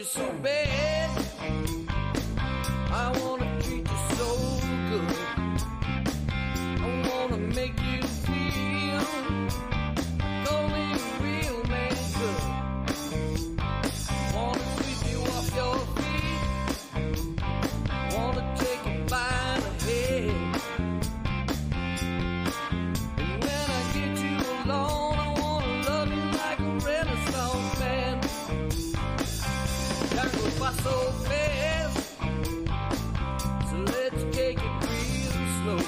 so bad. I wanna treat you so good. I wanna make you feel only a real man could. Wanna sweep you off your feet. Wanna take you by the head. And when I get you alone, I wanna love you like a Renaissance man. Time goes by so fast, so let's take it real slow.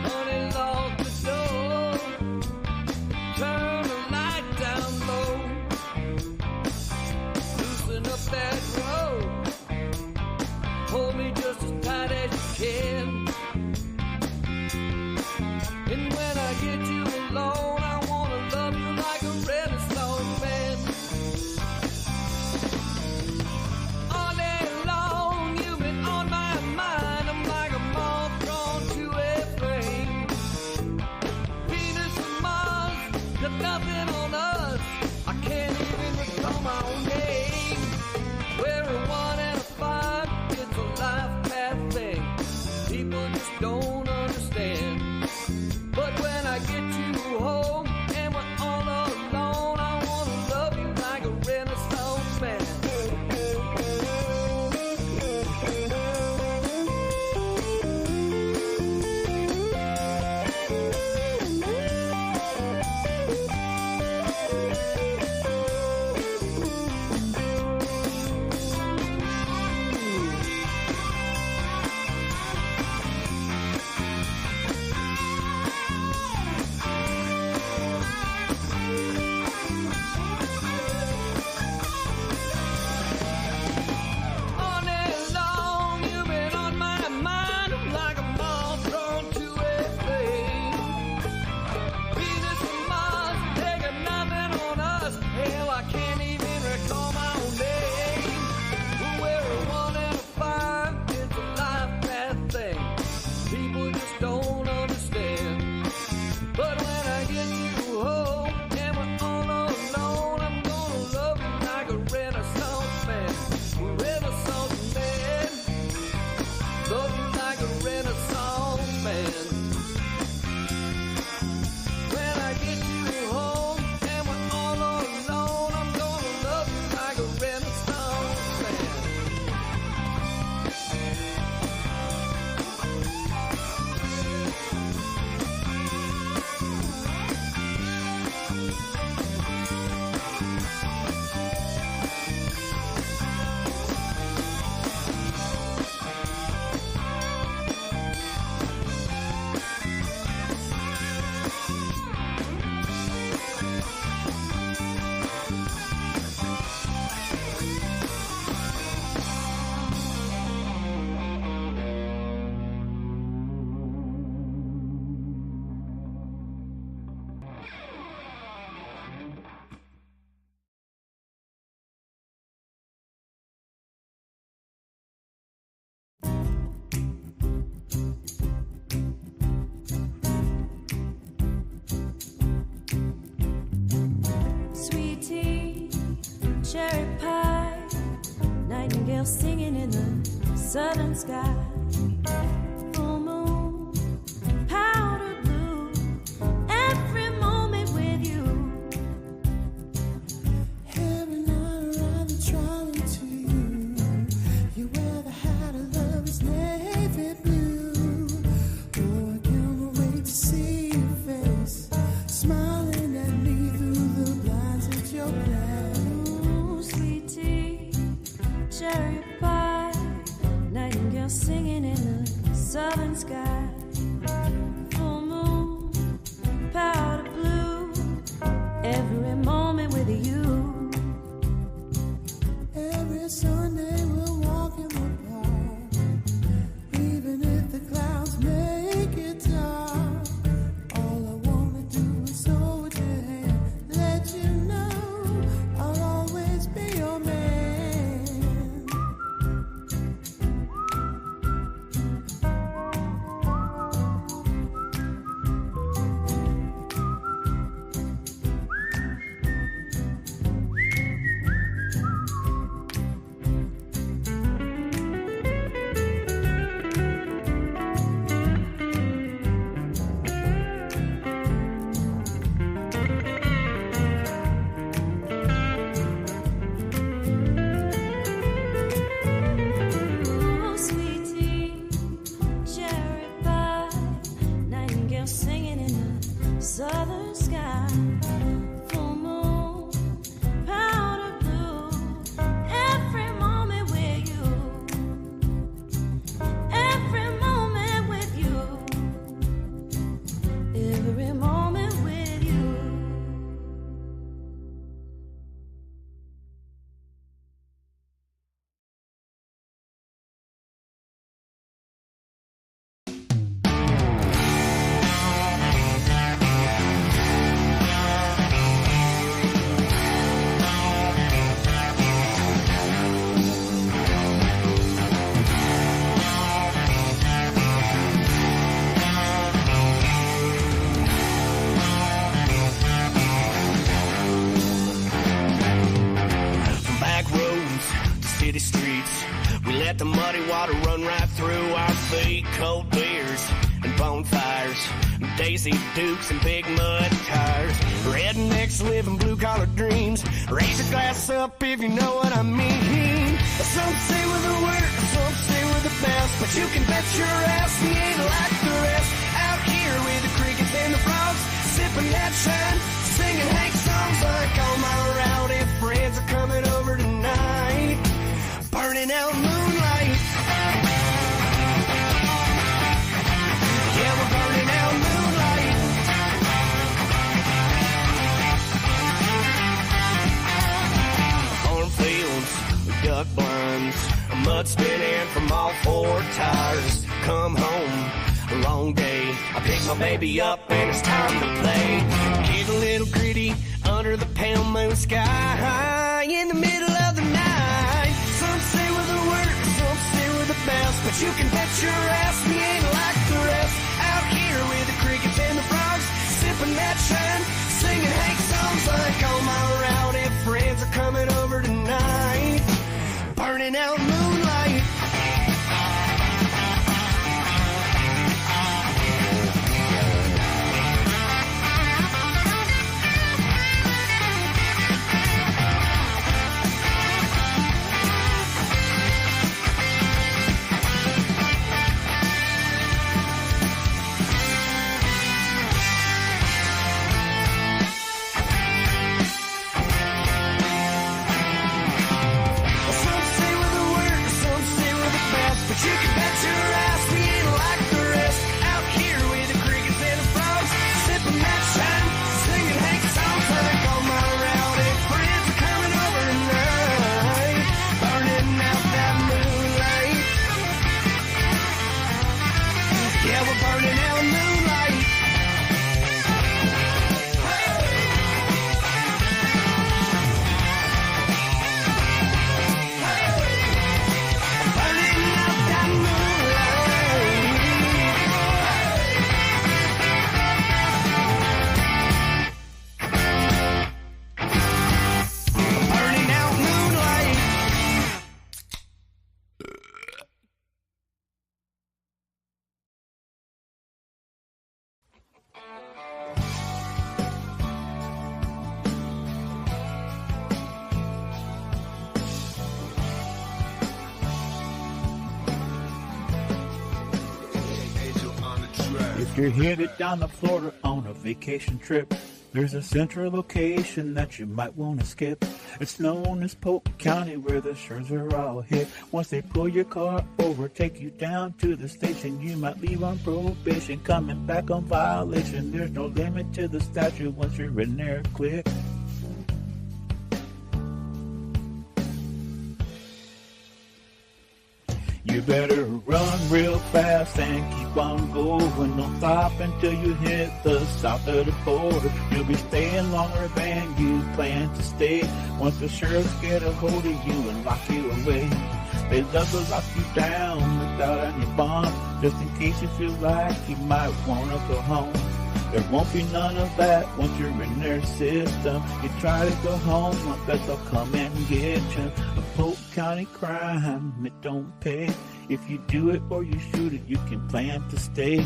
Honey, lock the door, turn the light down low, loosen up that rope, hold me just as tight as you can. And when I get you alone, I wanna love you like a Renaissance man. All day long, you've been on my mind. I'm like a moth drawn to a flame. Venus and Mars, got nothing on us. I can't even recall my own name. We're a 1 and a 5, it's a life path thing. People just don't understand. But when I get you home and we're all alone, I wanna love you like a Renaissance man. All day long, you've been on my mind. I'm like a moth drawn to a flame. Venus and Mars, they got nothing on us. Hell, I can't even recall my own name. We're a 1 and a 5, it's a life path thing. People just don't understand. But when I get you home and we're all alone, I'm gonna love you like a Renaissance man. Renaissance man, love you like a Renaissance man. When I get you home and we're all alone, I'm gonna love you like a Renaissance man. Sweet tea, cherry pie, nightingale singing in the southern sky. Full moon, powder blue, every moment with you. Every night around the trolley to you. You wear the hat of love is navy blue. Oh, I can't wait to see your face, smiling at me through the blinds at your glass. Ooh, sweet tea, cherry pie, nightingale singing in the southern sky. Full moon, powder blue, every moment with you. Every Sunday we'll walk in the park, even if the clouds make it dark. All I wanna do is hold your hand, let you know I'll always be your man. streets. We let the muddy water run right through our feet. Cold beers and bonfires, Daisy Dukes and big mud tires. Rednecks living blue-collar dreams. Raise your glass up if you know what I mean. Some say we're the worst, some say we're the best, but you can bet your ass we ain't like the rest. Out here with the crickets and the frogs, sipping that shine, singing Hank songs like all my rowdy friends are coming over tonight. Burning out moonlight. Yeah, we're burning out moonlight. Cornfields, duck blinds, mud spinning from all four tires. Come home, a long day. I pick my baby up and it's time to play. Get a little gritty under the pale moon sky in the middle of the night. Some say we're the worst, some say we're the best, but you can bet your ass we ain't like the rest. Out here with the crickets and the frogs, sipping that shine, singing Hank songs like all my rowdy friends are coming over tonight. Burning out moonlight. But you can bet your ass we ain't like the rest. Out here with the crickets and the frogs, sipping that shine, singing Hank songs like all my rowdy friends are coming over tonight. Burning out that moonlight. Yeah, we're burning out moonlight. If you're headed down to Florida on a vacation trip, there's a central location that you might want to skip. It's known as Polk County, where the shores are all hit. Once they pull your car over, take you down to the station, you might leave on probation, coming back on violation. There's no limit to the statute once you're in there quick. You better run real fast and keep on going. Don't stop until you hit the south of the border. You'll be staying longer than you plan to stay. Once the sheriffs get a hold of you and lock you away, they love to lock you down without any bond, just in case you feel like you might want to go home. There won't be none of that once you're in their system. You try to go home, I bet they'll come and get you. A Polk County crime, it don't pay. If you do it or you shoot it, you can plan to stay.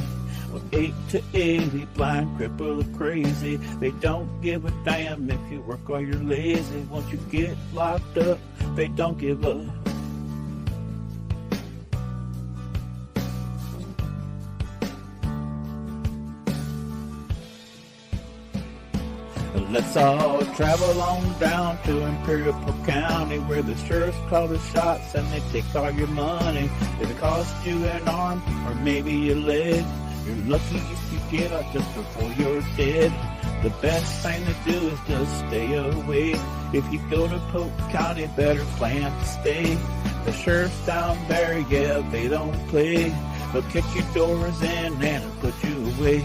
Well, 8 to 80, blind, cripple, or crazy, they don't give a damn if you work or you're lazy. Once you get locked up, they don't give up. Let's all travel on down to Imperial Polk County, where the sheriffs call the shots and they take all your money. If it costs you an arm or maybe a leg, you're lucky if you get out just before you're dead. The best thing to do is just stay away. If you go to Polk County, better plan to stay. The sheriffs down there, yeah, they don't play. They'll kick your doors in and put you away.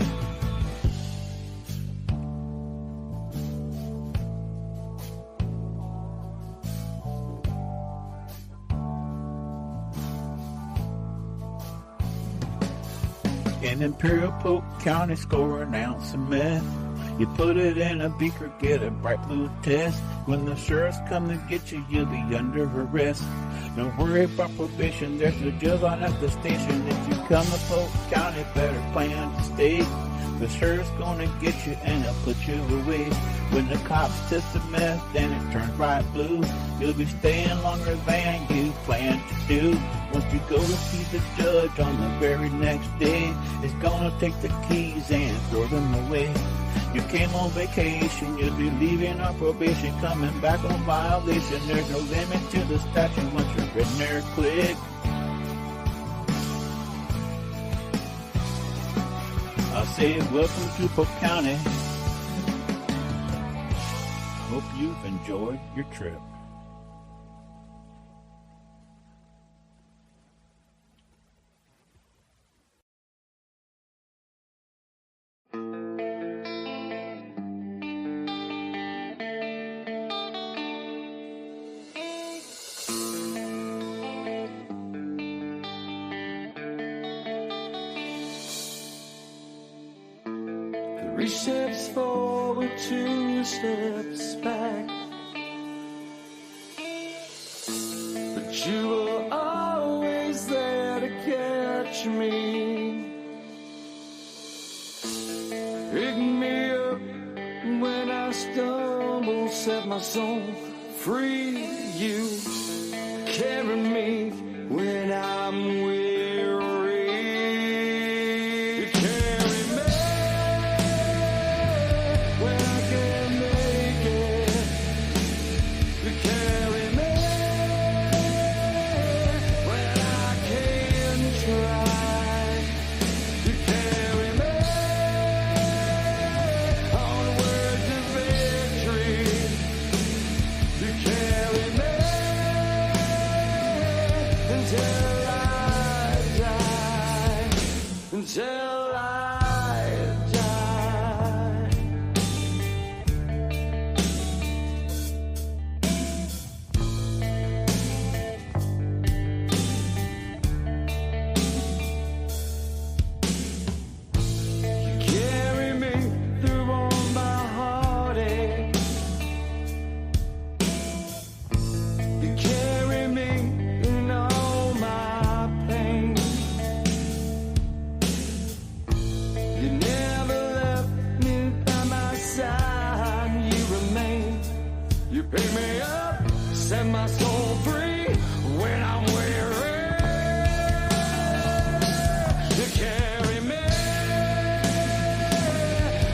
In Imperial Polk County, score an ounce of meth. You put it in a beaker, get a bright blue test. When the sheriffs come to get you, you'll be under arrest. Don't worry about probation, there's no jail on at the station. If you come to Polk County, better plan to stay. The sheriff's gonna get you and he'll put you away. When the cops test the meth and it turns bright blue, you'll be staying longer than you plan to do. Once you go to see the judge on the very next day, it's gonna take the keys and throw them away. You came on vacation, you'll be leaving on probation, coming back on violation. There's no limit to the statute once you're in there quick. I say welcome to Polk County. Hope you've enjoyed your trip. Three steps forward, two steps back. But you were always there to catch me. Pick me up when I stumble, set my soul free. You carry me when I'm weary. Until I die. You carry me through all my heartache. You carry me in all my pain. You never left me by my side, you remain. You pick me up, set my soul free when I'm weary. You carry me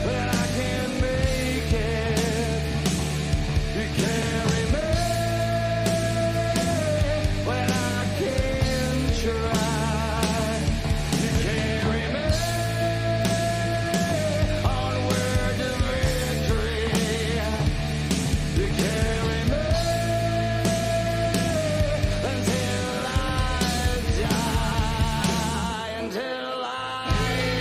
when I can't make it. You carry me when I can't try. You carry me onward to victory. You carry me until I die. Until I die.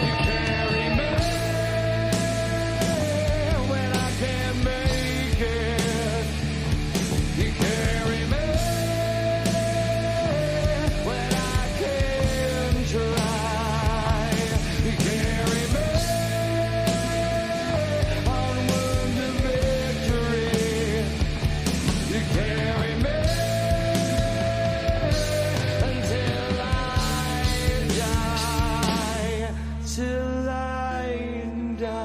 You carry me when I can't make it. You carry me when I can't try. You carry me onward to victory. You carry me until I die. Till I die.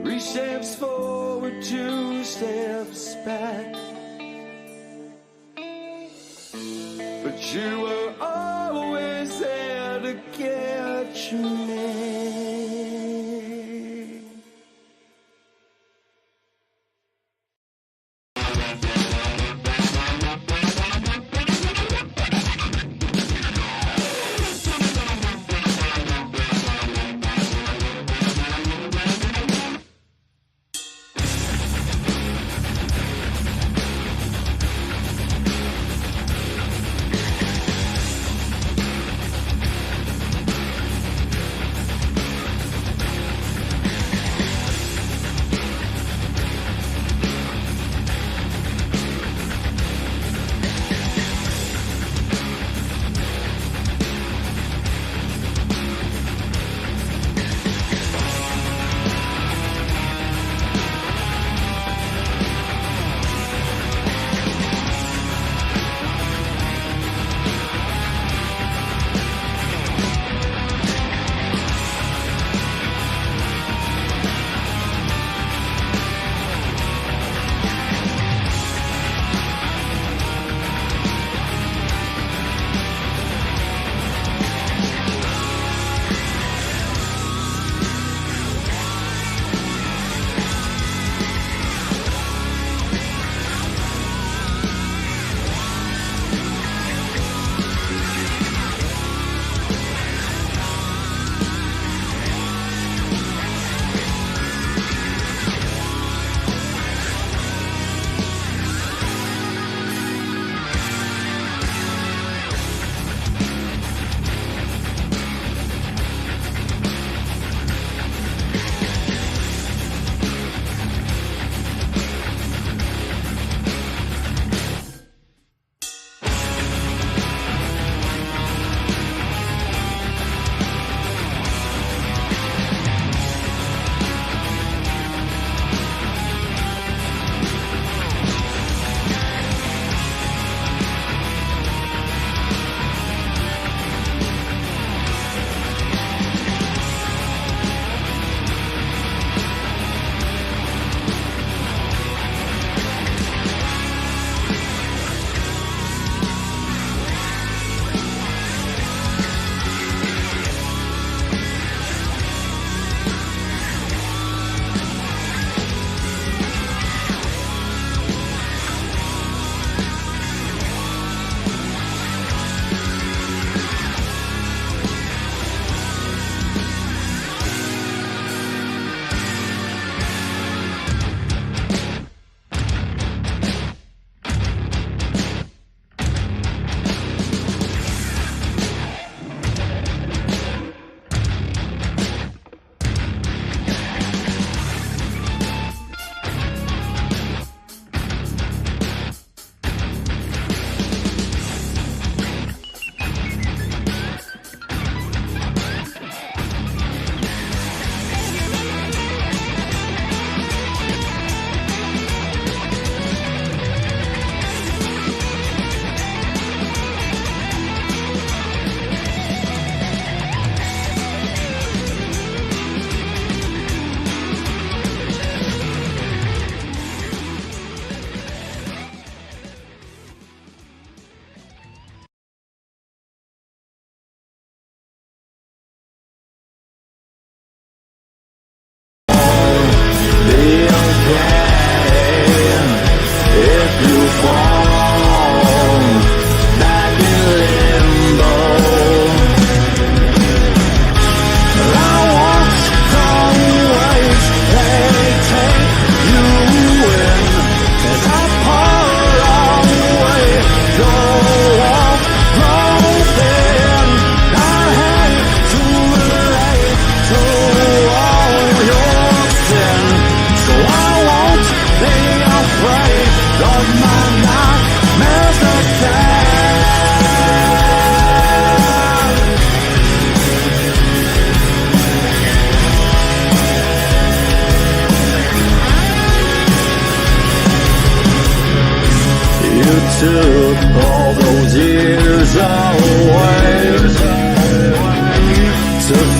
Three steps forward, two steps back. But you were always there to catch me.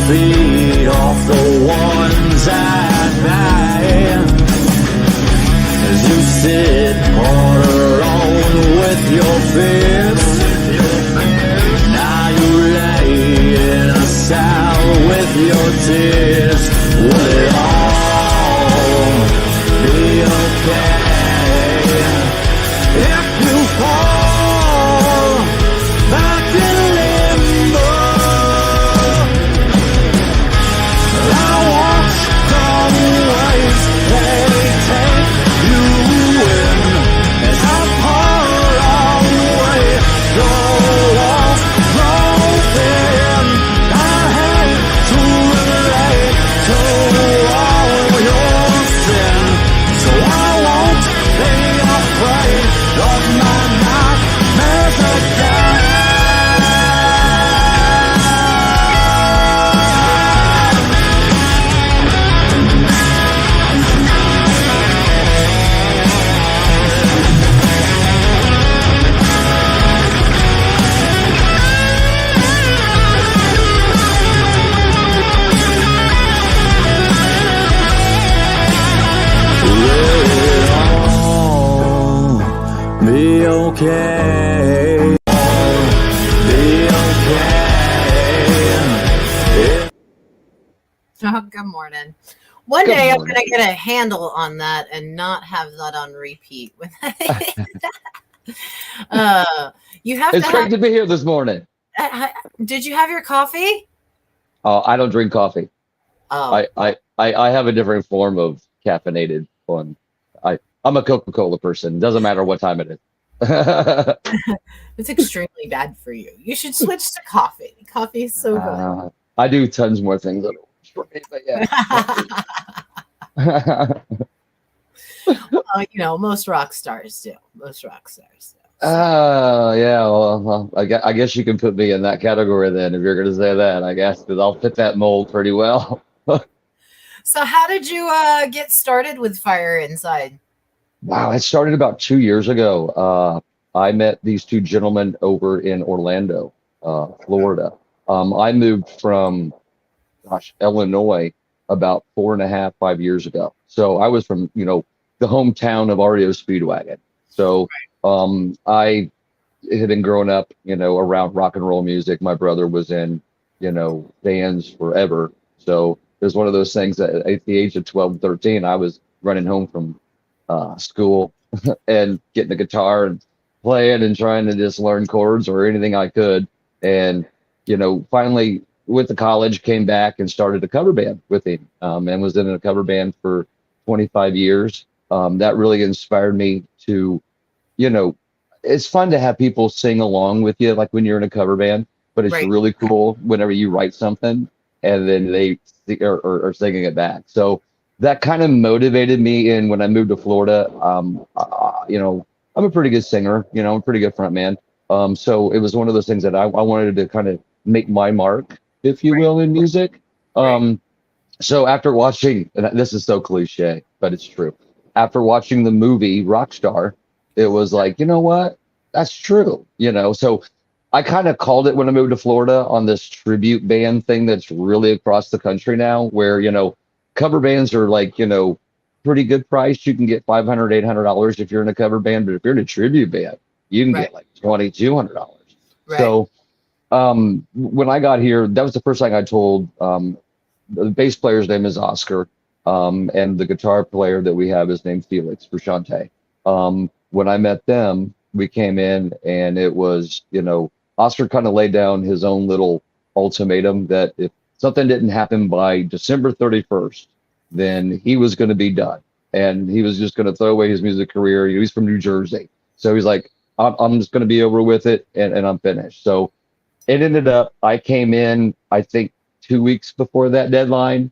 feet off the ones I buy. As you sit all alone with your fears, now you lay in a cell with your tears. Will it all be okay if you fall back in limbo? I watch the waves they take you in as I pour away the walls broken. I hate to relate to all your sin, so I won't be afraid of my nightmares again. Be okay. Be okay. Oh, good morning. One Good day I'm morning. going to get a handle on that and not have that on repeat. You have It's to great have. to be here this morning. Did you have your coffee? Oh, I don't drink coffee. Oh, I have a different form of caffeinated one. I'm a Coca-Cola person. Doesn't matter what time it is. it's extremely bad for you. You should switch to coffee. Coffee is so good. I do tons more things that works for me, but yeah. Well, most rock stars do. Most rock stars do. Yeah. Well, I guess you can put me in that category then, if you're going to say that. I guess because I'll fit that mold pretty well. So how did you get started with Fire Inside? Wow, it started about 2 years ago. I met these two gentlemen over in Orlando, Florida. I moved from, Illinois about 4.5, 5 years ago. So I was from, the hometown of REO Speedwagon. So I had been growing up, around rock and roll music. My brother was in, bands forever. So it was one of those things that at the age of 12, 13, I was running home from school and getting a guitar and playing and trying to just learn chords or anything I could. And, finally went to college, came back and started a cover band with him, and was in a cover band for 25 years. That really inspired me to, it's fun to have people sing along with you, like when you're in a cover band, but it's Right. really cool whenever you write something and then they are singing it back. So that kind of motivated me. And when I moved to Florida, I'm a pretty good singer, I'm a pretty good front man. So it was one of those things that I wanted to kind of make my mark, if you will, in music. So after watching, and this is so cliche, but it's true. After watching the movie Rockstar, it was like, you know what? That's true. So I kind of called it when I moved to Florida on this tribute band thing that's really across the country now, where, cover bands are like, pretty good price. You can get $500, $800 if you're in a cover band, but if you're in a tribute band, you can get like $2,200. Right. So when I got here, that was the first thing I told. The bass player's name is Oscar, and the guitar player that we have is named Felix Frusciante. When I met them, we came in and it was, Oscar kind of laid down his own little ultimatum that if something didn't happen by December 31st, then he was going to be done. And he was just going to throw away his music career. He's from New Jersey. So he's like, I'm just going to be over with it and I'm finished. So it ended up, I came in, I think 2 weeks before that deadline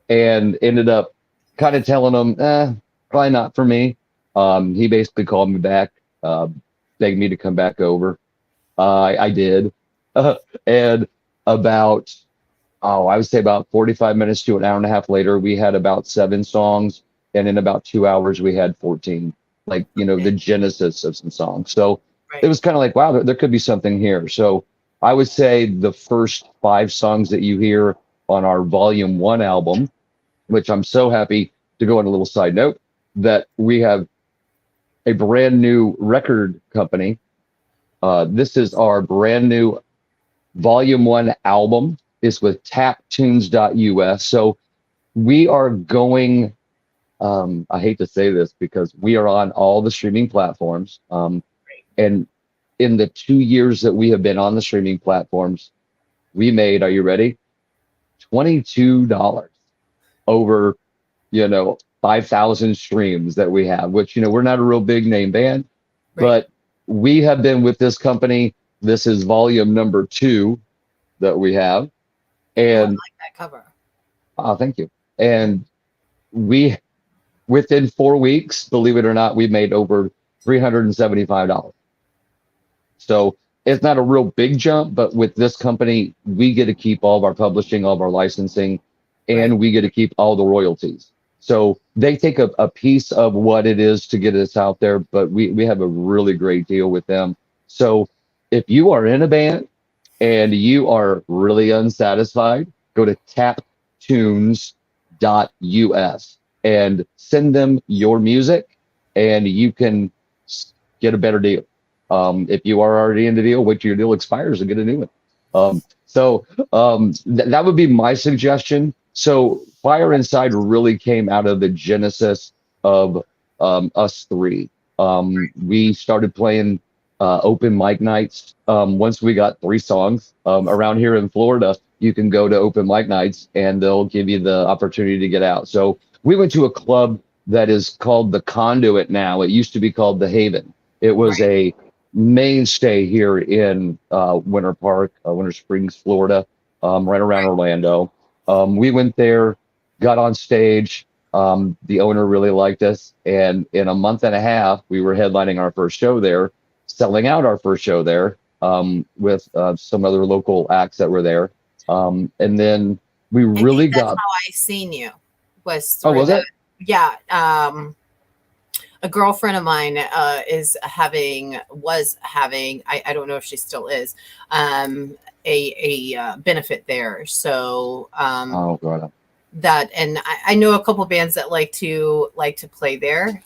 and ended up kind of telling him, probably not for me. He basically called me back, begged me to come back over. I did. And about, I would say about 45 minutes to an hour and a half later, we had about 7 songs. And in about 2 hours, we had 14, like, the genesis of some songs. So it was kind of like, wow, there could be something here. So I would say the first 5 songs that you hear on our Volume 1 album, which I'm so happy to go on a little side note that we have a brand new record company. This is our brand new Volume 1 album. Is with taptunes.us. So we are going, I hate to say this because we are on all the streaming platforms. And in the 2 years that we have been on the streaming platforms, we made, are you ready? $22 over, 5,000 streams that we have, which, we're not a real big name band, but we have been with this company. This is volume number 2 that we have. And I like that cover. Oh, thank you. And we, within 4 weeks, believe it or not, we made over $375. So it's not a real big jump, but with this company, we get to keep all of our publishing, all of our licensing, and we get to keep all the royalties. So they take a piece of what it is to get us out there, but we have a really great deal with them. So if you are in a band and you are really unsatisfied, go to taptunes.us and send them your music and you can get a better deal. If you are already in the deal, wait till your deal expires and get a new one. That would be my suggestion. So Fire Inside really came out of the genesis of us three. We started playing open mic nights. Once we got 3 songs around here in Florida, you can go to open mic nights and they'll give you the opportunity to get out. So we went to a club that is called the Conduit now. It used to be called the Haven. It was a mainstay here in Winter Park, Winter Springs, Florida, right around Orlando. We went there, got on stage. The owner really liked us. And in a month and a half, we were headlining our first show there, selling out our first show there with some other local acts that were there. And then we really got. That's how I seen you. Was it? Yeah. A girlfriend of mine was having, I don't know if she still is, a benefit there. So that, and I know a couple bands that like to play there.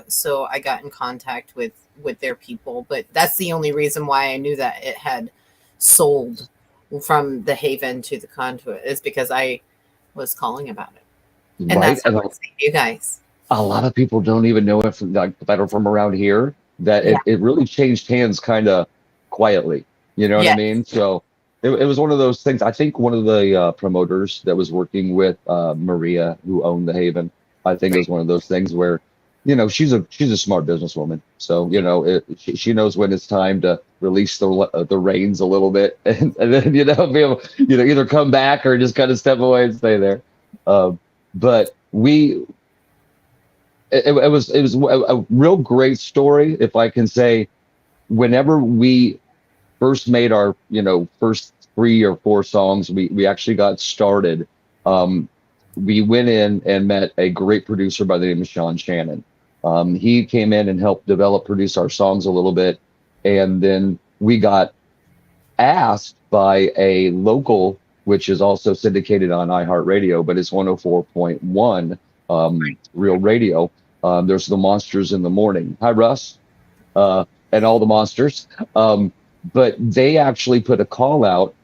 So I got in contact with their people, but that's the only reason why I knew that it had sold from the Haven to the Conduit is because I was calling about it. And that's how I see you guys. A lot of people don't even know if that are from around here that it really changed hands kind of quietly. You know what I mean? So it was one of those things. I think one of the promoters that was working with Maria, who owned the Haven, I think it was one of those things where, she's a smart businesswoman. So, she knows when it's time to release the reins a little bit and then, be able, either come back or just kind of step away and stay there. But it was a real great story, if I can say. Whenever we first made our first 3 or 4 songs, we actually got started. We went in and met a great producer by the name of Sean Shannon. He came in and helped produce our songs a little bit, and then we got asked by a local, which is also syndicated on iHeartRadio, but it's 104.1 Real Radio. There's the Monsters in the Morning. Hi, Russ, and all the monsters. But they actually put a call out.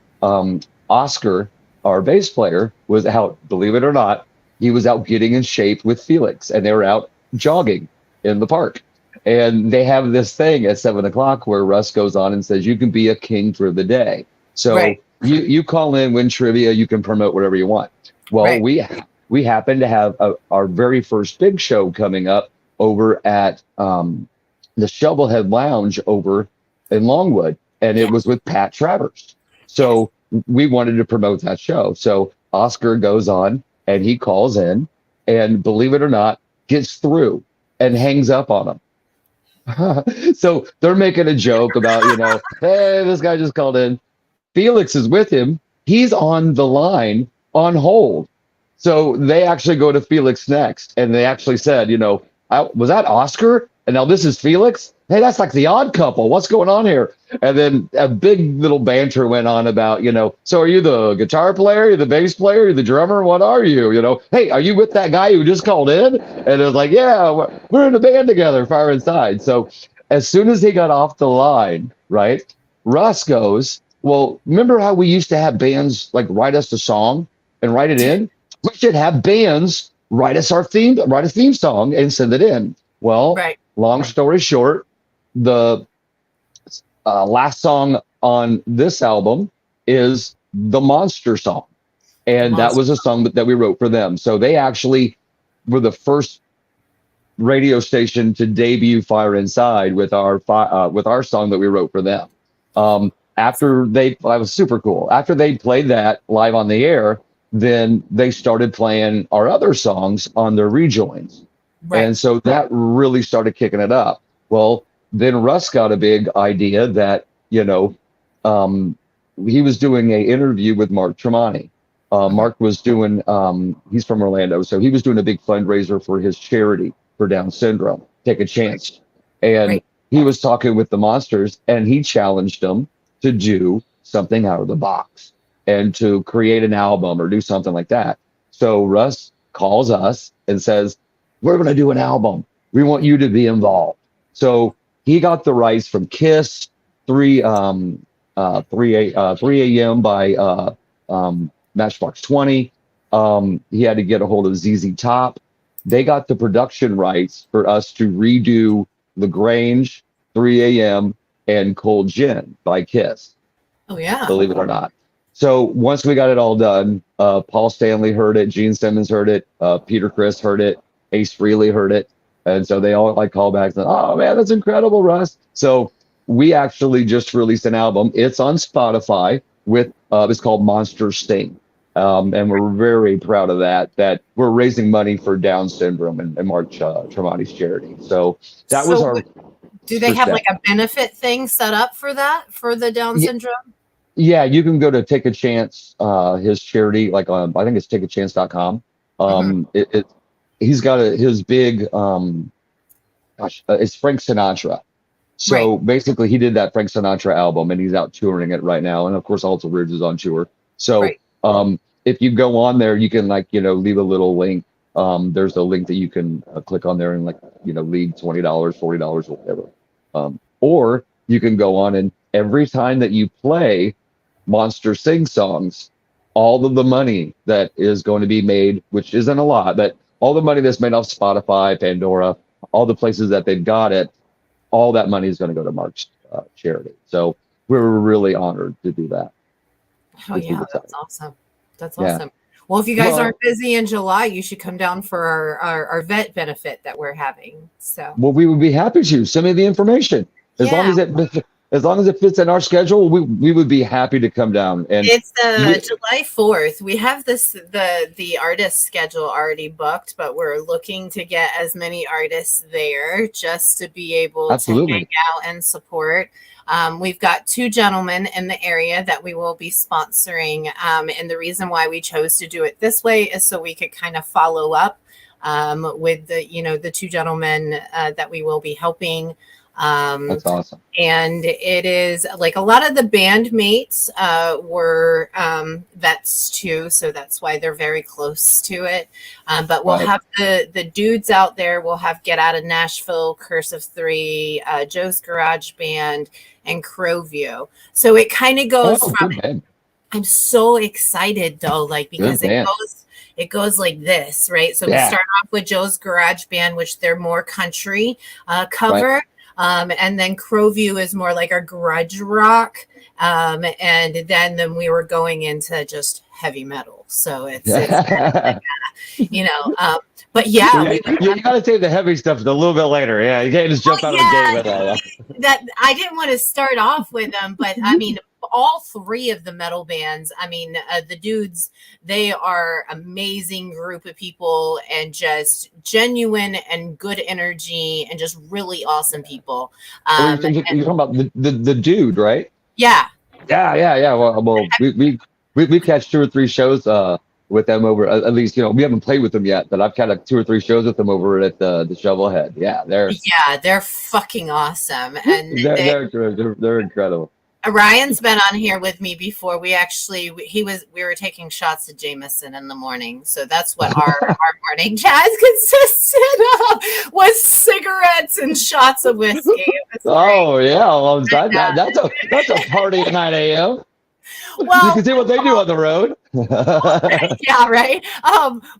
Oscar, our bass player, was out, believe it or not, he was out getting in shape with Felix, and they were out jogging in the park. And they have this thing at 7:00 where Russ goes on and says, you can be a king for the day. So you call in, win trivia, you can promote whatever you want. Well, we happen to have our very first big show coming up over at the Shovelhead Lounge over in Longwood, and it was with Pat Travers. So we wanted to promote that show. So Oscar goes on and he calls in, and believe it or not, gets through and hangs up on him. So they're making a joke about, hey, this guy just called in. Felix is with him. He's on the line on hold. So they actually go to Felix next, and they actually said, was that Oscar? And now this is Felix? hey, that's like the Odd Couple. What's going on here? And then a big little banter went on about, so are you the guitar player, are you the bass player, are you the drummer? What are you? Hey, are you with that guy who just called in? And it was like, yeah, we're in a band together, Fire Inside. So as soon as he got off the line, right, Russ goes, well, remember how we used to have bands like write us a song and write it in? We should have bands write a theme song and send it in. Well, Right. Long story short, the last song on this album is the Monster song. And that was a song that we wrote for them. So they actually were the first radio station to debut Fire Inside with our song that we wrote for them. That was super cool. After they played that live on the air, then they started playing our other songs on their rejoins. Right. And so that really started kicking it up. Well, then Russ got a big idea that, he was doing an interview with Mark Tremonti. Mark was doing, he's from Orlando, so he was doing a big fundraiser for his charity for Down syndrome, Take a Chance. And he was talking with the Monsters, and he challenged them to do something out of the box and to create an album or do something like that. So Russ calls us and says, we're going to do an album. We want you to be involved. So he got the rights from Kiss, 3 a.m. by Matchbox 20. He had to get a hold of ZZ Top. They got the production rights for us to redo LaGrange, 3 a.m., and Cold Gin by Kiss. Oh, yeah. Believe it or not. So once we got it all done, Paul Stanley heard it, Gene Simmons heard it, Peter Criss heard it, Ace Frehley heard it. And so they all called back and said, oh, man, that's incredible, Russ. So we actually just released an album. It's on Spotify with, it's called Monster Sting. And we're very proud of that we're raising money for Down syndrome and Mark Tremonti's charity. So that was our. Do they have like a benefit thing set up for that, for the Down syndrome? Yeah, you can go to Take a Chance, his charity, I think it's takeachance.com. He's got his big, it's Frank Sinatra. So basically he did that Frank Sinatra album and he's out touring it right now. And of course, Alter Ridge is on tour. So if you go on there, you can leave a little link. There's a link that you can click on there and leave $20, $40 or whatever. Or you can go on and every time that you play Monster Sing songs, all of the money that is going to be made, which isn't a lot, but all the money that's made off Spotify, Pandora, all the places that they've got it, all that money is going to go to Mark's charity. So we're really honored to do that. Oh, yeah, that's awesome. That's awesome. Well, if you guys aren't busy in July, you should come down for our vet benefit that we're having. So, well, we would be happy to send me the information as long as it fits in our schedule. We would be happy to come down. And it's July 4th. We have the artist schedule already booked, but we're looking to get as many artists there just to be able to hang out and support. We've got 2 gentlemen in the area that we will be sponsoring. And the reason why we chose to do it this way is so we could kind of follow up with the 2 gentlemen that we will be helping. That's awesome. And it is like a lot of the bandmates were vets too, so that's why they're very close to it. But we'll have the dudes out there. We'll have Get Out of Nashville, Curse of 3, Joe's Garage Band, and Crowview. So it kind of goes from. I'm so excited though, because it goes like this, right? So we start off with Joe's Garage Band, which they're more country cover. Right. And then Crowview is more like our grudge rock. And then we were going into just heavy metal. So it's but yeah. You got to take the heavy stuff a little bit later. Yeah. You can't just jump out of the gate with that. I didn't want to start off with them, but I mean, all 3 of the metal bands, the dudes, they are amazing group of people and just genuine and good energy and just really awesome people. You're talking about the dude, right? Yeah. Yeah. Well, we catch 2 or 3 shows with them over. At least we haven't played with them yet, but I've had like 2 or 3 shows with them over at the Shovelhead. Yeah, they're fucking awesome, and they're incredible. Ryan's been on here with me before. We were taking shots of Jameson in the morning, so that's what our morning jazz consisted of, was cigarettes and shots of whiskey. Oh yeah, well, that's a party at 9 a.m. Well, you can see what they do on the road. Yeah, right.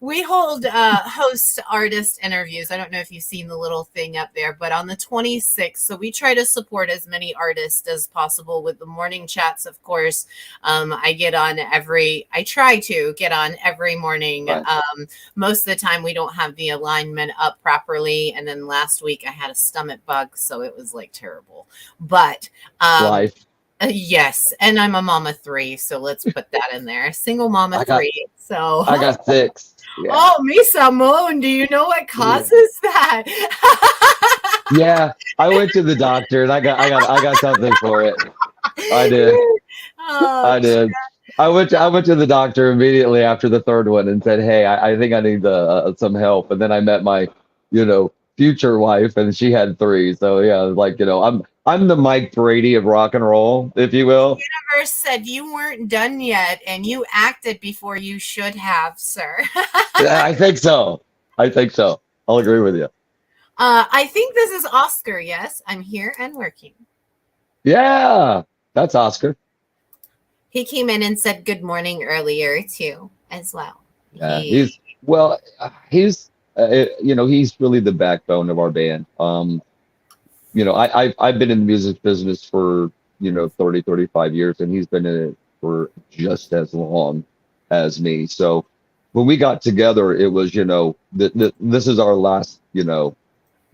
We host artist interviews. I don't know if you've seen the little thing up there, but on the 26th, so we try to support as many artists as possible with the morning chats. Of course, I try to get on every morning. Right. Most of the time we don't have the alignment up properly, and then last week I had a stomach bug, so it was like terrible. But life. Yes, and I'm a mama 3, so let's put that in there. Single mama 3. So I got 6. Yeah. Oh, me Simone, do you know what causes that? Yeah, I went to the doctor and I got something for it. I did. I did. I went to the doctor immediately after the 3rd one and said, "Hey, I think I need some help." And then I met my, future wife, and she had 3. So yeah, like I'm the Mike Brady of rock and roll, if you will. The universe said you weren't done yet, and you acted before you should have, sir. Yeah, I think so. I'll agree with you. I think this is Oscar. Yes, I'm here and working. Yeah, that's Oscar. He came in and said good morning earlier too, as well. Yeah, he's he's really the backbone of our band. I've been in the music business for 30, 35 years, and he's been in it for just as long as me. So when we got together, it was this is our last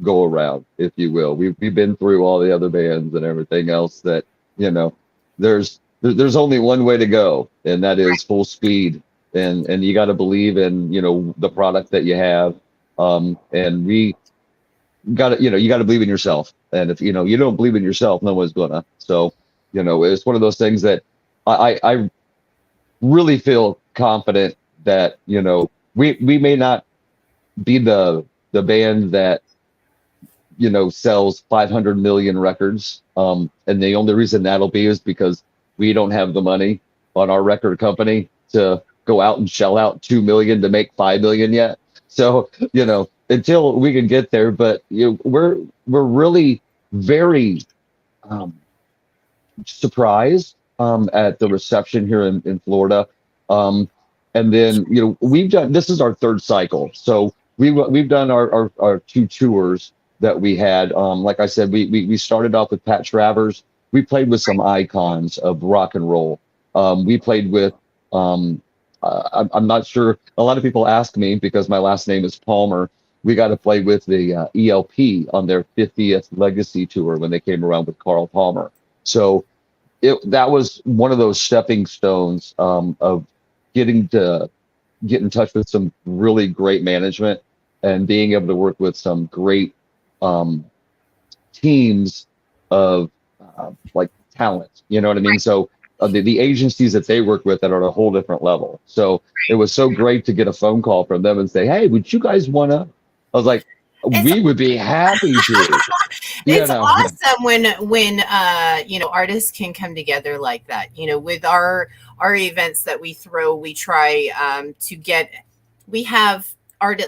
go around, if you will. We've been through all the other bands and everything else that there's only one way to go, and that is full speed. And you got to believe in the product that you have, and we got to you got to believe in yourself. And if you don't believe in yourself, no one's gonna. So it's one of those things that I really feel confident that we may not be the band that sells 500 million records, and the only reason that'll be is because we don't have the money on our record company to go out and shell out 2 million to make 5 million yet. So until we can get there, but we're really very surprised at the reception here in Florida, and then we've done, this is our 3rd cycle, so we've done our 2 tours that we had. Like I said, we started off with Pat Travers. We played with some icons of rock and roll. We played with I'm not sure. A lot of people ask me because my last name is Palmer. We got to play with the ELP on their 50th Legacy tour when they came around with Carl Palmer. So that was one of those stepping stones of getting to get in touch with some really great management and being able to work with some great teams of like talent. You know what I mean? So the agencies that they work with that are at a whole different level. So it was so great to get a phone call from them and say, "Hey, would you guys want to?" I was like, "We would be happy to." It's awesome when artists can come together like that. With our events that we throw, we try to get. We have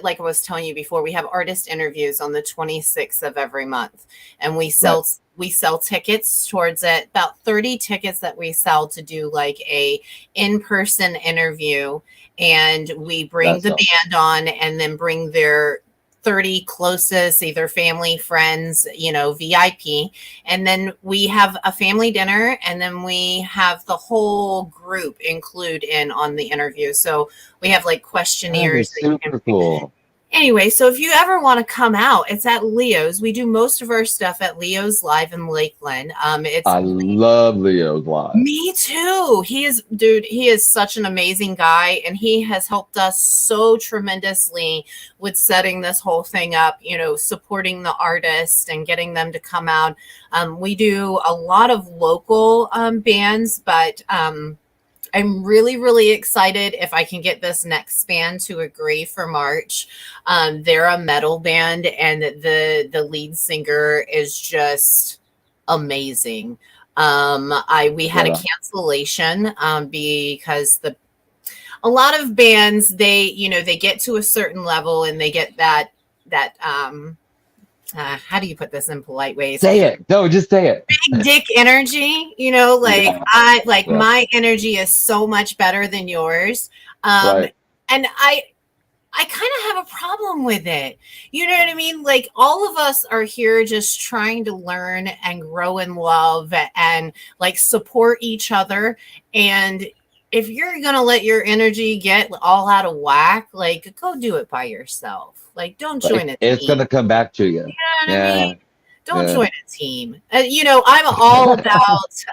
like I was telling you before, we have artist interviews on the 26th of every month, and we sell. Right. We sell tickets towards it, about 30 tickets that we sell to do like a in-person interview, and we bring the band on and then bring their 30 closest, either family, friends, VIP. And then we have a family dinner, and then we have the whole group include in on the interview. So we have like questionnaires. That is super cool. Anyway, so if you ever want to come out, it's at Leo's. We do most of our stuff at Leo's Live in Lakeland. I love Leo's Live. Me too. He is such an amazing guy, and he has helped us so tremendously with setting this whole thing up, supporting the artists and getting them to come out. We do a lot of local bands, but I'm really, really excited if I can get this next band to agree for March. They're a metal band, and the lead singer is just amazing. We had a Yeah. cancellation because a lot of bands, they get to a certain level and they get that how do you put this in polite ways? Say it. No, just say it. Big dick energy, like Yeah. Yeah. my energy is so much better than yours. Right. And I kind of have a problem with it. You know what I mean? Like, all of us are here just trying to learn and grow in love and like support each other. And if you're going to let your energy get all out of whack, like, go do it by yourself. Like, don't join a It's team. going to come back to you. You know what I Yeah. mean? Don't Yeah. join a team. I'm all about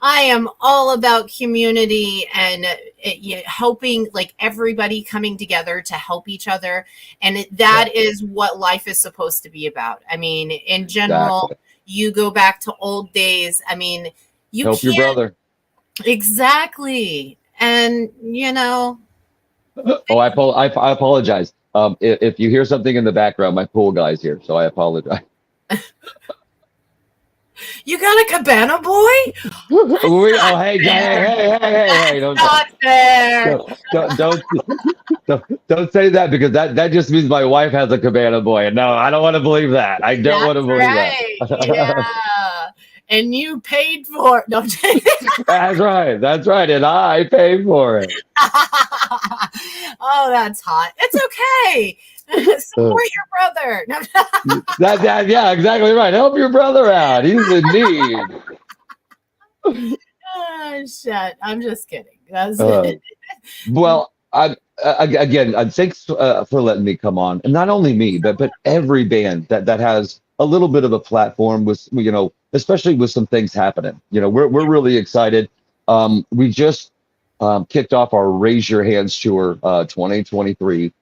I am all about community and helping, like, everybody coming together to help each other, and that is what life is supposed to be about. I mean, in general, Exactly. you go back to old days. I mean, you Help your can't brother. exactly, and Oh, I apologize. If you hear something in the background, my pool guy's here, so I apologize. you got a cabana boy. Oh, hey! Not fair. Don't say that, because that just means my wife has a cabana boy. No, I don't want to believe that. I don't want to believe right. that. Yeah. And you paid for it. No, I'm kidding. That's right, and I paid for it. Oh, that's hot. It's okay. Support your brother. No. Yeah, exactly right. Help your brother out. He's in need. Oh, shit. I'm just kidding. That's Well, again, thanks for letting me come on, and not only me, but every band that has a little bit of a platform with, especially with some things happening. We're really excited. We just kicked off our Raise Your Hands tour 2023.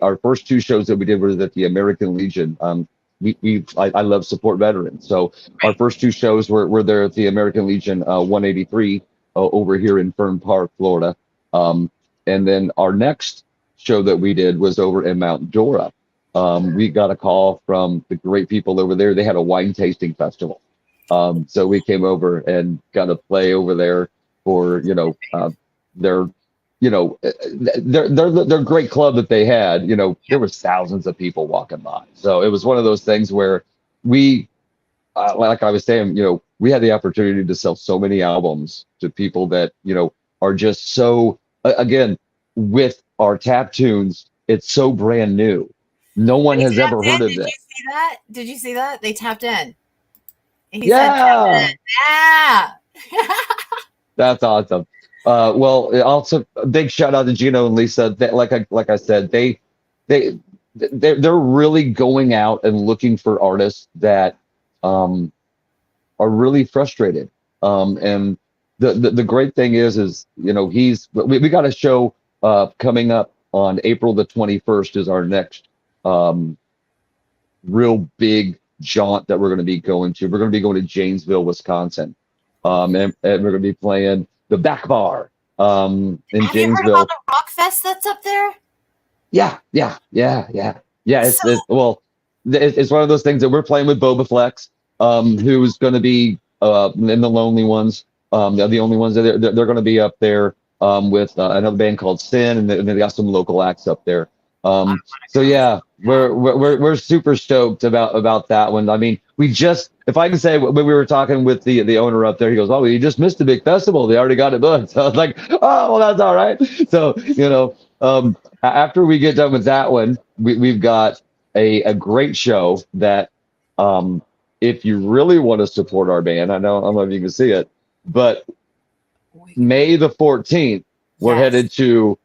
Our first two shows that we did were at the American Legion. I love support veterans, so our first two shows were there at the American Legion 183 over here in Fern Park, Florida. And then our next show that we did was over in Mount Dora. We got a call from the great people over there. They had a wine tasting festival. So we came over and got to play over there for, their great club that they had. There was thousands of people walking by. So it was one of those things where we, like I was saying, we had the opportunity to sell so many albums to people that, are just so, again, with our tap tunes, it's so brand new. No one has ever heard of Did it. you see that? Did you see that? They tapped in. He Yeah. said, yeah. That's awesome. Well, also a big shout out to Gino and Lisa. Like I said, they're really going out and looking for artists that are really frustrated. And the great thing is we got a show coming up on April the 21st is our next real big jaunt that we're going to be going to. We're going to be going to Janesville, Wisconsin, and we're going to be playing the Back Bar in Have Janesville. you heard about the Rock Fest that's up there? Yeah. It's one of those things that we're playing with Boba Flex, who's going to be in the Lonely Ones. They're the only ones that they're going to be up there with another band called Sin, and they got some local acts up there. So yeah, we're super stoked about that one. I mean, if I can say, when we were talking with the owner up there, he goes, "Oh, you just missed a big festival. They already got it booked." So I was like, "Oh, well, that's all right." So after we get done with that one, we've got a great show that if you really want to support our band, I don't know if you can see it, but May the 14th, we're headed to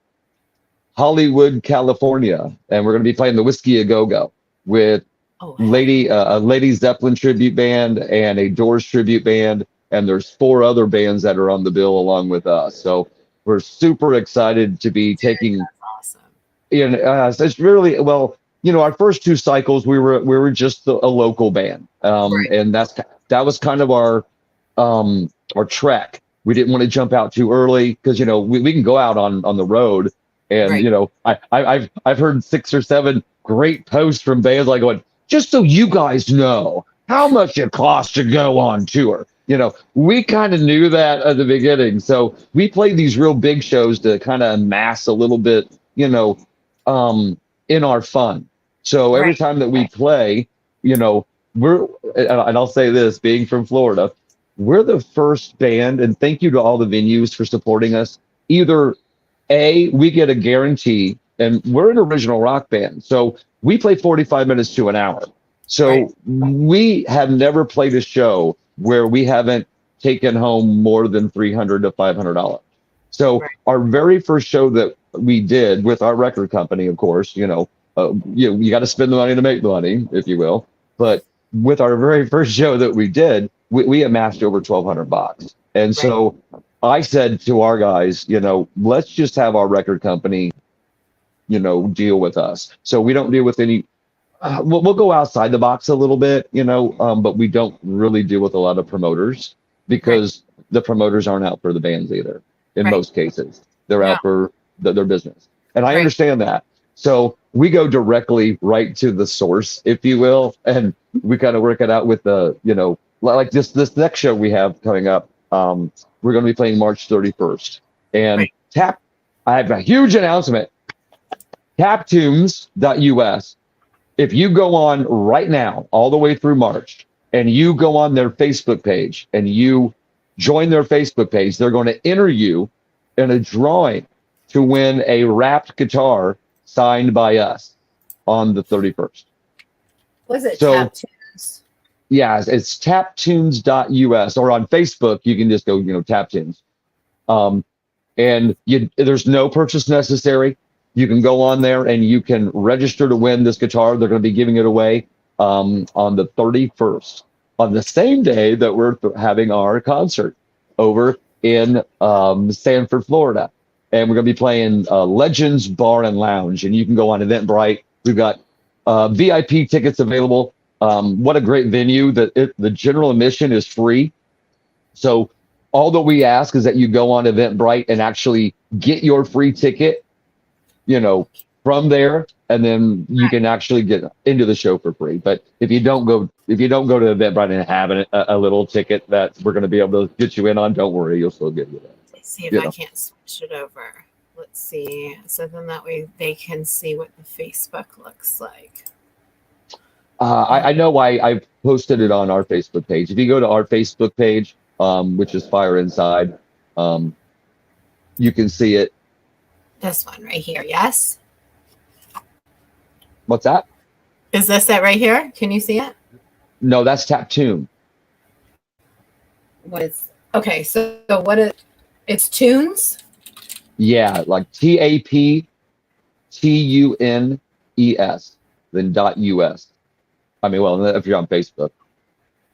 Hollywood, California, and we're going to be playing the Whiskey A Go Go with a Lady Zeppelin tribute band and a Doors tribute band, and there's 4 other bands that are on the bill along with us. So we're super excited to be taking. That's awesome. So it's really, our first 2 cycles we were just a local band, and that was kind of our trek We didn't want to jump out too early because, you know, we can go out on the road and, Right. you know, I've heard 6 or 7 great posts from bands like going, just so you guys know how much it costs to go on tour. You know, we kind of knew that at the beginning. So we played these real big shows to kind of amass a little bit, you know, in our fun. So every Right. time that we play, you know, and I'll say this, being from Florida, we're the first band, and thank you to all the venues for supporting us. Either A, we get a guarantee, and we're an original rock band. So we play 45 minutes to an hour. So Right. we have never played a show where we haven't taken home more than $300 to $500. So Right. our very first show that we did with our record company, of course, you know, you got to spend the money to make the money, if you will. But with our very first show that we did, we amassed over $1,200. And so I said to our guys, you know, let's just have our record company, you know, deal with us. So we don't deal with any. We'll go outside the box a little bit, you know, but we don't really deal with a lot of promoters because the promoters aren't out for the bands either. In Right. most cases, they're Yeah. out for their business, and I Right. understand that. So we go directly right to the source, if you will, and we kind of work it out with the, you know, like this next show we have coming up. We're going to be playing March 31st, and Right. I have a huge announcement. Taptunes.us. If you go on right now, all the way through March, and you go on their Facebook page and you join their Facebook page, they're going to enter you in a drawing to win a wrapped guitar signed by us on the 31st. Was it So- Tap Tunes? Yeah, it's taptunes.us, or on Facebook, you can just go, you know, Taptunes. And there's no purchase necessary. You can go on there and you can register to win this guitar. They're going to be giving it away on the 31st, on the same day that we're having our concert over in Sanford, Florida. And we're going to be playing Legends Bar and Lounge. And you can go on Eventbrite. We've got VIP tickets available. What a great venue. The general admission is free. So all that we ask is that you go on Eventbrite and actually get your free ticket, you know, from there, and then you can actually get into the show for free. But if you don't go to Eventbrite and have a little ticket that we're going to be able to get you in on, don't worry, you'll still get you that. Let's see if You I know. can't switch it over. Let's see. So then that way they can see what the Facebook looks like. I know I posted it on our Facebook page. If you go to our Facebook page, which is Fire Inside, you can see it. This one right here. Yes. What's that? Is this it right here? Can you see it? No, that's Taptune. What is? Okay. So what is? It's Tunes. Yeah, like TAPTUNES, then .us. I mean, well, if you're on Facebook.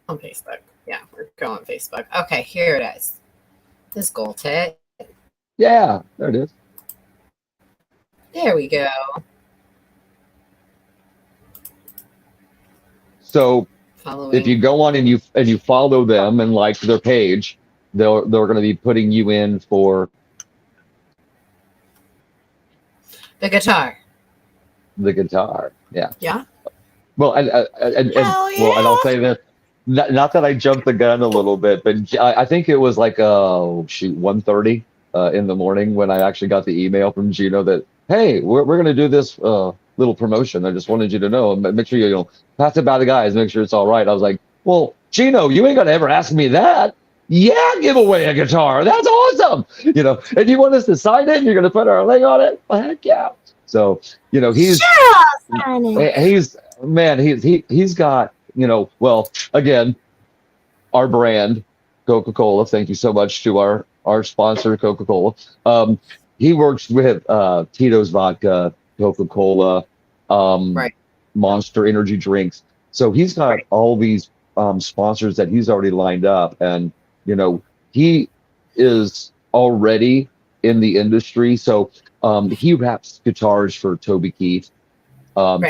On Facebook. Yeah, we're going on Facebook. Okay, here it is. This gold tit. Yeah, there it is. There we go. So Following. if you go on and you follow them and like their page, they're going to be putting you in for the guitar. the guitar. Yeah. Yeah. Well, and Hell well, and I'll say this. Not that I jumped the gun a little bit, but I think it was like 1:30 in the morning when I actually got the email from Gino that, hey, we're going to do this little promotion. I just wanted you to know. Make sure you pass it by the guys. Make sure it's all right. I was like, well, Gino, you ain't going to ever ask me that. Yeah, give away a guitar. That's awesome. And you want us to sign it and you're going to put our link on it? Well, heck yeah. So, he's got, well, again, our brand, Coca-Cola. Thank you so much to our sponsor, Coca-Cola. He works with Tito's Vodka, Coca-Cola, Monster Energy drinks. So he's got all these sponsors that he's already lined up, and he is already in the industry. So he wraps guitars for Toby Keith,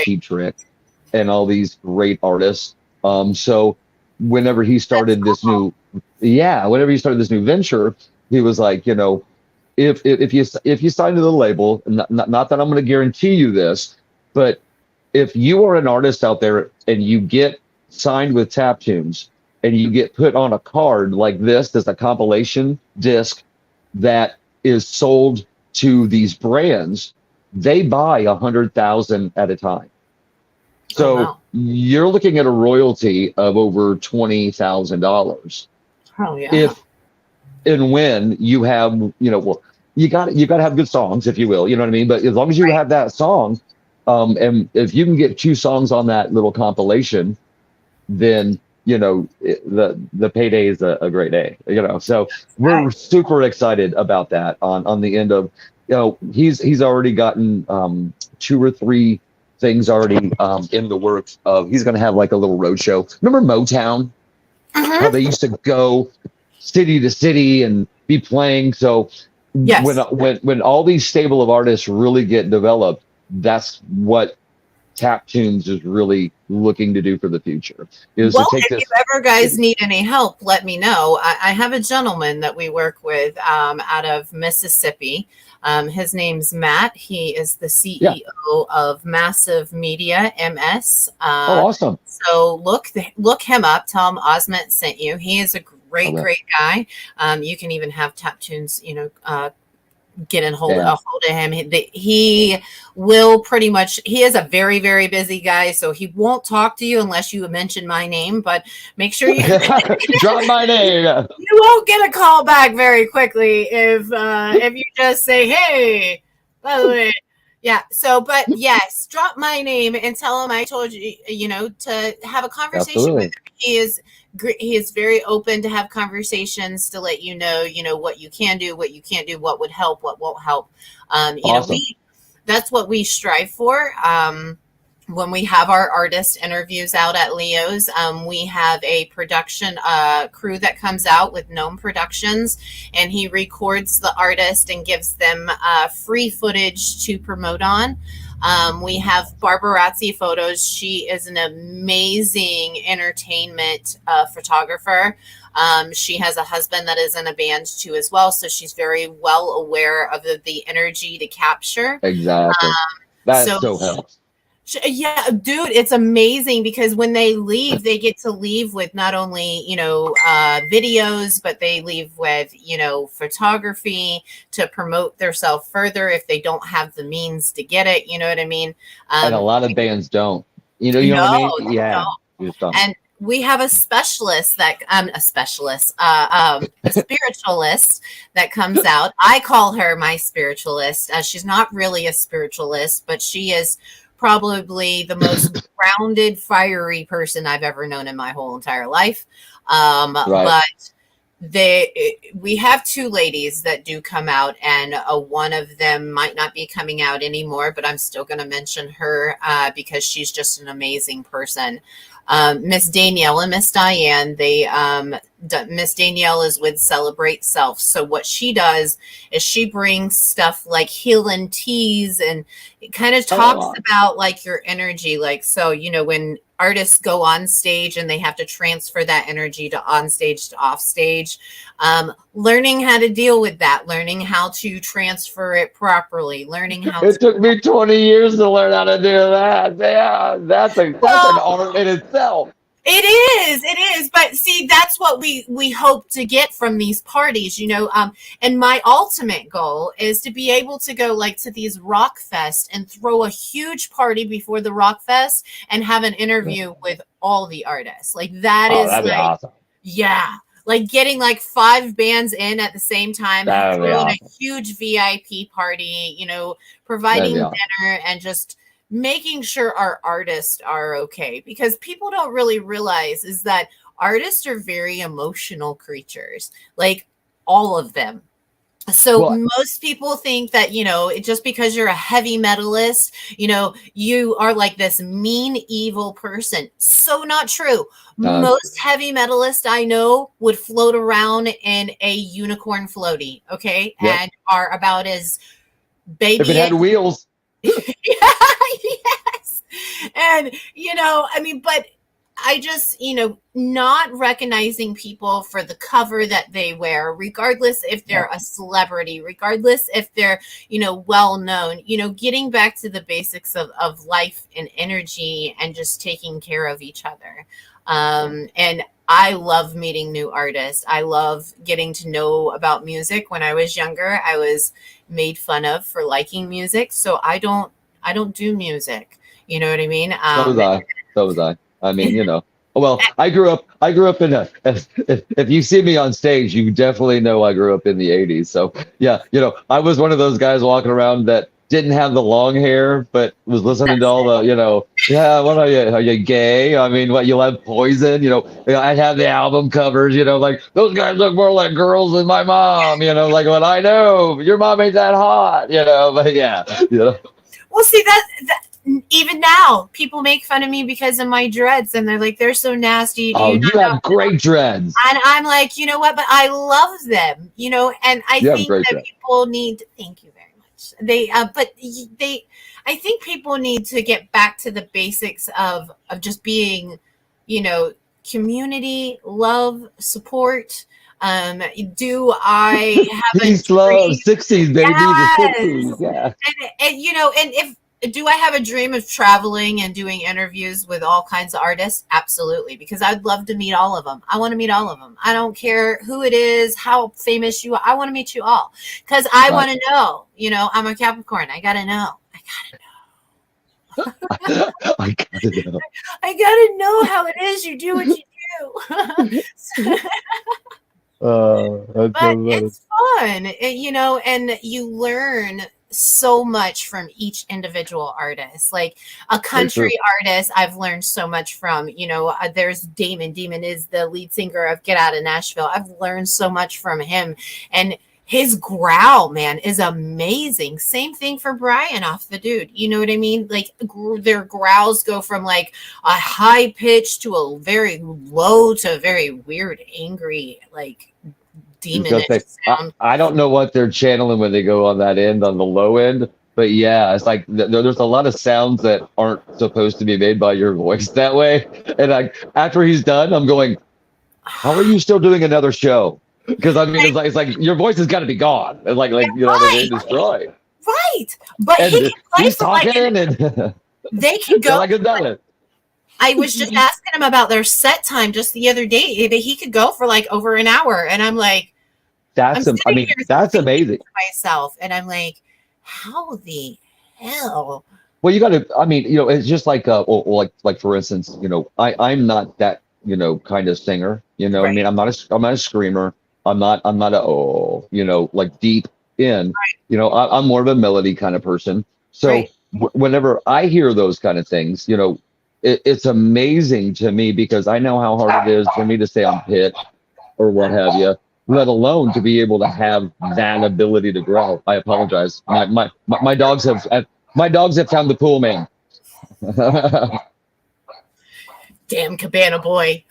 Cheap Trick, and all these great artists. So whenever he started this new venture, he was like, you know, if you sign to the label, not that I'm going to guarantee you this, but if you are an artist out there and you get signed with Tap Tunes and you get put on a card like this, there's a compilation disc that is sold to these brands, they buy 100,000 at a time. So wow. you're looking at a royalty of over $20,000. Oh yeah. If and when you have, you know, well, you got to have good songs, if you will, you know what I mean? But as long as you have that song, and if you can get 2 songs on that little compilation, then you know the payday is a great day, you know. So we're super excited about that. On the end of, you know, he's already gotten 2 or 3 things already in the works of. He's going to have like a little road show. Remember Motown? How they used to go city to city and be playing. So Yes. when all these stable of artists really get developed, that's what Tap Tunes is really looking to do for the future. Is Well, to take if this. you ever guys need any help, let me know. I have a gentleman that we work with out of Mississippi. His name's Matt. He is the CEO of Massive Media, MS. Oh, awesome. So look him up. Tell him Osment'S sent you. He is a great guy. You can even have Tap Tunes, you know, get a hold of him. He will pretty much, he is a very, very busy guy, so he won't talk to you unless you mention my name, but make sure you drop my name. You won't get a call back very quickly if you just say, hey, by the way. Yeah. So, but yes, drop my name and tell him I told you, you know, to have a conversation with him. He is very open to have conversations to let you know, what you can do, what you can't do, what would help, what won't help. You know, that's what we strive for. When we have our artist interviews out at Leo's, we have a production crew that comes out with Gnome Productions, and he records the artist and gives them free footage to promote on. We have Barbarazzi Photos. She is an amazing entertainment photographer. She has a husband that is in a band too as well, so she's very well aware of the energy to capture. Exactly. That so helps. Yeah, dude, it's amazing because when they leave, they get to leave with not only, videos, but they leave with, photography to promote themselves further if they don't have the means to get it. You know what I mean? And a lot of bands don't. You know what I mean? Yeah. And we have a specialist a spiritualist that comes out. I call her my spiritualist. She's not really a spiritualist, but she is probably the most grounded, fiery person I've ever known in my whole entire life. But we have 2 ladies that do come out, and one of them might not be coming out anymore, but I'm still going to mention her because she's just an amazing person. Miss Danielle and Miss Diane, Miss Danielle is with Celebrate Self. So what she does is she brings stuff like healing teas, and it kind of talks about like your energy. Like, so, when artists go on stage and they have to transfer that energy to on stage to off stage, learning how to deal with that, learning how to transfer it properly, learning how it took me 20 years to learn how to do that. Yeah, that's an art in itself. It is. But see, that's what we hope to get from these parties, and my ultimate goal is to be able to go like to these rock fest and throw a huge party before the rock fest and have an interview with all the artists. Like that'd be awesome. Yeah. Like getting like 5 bands in at the same time, throwing a huge VIP party, providing dinner and just making sure our artists are okay, because people don't really realize is that artists are very emotional creatures, like all of them. So most people think that, just because you're a heavy metalist, you are like this mean, evil person. So not true. Most heavy metalists I know would float around in a unicorn floaty. Okay. Yep. And are about as baby. If it had wheels. Yes. And, but I just, not recognizing people for the cover that they wear, regardless if they're a celebrity, regardless if they're, well known, getting back to the basics of life and energy and just taking care of each other. And I love meeting new artists. I love getting to know about music. When I was younger, I was made fun of for liking music. So I don't do music. You know what I mean? So was I. So was I. I mean, well, I grew up in if you see me on stage, you definitely know I grew up in the 80s. So yeah, I was one of those guys walking around that didn't have the long hair, but was listening to all the, yeah, what are you? Are you gay? I mean, what, you'll have Poison? I'd have the album covers, like those guys look more like girls than my mom, like what I know, your mom ain't that hot, but yeah, Well, see that even now people make fun of me because of my dreads, and they're like, they're so nasty. Oh, you have great dreads. And I'm like, you know what? But I love them, and I think that dreads. people need. Thank you very much. I think people need to get back to the basics of just being, community, love, support. Do I have Peace, love, 60s, baby, Yes. the 60s, yeah. And if do I have a dream of traveling and doing interviews with all kinds of artists? Absolutely, because I'd love to meet all of them. I want to meet all of them. I don't care who it is, how famous you are. I want to meet you all because I want to know. I'm a Capricorn. I gotta know. I gotta know. I gotta know how it is you do what you do. But it's fun, and you learn so much from each individual artist. Like a country artist, I've learned so much from. There's Damon. Damon is the lead singer of Get Out of Nashville. I've learned so much from him, and his growl, man, is amazing. Same thing for Brian off the Dude. You know what I mean? Like their growls go from like a high pitch to a very low to a very weird, angry, like demonish sound. I don't know what they're channeling when they go on that end, on the low end, but yeah, it's like there's a lot of sounds that aren't supposed to be made by your voice that way. And after he's done, I'm going, how are you still doing another show? Because I mean, it's like your voice has got to be gone, and like destroyed. Right, but and he can play he's for talking, and they can go. Like I was just asking him about their set time just the other day. He could go for like over an hour, and I'm like, that's amazing. Myself, and I'm like, how the hell? Well, you got to. I mean, it's just like like for instance, I'm not that kind of singer. Right. I mean, I'm not a screamer. I'm not a like deep in. Right. I'm more of a melody kind of person. So right. Whenever I hear those kind of things, it's amazing to me because I know how hard it is for me to stay on pitch or what have you, let alone to be able to have that ability to grow. I apologize. My dogs have found the pool man. Damn Cabana boy.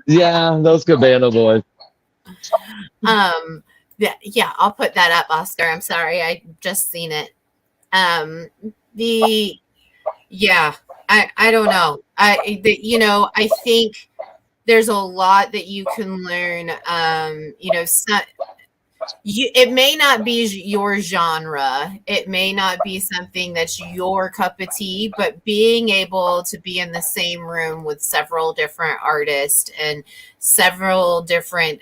Yeah, those Cabana boys. Yeah, I'll put that up, Oscar. I'm sorry, I just seen it. I don't know. I think there's a lot that you can learn. It may not be your genre. It may not be something that's your cup of tea, but being able to be in the same room with several different artists and several different,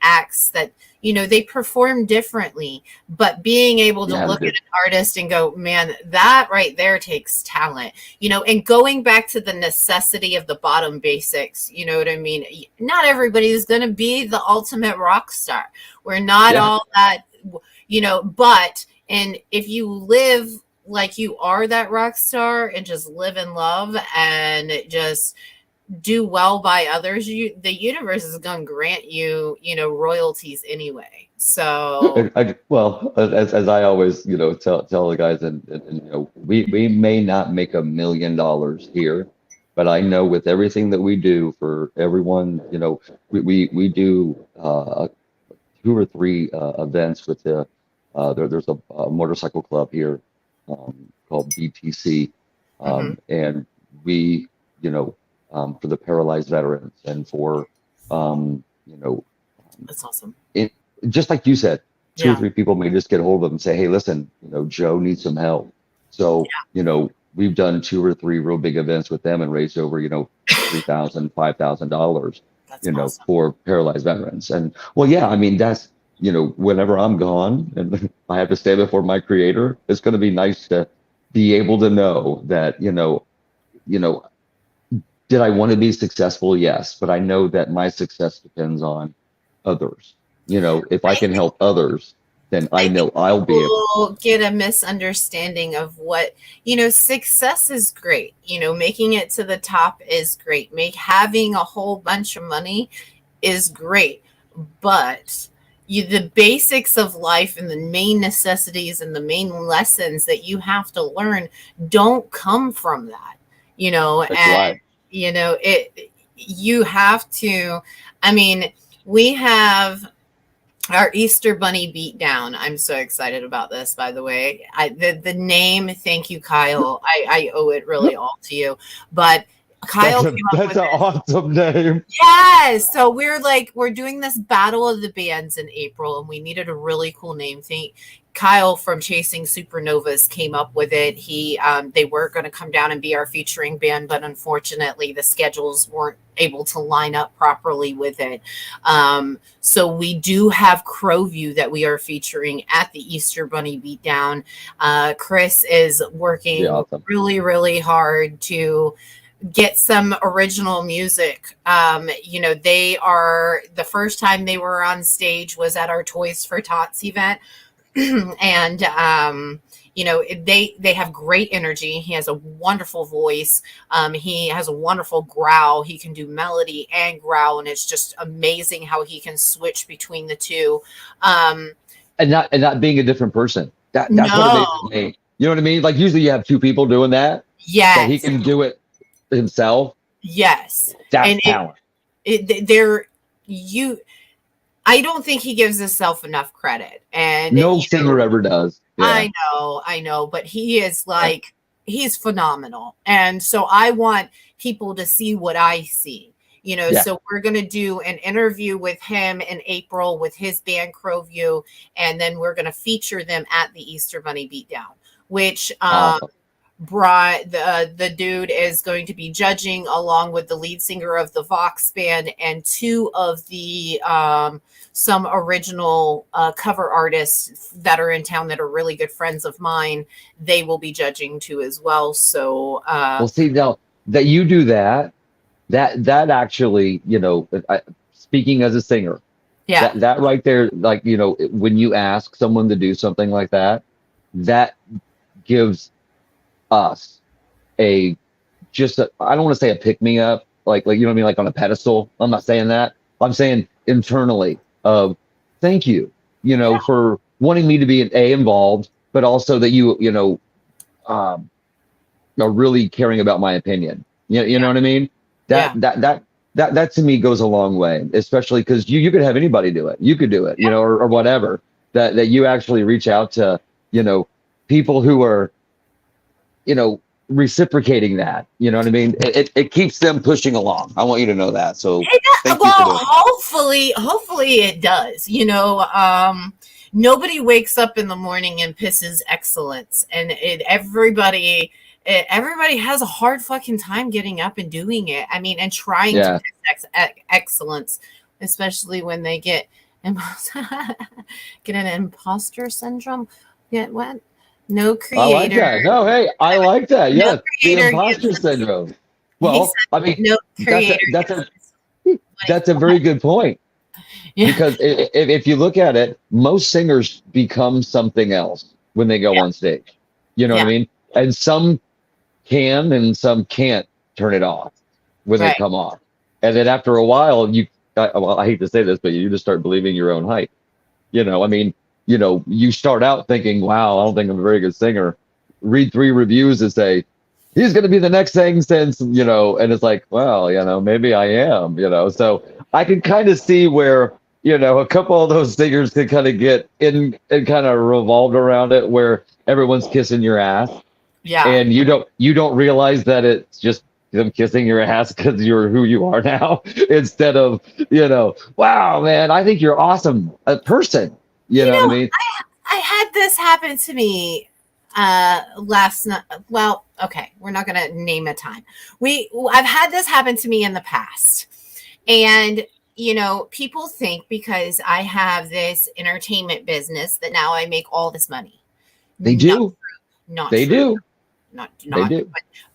acts that, they perform differently, but being able to look at an artist and go, man, that right there takes talent, and going back to the necessity of the bottom basics, you know what I mean? Not everybody is going to be the ultimate rock star. We're not all that, but, and if you live like you are that rock star and just live in love and just do well by others, the universe is going to grant you, royalties anyway. So, as I always, tell the guys, and we may not make $1 million here, but I know with everything that we do for everyone, we do 2 or 3 events with there's a motorcycle club here called BTC, and we for the paralyzed veterans and for, you know, That's awesome. it, just like you said, two or Yeah. three people may just get hold of them and say, hey, listen, Joe needs some help. So, we've done 2 or 3 real big events with them and raised over, $3,000, $5,000, That's awesome. for paralyzed veterans. And well, yeah, I mean, that's, whenever I'm gone and I have to stay before my creator, it's going to be nice to be able to know that, did I want to be successful? Yes. But I know that my success depends on others. If I can help others, then I know I'll be able. People get a misunderstanding of what, success is great. Making it to the top is great. Having a whole bunch of money is great. But the basics of life and the main necessities and the main lessons that you have to learn don't come from that, That's and, right. you have to, I mean, we have our Easter Bunny beatdown. I'm so excited about this, by the way. The name, thank you, Kyle. I owe it really all to you. But Kyle came up with That's an awesome name. Yes. So we're doing this battle of the bands in April, and we needed a really cool name. Kyle from Chasing Supernovas came up with it. They were going to come down and be our featuring band, but unfortunately the schedules weren't able to line up properly with it. So we do have Crowview that we are featuring at the Easter Bunny Beatdown. Chris is working really, really hard to get some original music. They are, the first time they were on stage was at our Toys for Tots event. And they have great energy. He has a wonderful voice. He has a wonderful growl. He can do melody and growl, and it's just amazing how he can switch between the two. And not being a different person. That's what amazes me. You know what I mean? Like usually you have 2 people doing that. Yes. But he can do it himself. Yes. That's and talent. I don't think he gives himself enough credit. And no singer ever does. Yeah. I know, but he is he's phenomenal. And so I want people to see what I see, so we're going to do an interview with him in April with his band Crowview. And then we're going to feature them at the Easter Bunny Beatdown, which, Awesome. the dude is going to be judging along with the lead singer of the Vox band and 2 of the some original cover artists that are in town that are really good friends of mine. They will be judging too as well. So well, see, now that you do that actually, speaking as a singer, that right there, like, when you ask someone to do something like that, that gives us I don't want to say a pick me up, like you know what I mean, like on a pedestal. I'm not saying that. I'm saying internally of thank you, for wanting me to be involved, but also that you are really caring about my opinion. You know what I mean? That to me goes a long way, especially because you could have anybody do it. You could do it, or whatever. That you actually reach out to, people who are, reciprocating that, you know what I mean? It keeps them pushing along. I want you to know that. So thank you for doing hopefully it does. Nobody wakes up in the morning and pisses excellence, and everybody has a hard fucking time getting up and doing it. I mean, and trying to piss excellence, especially when they get an imposter syndrome. Get what? No creator. I like that. No, hey, I like that. Yeah, no, the imposter syndrome. Well, I mean, no that's a very good point. Yeah. Because if you look at it, most singers become something else when they go on stage. You know what I mean? And some can and some can't turn it off when they come off. And then after a while, I hate to say this, but you just start believing your own hype. I mean, you start out thinking, wow, I don't think I'm a very good singer. Read 3 reviews that say, he's going to be the next thing since, and it's like, well, maybe I am, So I can kind of see where, a couple of those singers can kind of get in and kind of revolved around it where everyone's kissing your ass. Yeah. And you don't realize that it's just, them kissing your ass because you're who you are now, instead of, wow, man, I think you're awesome a person. You know what I mean? I had this happen to me last night. Well, okay, we're not going to name a time. I've had this happen to me in the past. And people think because I have this entertainment business that now I make all this money. They do. Not they true. do. Not they do.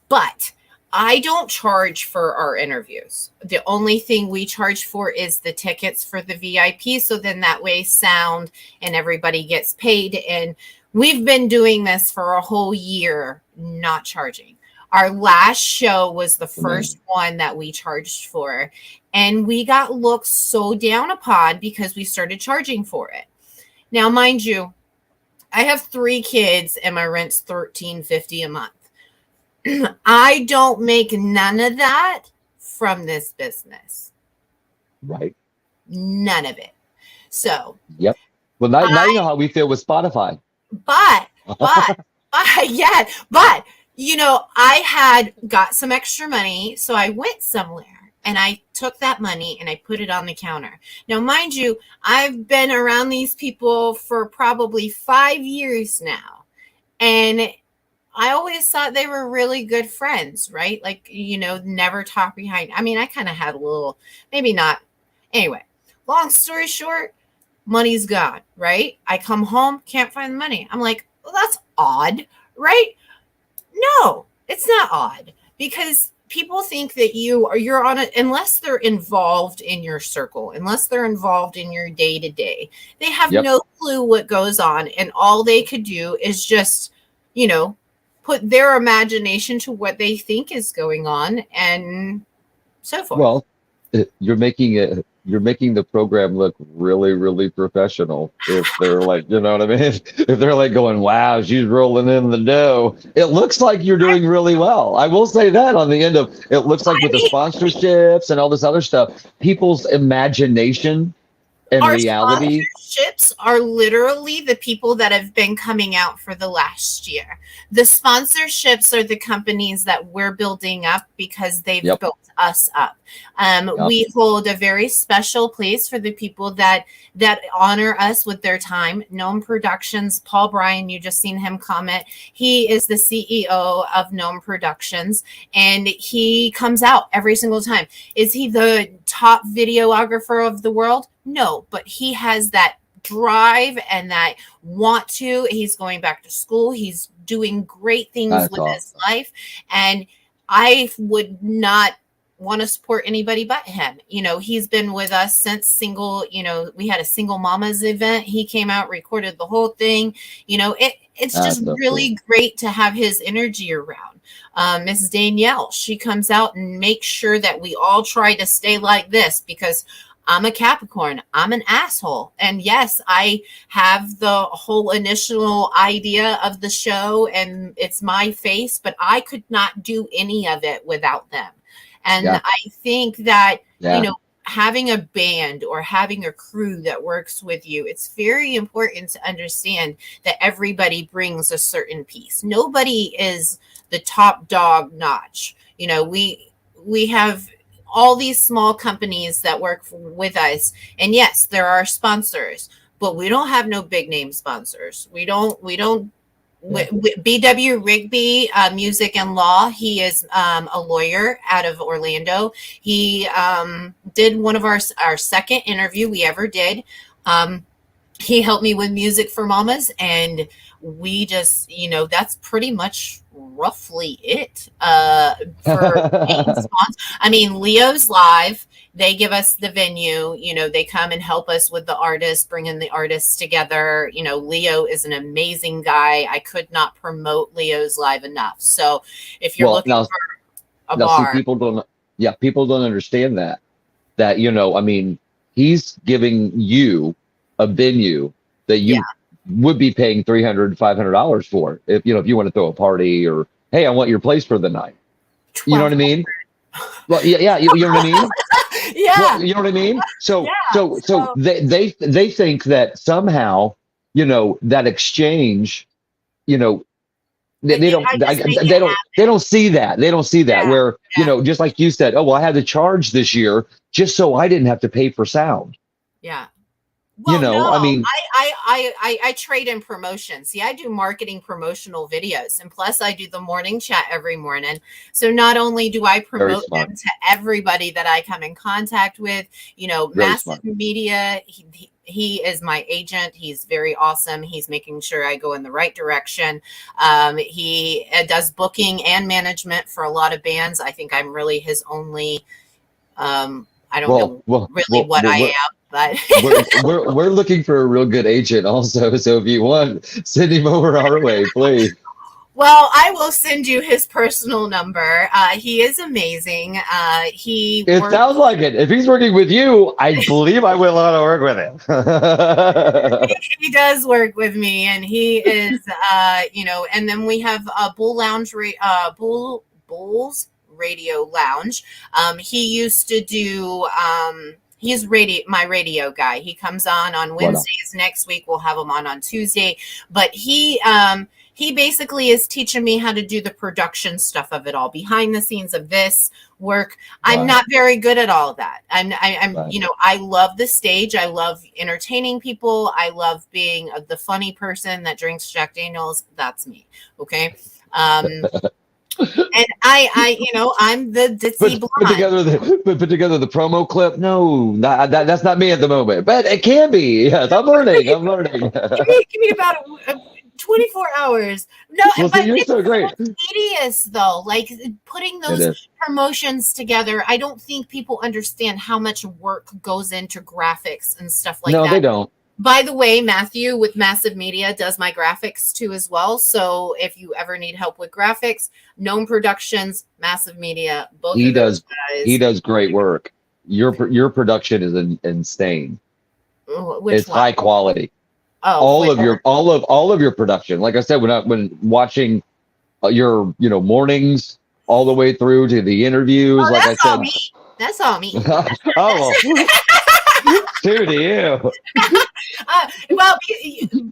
But I don't charge for our interviews. The only thing we charge for is the tickets for the VIP. So then that way sound and everybody gets paid. And we've been doing this for a whole year, not charging. Our last show was the first one that we charged for. And we got looked so down upon because we started charging for it. Now, mind you, I have 3 kids and my rent's $13.50 a month. I don't make none of that from this business. Right. None of it. So. Yep. Well, now you know how we feel with Spotify. But, I had got some extra money, so I went somewhere. And I took that money and I put it on the counter. Now, mind you, I've been around these people for probably 5 years now. And I always thought they were really good friends, right? Like, never talk behind. I mean, I kind of had a little, maybe not. Anyway, long story short, money's gone, right? I come home, can't find the money. I'm like, well, that's odd, right? No, it's not odd, because people think that you're on it unless they're involved in your circle, unless they're involved in your day to day. They have no clue what goes on, and all they could do is just, put their imagination to what they think is going on, and so forth. Well, you're making the program look really, really professional. If they're like, you know what I mean? If they're like going, wow, she's rolling in the dough. It looks like you're doing really well. I will say that on the end of it looks like with the sponsorships and all this other stuff, people's imagination and reality. Sponsorships are literally the people that have been coming out for the last year. The sponsorships are the companies that we're building up because they've built us up. We hold a very special place for the people that honor us with their time. Gnome Productions, Paul Bryan, you just seen him comment. He is the CEO of Gnome Productions, and he comes out every single time. Is he the top videographer of the world? No, but he has that drive and that want to. He's going back to school. He's doing great things his life. And I would not want to support anybody but him. He's been with us since we had a single mamas event. He came out, recorded the whole thing. It's just really great to have his energy around. Mrs. Danielle, she comes out and makes sure that we all try to stay like this, because I'm a Capricorn. I'm an asshole. And yes, I have the whole initial idea of the show and it's my face, but I could not do any of it without them. And I think that, having a band or having a crew that works with you, it's very important to understand that everybody brings a certain piece. Nobody is the top dog notch. We have all these small companies that work with us. And yes, there are sponsors, but we don't have no big name sponsors. We don't BW Rigby, Music and Law. He is a lawyer out of Orlando. He did one of our second interview we ever did. He helped me with Music for Mamas, and we just, that's pretty much roughly it for main sponsors. I mean, Leo's Live, they give us the venue, they come and help us with the artists, bringing the artists together. Leo is an amazing guy. I could not promote Leo's Live enough. So if you're looking for a bar. See, people don't understand that, I mean, he's giving you a venue that you would be paying $300, $500 for if you want to throw a party, or, hey, I want your place for the night. You know what I mean? Well, you know what I mean? Well, you know what I mean? So they think that somehow, that exchange, they don't I just make it they don't happen. they don't see that. They don't see that Yeah, where, yeah. just like you said, oh well, I had to charge this year just so I didn't have to pay for sound. Yeah. Well, I no, mean, I trade in promotion. See, I do marketing promotional videos, and plus I do the morning chat every morning. So not only do I very promote smart. them to everybody that I come in contact with, Very Massive smart. Media, he is my agent. He's very awesome. He's making sure I go in the right direction. He does booking and management for a lot of bands. I think I'm really his only, I don't know really what I am, but we're looking for a real good agent also. So if you want, send him over our way, please. well, I will send you his personal number. He is amazing. He It works, sounds like it. If he's working with you, I believe I will want to work with him. he does work with me, and he is, and then we have Bulls Radio Lounge. He used to do, he's my radio guy. He comes on Wednesdays. Next week we'll have him on Tuesday, but he basically is teaching me how to do the production stuff of it all, behind the scenes of this work. I'm not very good at all of that. I'm I love the stage. I love entertaining people. I love being the funny person that drinks Jack Daniels. That's me. Okay. And I'm the ditzy blonde. Put together the promo clip. No, that's not me at the moment, but it can be. Yes, I'm learning. Give me about 24 hours. No, Well, but you're it's so great. tedious though. Like putting those promotions together. I don't think people understand how much work goes into graphics and stuff like that. No, they don't. By the way, Matthew with Massive Media does my graphics too as well. So if you ever need help with graphics, Gnome Productions, Massive Media, both He of those does. guys. He does great work. Your production is insane. Which it's one? high quality. Oh, all of your production. Like I said, when watching your mornings all the way through to the interviews, like I said, that's all me. oh, true to you. Well,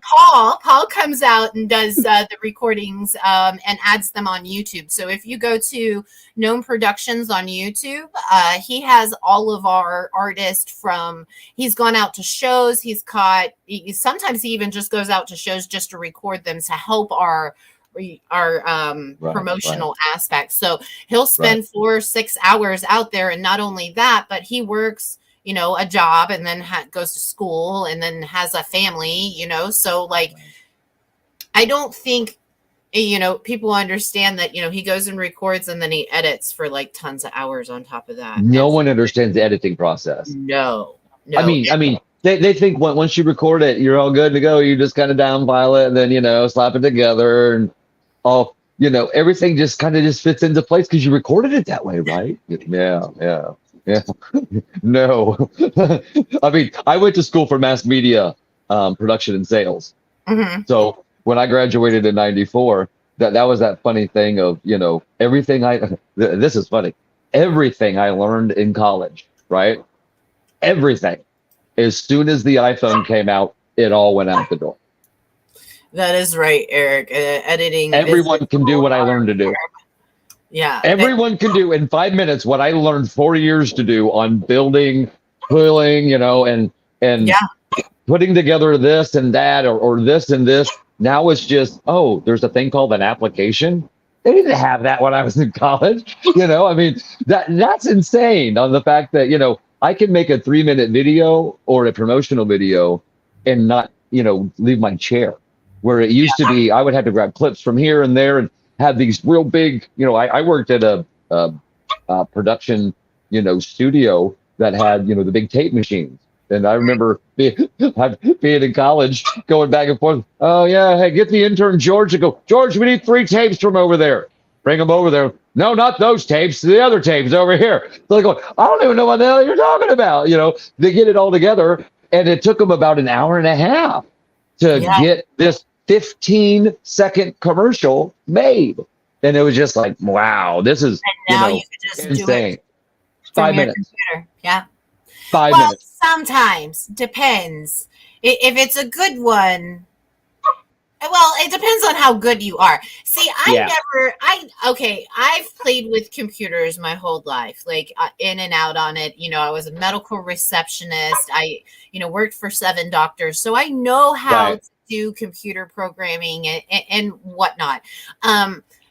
Paul comes out and does the recordings and adds them on YouTube. So if you go to Gnome Productions on YouTube, he has all of our artists from. He's gone out to shows. Sometimes he even just goes out to shows just to record them to help our promotional aspect. So he'll spend 4 or 6 hours out there, and not only that, but he works a job, and then goes to school, and then has a family, so like, I don't think, people understand that, he goes and records and then he edits for like tons of hours on top of that. No one understands the editing process. No. I mean, they think once you record it, you're all good to go. You just kind of downfile it and then, slap it together and all, everything just kind of just fits into place because you recorded it that way, right? Yeah. No. I mean, I went to school for mass media production and sales. Mm-hmm. So when I graduated in '94, that was that funny thing of, everything this is funny. Everything I learned in college, right? Everything. As soon as the iPhone came out, it all went out the door. That is right, Eric. Editing. Everyone can do what I learned to do. Yeah. Everyone can do in 5 minutes what I learned 4 years to do on building, pulling, and putting together this and that or this and this. Now it's just, there's a thing called an application. They didn't have that when I was in college. I mean, that's insane on the fact that, I can make a 3-minute video or a promotional video and not, leave my chair. Where it used to be, I would have to grab clips from here and there and have these real big, I worked at a production, studio that had, the big tape machines. And I remember being in college, going back and forth. Oh yeah, hey, get the intern George to go. George, we need 3 tapes from over there. Bring them over there. No, not those tapes. The other tapes over here. So they're going, I don't even know what the hell you're talking about. They get it all together, and it took them about an hour and a half to get this 15-second commercial made. And it was just like, wow, this is you can just insane. do it 5 minutes. Computer. Yeah. 5 minutes. Sometimes depends. If it's a good one, Well, it depends on how good you are. See, Yeah. I've played with computers my whole life, like in and out on it. I was a medical receptionist. Worked for 7 doctors. So I know how Right. to do computer programming and whatnot.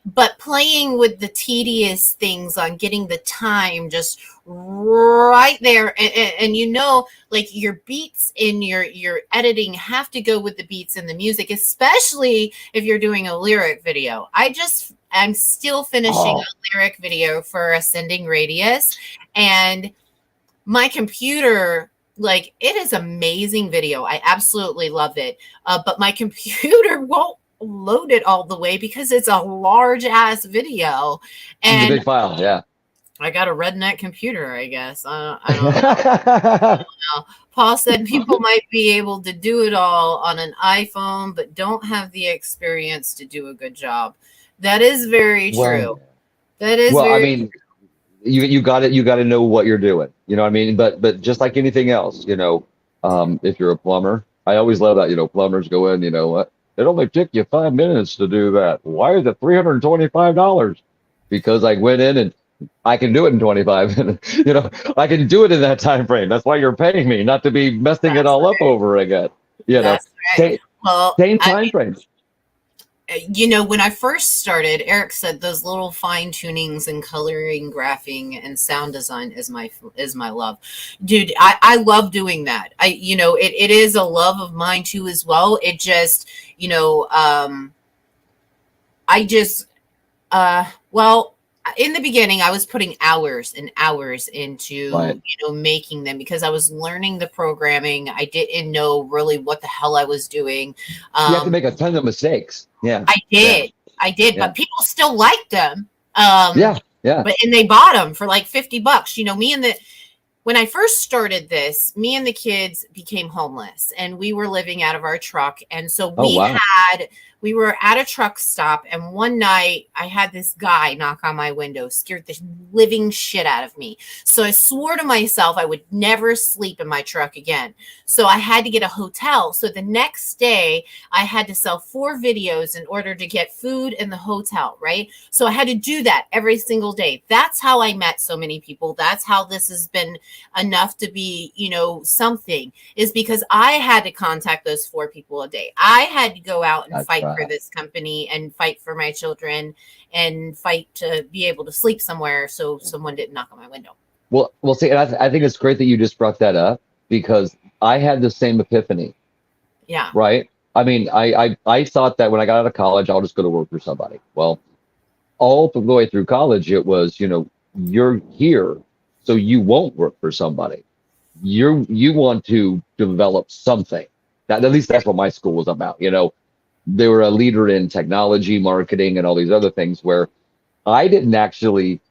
But playing with the tedious things on getting the time just right there, and like your beats in your editing have to go with the beats in the music, especially if you're doing a lyric video. I'm still finishing Oh, a lyric video for Ascending Radius, and my computer, like, it is amazing video. I absolutely love it. But my computer won't load it all the way because it's a large ass video, it's a and big file. Yeah. I got a redneck computer, I guess. I don't know. Paul said people might be able to do it all on an iPhone, but don't have the experience to do a good job. That is very true. Well, That is I very mean, you got to know what you're doing. You know what I mean? But just like anything else, if you're a plumber, I always love that. Plumbers go in. You know what? It only took you 5 minutes to do that. Why is it $325? Because I went in and I can do it in 25 minutes. I can do it in that time frame. That's why you're paying me, not to be messing it That's all up right. over again. That's right. Same, Well, same time frames. when I first started, Eric said those little fine tunings and coloring, graphing, and sound design is my love, dude. I love doing that. It is a love of mine too as well. It just, I just well, in the beginning, I was putting hours and hours into, Right. making them because I was learning the programming. I didn't know really what the hell I was doing. You have to Um, make a ton of mistakes. Yeah. I Yeah. did, I did, Yeah. but people still liked them. Yeah. Yeah. And they bought them for like $50. When I first started this, me and the kids became homeless and we were living out of our truck. And so Oh, wow. we were at a truck stop. And one night I had this guy knock on my window, scared the living shit out of me. So I swore to myself I would never sleep in my truck again. So I had to get a hotel. So the next day I had to sell 4 videos in order to get food in the hotel, right? So I had to do that every single day. That's how I met so many people. That's how this has been enough to be, something, is because I had to contact those 4 people a day. I had to go out and That's fight for right. this company and fight for my children and fight to be able to sleep somewhere so someone didn't knock on my window. Well, see, and I think it's great that you just brought that up because I had the same epiphany, Yeah. right? I mean, I thought that when I got out of college, I'll just go to work for somebody. Well, all the way through college, it was, you're here, so you won't work for somebody. You want to develop something. That, at least that's what my school was about. They were a leader in technology, marketing, and all these other things where I didn't actually,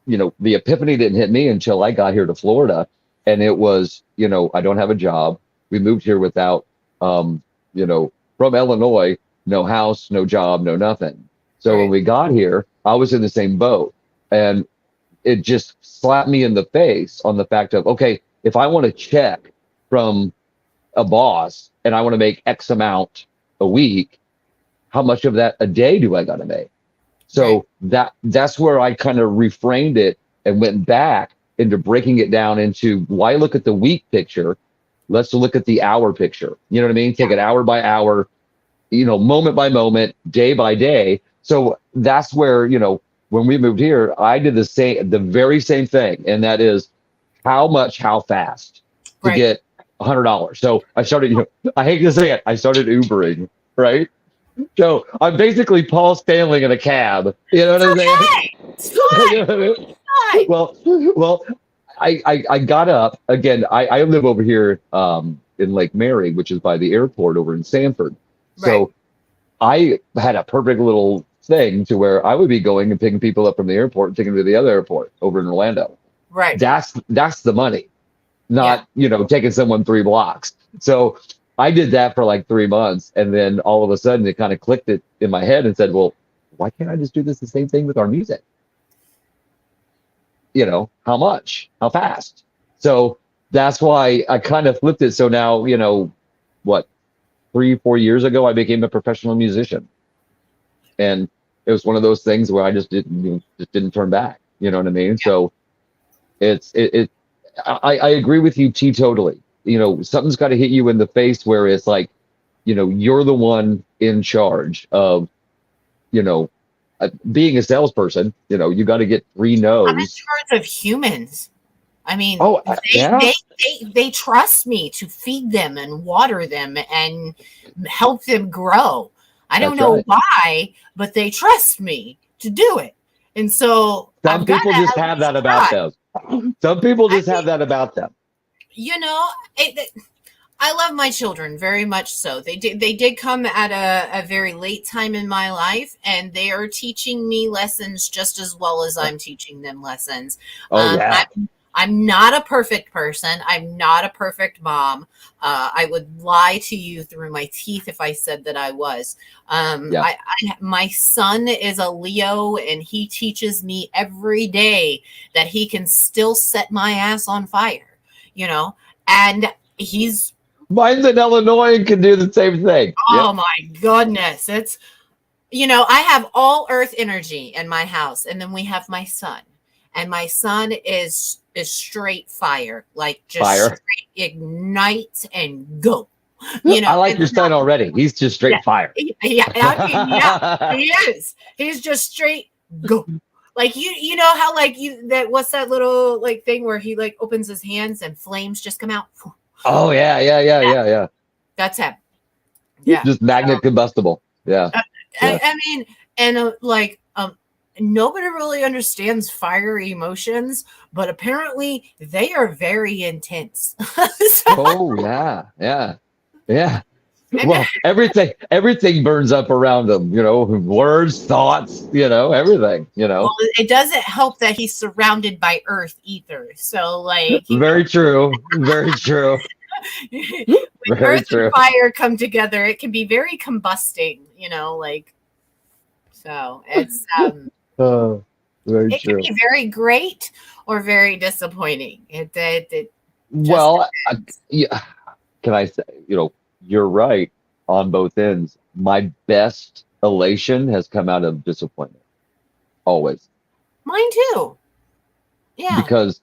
the epiphany didn't hit me until I got here to Florida. And it was, I don't have a job. We moved here without, from Illinois, no house, no job, no nothing. So when Right. we got here, I was in the same boat. And it just slapped me in the face on the fact of, okay, if I want to check from a boss and I want to make X amount a week, how much of that a day do I got to make? So that's where I kind of reframed it and went back into breaking it down into, why look at the week picture? Let's look at the hour picture. You know what I mean? Take it hour by hour, moment by moment, day by day. So that's where, when we moved here, I did the very same thing. And that is how fast to Right. get $100. So I started, I hate to say it, I started Ubering, right? So I'm basically Paul Stanley in a cab. You know what I'm saying? It's fine. You know what I mean? Fine. Well, I got up again. I live over here in Lake Mary, which is by the airport over in Sanford. So I had a perfect little thing to where I would be going and picking people up from the airport and taking them to the other airport over in Orlando. Right. That's the money, not taking someone 3 blocks. So I did that for like 3 months, and then all of a sudden it kind of clicked it in my head and said, well, why can't I just do the same thing with our music? How much, how fast? So that's why I kind of flipped it. So now, what, 3-4 years ago, I became a professional musician, and it was one of those things where I just didn't turn back. You know what I mean? Yeah. So I agree with you totally. Something's got to hit you in the face where it's like, you're the one in charge of, being a salesperson. You got to get 3 no's. I'm in charge of humans. I mean, yeah. they trust me to feed them and water them and help them grow. I don't know why, but they trust me to do it. And so some people just have that about them. Some people just have that about them. I love my children very much so. They did come at a very late time in my life, and they are teaching me lessons just as well as I'm teaching them lessons. Yeah. I'm not a perfect person. I'm not a perfect mom. I would lie to you through my teeth if I said that I was. My son is a Leo, and he teaches me every day that he can still set my ass on fire, and he's... Mine's in Illinois and can do the same thing. Oh my goodness. It's, I have all earth energy in my house, and then we have my son. And my son is straight fire, like just straight ignite and go. I like your son already. He's just straight fire. Yeah, he is. He's just straight go. Like you know how what's that little thing where he opens his hands and flames just come out? Oh yeah. That's him. Yeah, just magnet combustible. Yeah. I mean, and nobody really understands fire emotions, but apparently they are very intense. Yeah. Well, everything burns up around him, words, thoughts, everything, Well, it doesn't help that he's surrounded by earth ether. So very true. Very true. When earth and fire come together, it can be very combusting, so it's very it true. can be very great or very disappointing. Can I say, you're right on both ends. My best elation has come out of disappointment. Always. Mine too. Yeah. Because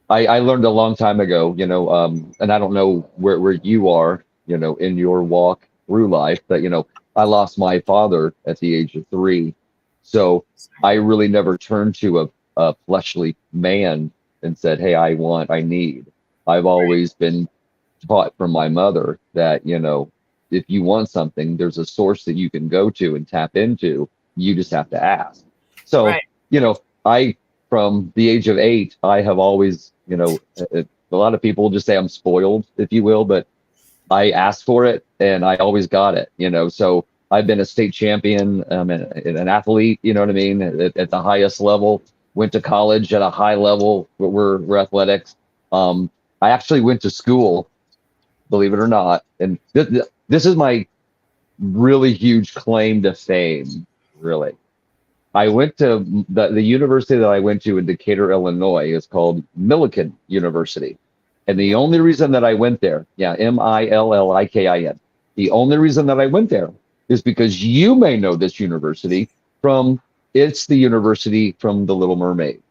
I learned a long time ago, and I don't know where you are, in your walk through life, but, I lost my father at the age of 3. So I really never turned to a fleshly man and said, hey, I need. I've always been taught from my mother that, if you want something, there's a source that you can go to and tap into. You just have to ask. So, from the age of 8, I have always, a lot of people just say I'm spoiled, if you will, but I asked for it and I always got it, so I've been a state champion, an athlete, you know what I mean? At the highest level, went to college at a high level. We're athletics. I actually went to school, believe it or not. And this is my really huge claim to fame, really. I went to the university that I went to in Decatur, Illinois, is called Millikan University. And the only reason that I went there, Millikin, the only reason that I went there is because you may know this university it's the university from The Little Mermaid.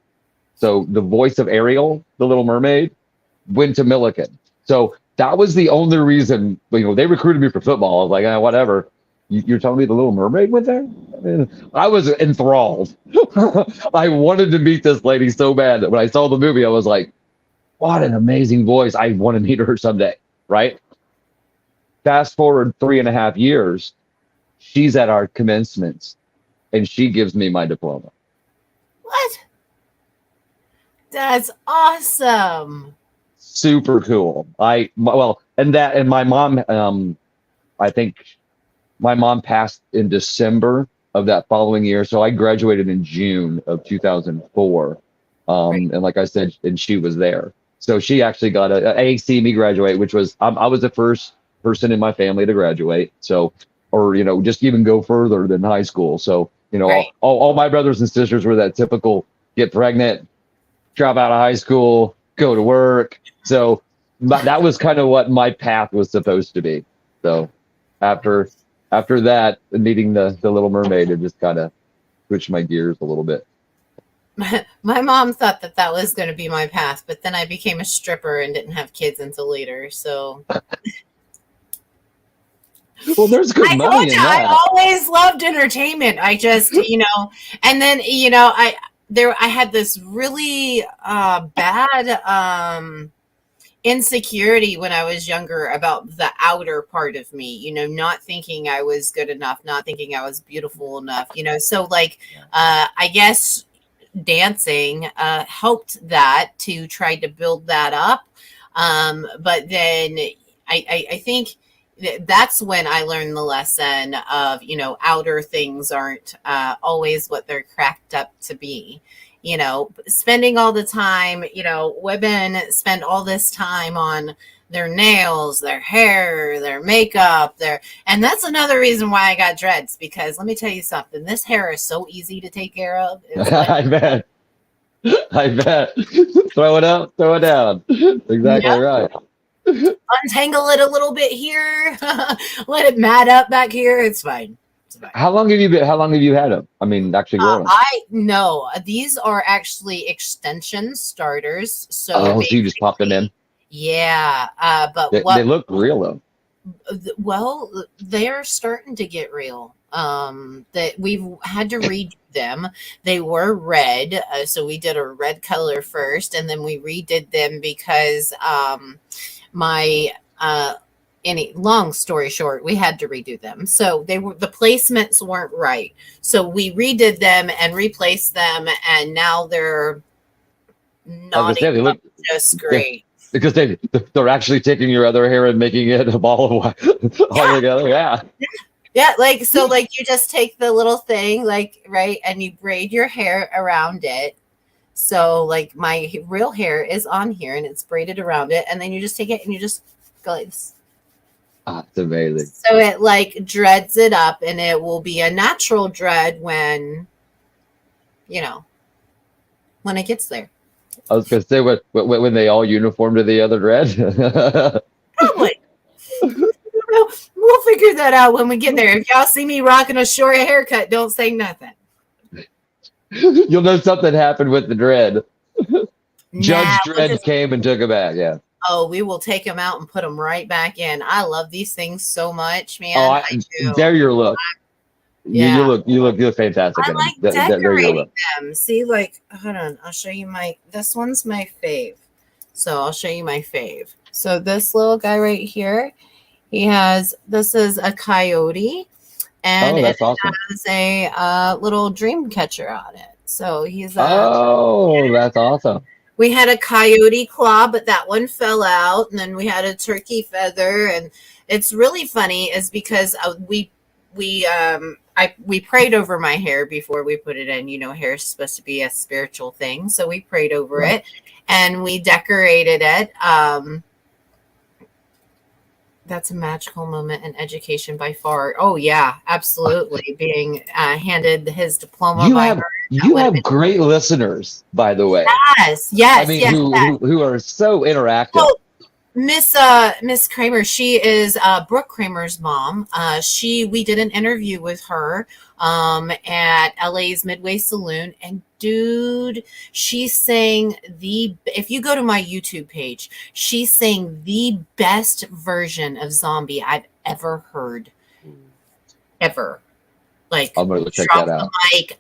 So the voice of Ariel, The Little Mermaid, went to Millikan. So that was the only reason, they recruited me for football. I was like, whatever. You're telling me The Little Mermaid went there? I was enthralled. I wanted to meet this lady so bad that when I saw the movie, I was like, what an amazing voice. I want to meet her someday, right? Fast forward 3.5 years, she's at our commencements, and she gives me my diploma. What? That's awesome. Super cool. And my mom, I think my mom passed in December of that following year. So I graduated in June of 2004. And like I said, and she was there. So she actually got a see me graduate, which was, I was the first person in my family to graduate. So, or, just even go further than high school. So, all my brothers and sisters were that typical get pregnant, drop out of high school, go to work. So that was kind of what my path was supposed to be. So after that, meeting the Little Mermaid, it just kind of switched my gears a little bit. My mom thought that was going to be my path, but then I became a stripper and didn't have kids until later. So Well, there's good money in that. I always loved entertainment. I just, and then, I had this really bad insecurity when I was younger about the outer part of me, not thinking I was good enough, not thinking I was beautiful enough, so like, I guess dancing helped that to try to build that up. But then I think that's when I learned the lesson of, outer things aren't always what they're cracked up to be. Spending all the time, women spend all this time on their nails, their hair, their makeup, and that's another reason why I got dreads, because let me tell you something, this hair is so easy to take care of. I bet. Throw it up, throw it down. Exactly right. Untangle it a little bit here, let it mat up back here. It's fine. How long have you had them? I mean, actually growing. No, these are actually extension starters. So you just popped them in. Yeah, but they look real though. Well, they're starting to get real. That we've had to redo them. They were red, so we did a red color first, and then we redid them because long story short, we had to redo them. So the placements weren't right. So we redid them and replaced them, and now they're not just great. Because they're actually taking your other hair and making it a ball of all together. Yeah. Yeah, you just take the little thing, right, and you braid your hair around it. So my real hair is on here and it's braided around it, and then you just take it and you just go like this. It's amazing. So it dreads it up, and it will be a natural dread when it gets there. I was gonna say when they all uniform to the other dread. Probably. We'll figure that out when we get there. If y'all see me rocking a short haircut, don't say nothing. You'll know something happened with the dread. Judge Dredd came and took it back. Yeah. Oh, we will take them out and put them right back in. I love these things so much, man. Oh, I do. They're your look. Yeah. You look fantastic. I like decorating them. See, hold on. I'll show you this one's my fave. So I'll show you my fave. So this little guy right here, this is a coyote, and it awesome. has a little dream catcher on it. So he's that's awesome. We had a coyote claw, but that one fell out, and then we had a turkey feather, and it's really funny is because we prayed over my hair before we put it in. Hair is supposed to be a spiritual thing, so we prayed over it, and we decorated it. That's a magical moment in education by far. Oh yeah, absolutely. Being handed his diploma. You have great listeners, by the way. Yes. I mean, who are so interactive. Well, Miss Kramer, she is Brooke Kramer's mom. We did an interview with her at LA's Midway Saloon, and dude, she sang if you go to my YouTube page, she sang the best version of Zombie I've ever heard. Ever. I'm gonna check that out.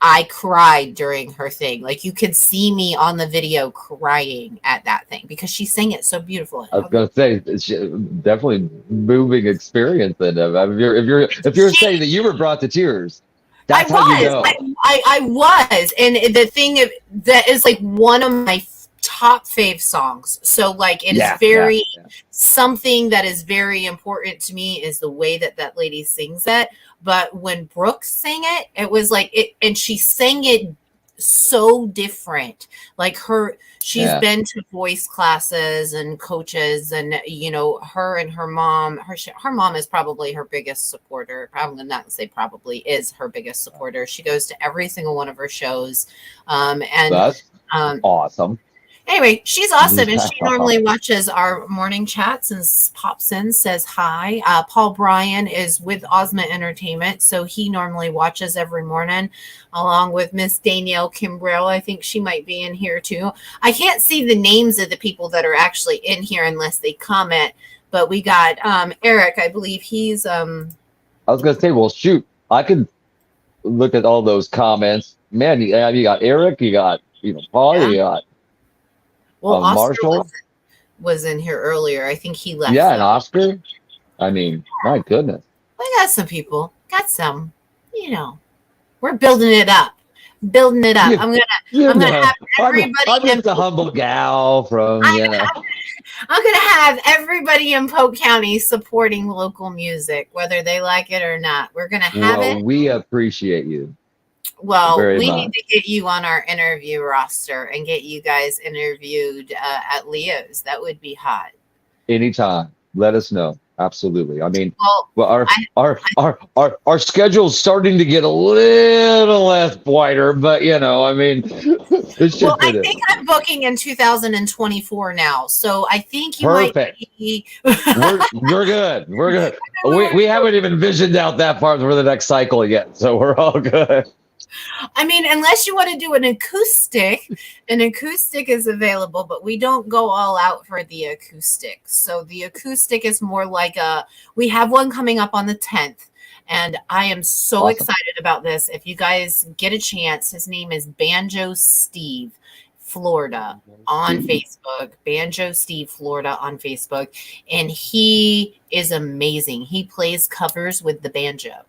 I cried during her thing. You could see me on the video crying at that thing because she sang it so beautiful. I was gonna say it's definitely moving experience. And if you're saying that you were brought to tears, that's how you know. I was, and the thing that is one of my top fave songs. So it is very something that is very important to me is the way that lady sings it. But when Brooke sang it, it was and she sang it so different. She's been to voice classes and coaches, and her and her mom. Her mom is probably her biggest supporter. I'm not say probably is her biggest supporter. She goes to every single one of her shows, and that's awesome. Anyway, she's awesome, and she normally watches our morning chats and pops in, says hi. Paul Bryan is with Osment Entertainment, so he normally watches every morning, along with Miss Danielle Kimbrell. I think she might be in here too. I can't see the names of the people that are actually in here unless they comment, but we got Eric. I believe he's. I was gonna say, well, shoot, I could look at all those comments. Man, you got Eric, you got Paul, Yeah. you got. Well, Oscar Marshall was in here earlier. I think he left. Yeah, and Oscar. I mean, my goodness. We got some people. Got some. We're building it up. Building it up. I'm gonna have everybody. I'm just a humble gal from I'm gonna have everybody in Polk County supporting local music, whether they like it or not. We're gonna have it. We appreciate you. Well, very we much. need to get you on our interview roster and get you guys interviewed at Leo's. That would be hot. Anytime, let us know. Absolutely. I mean, well, our schedule's starting to get a little less wider, but I mean, it's just I think I'm booking in 2024 now, so I think you perfect. might be. We're good. We're good. We haven't even visioned out that far for the next cycle yet, so we're all good. I mean, unless you want to do an acoustic is available, but we don't go all out for the acoustic. So the acoustic is more like we have one coming up on the 10th, and I am so Awesome. excited about this. If you guys get a chance, his name is Banjo Steve Florida on Facebook, Banjo Steve Florida on Facebook, and he is amazing. He plays covers with the banjo.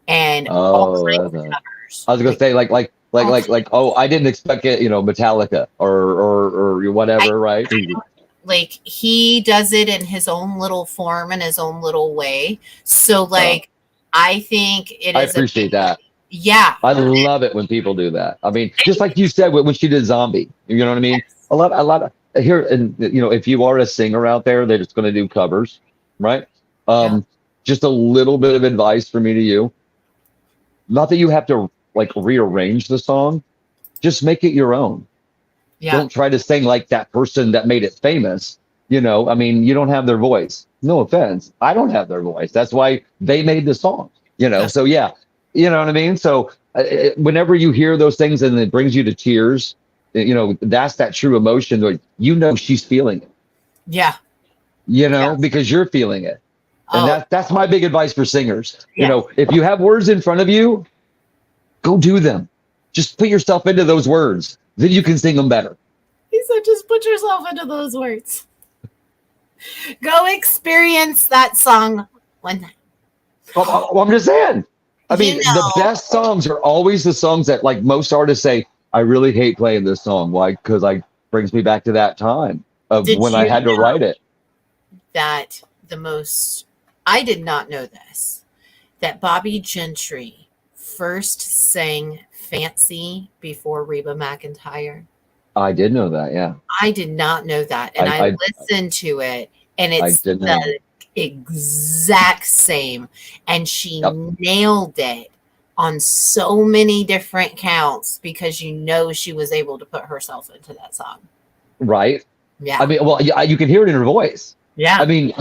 And all kinds of covers. I was gonna say like I didn't expect it, Metallica or whatever, right? Like he does it in his own little form and his own little way. So I think it is. I appreciate that. Yeah, I love it when people do that. I mean, just like you said when she did Zombie, you know what I mean? Yes. A lot of here, and if you are a singer out there, they're just going to do covers, right? Just a little bit of advice from me to you. Not that you have to rearrange the song, just make it your own. Yeah. Don't try to sing like that person that made it famous. I mean, you don't have their voice. No offense. I don't have their voice. That's why they made the song, So yeah, you know what I mean? So whenever you hear those things and it brings you to tears, that's that true emotion. She's feeling it. Yeah. Because you're feeling it. And that's my big advice for singers. Yeah. If you have words in front of you, go do them. Just put yourself into those words. Then you can sing them better. He said, just put yourself into those words. Go experience that song one night. Well, I'm just saying. I mean, the best songs are always the songs that most artists say, I really hate playing this song. Why? Because brings me back to that time of when I had to write it. That I did not know this, that Bobby Gentry first sang Fancy before Reba McEntire. I did know that, yeah. I did not know that. And I listened to it, and it's the exact same. And she nailed it on so many different counts because she was able to put herself into that song. Right. Yeah. I mean, well, you can hear it in her voice. Yeah. I mean,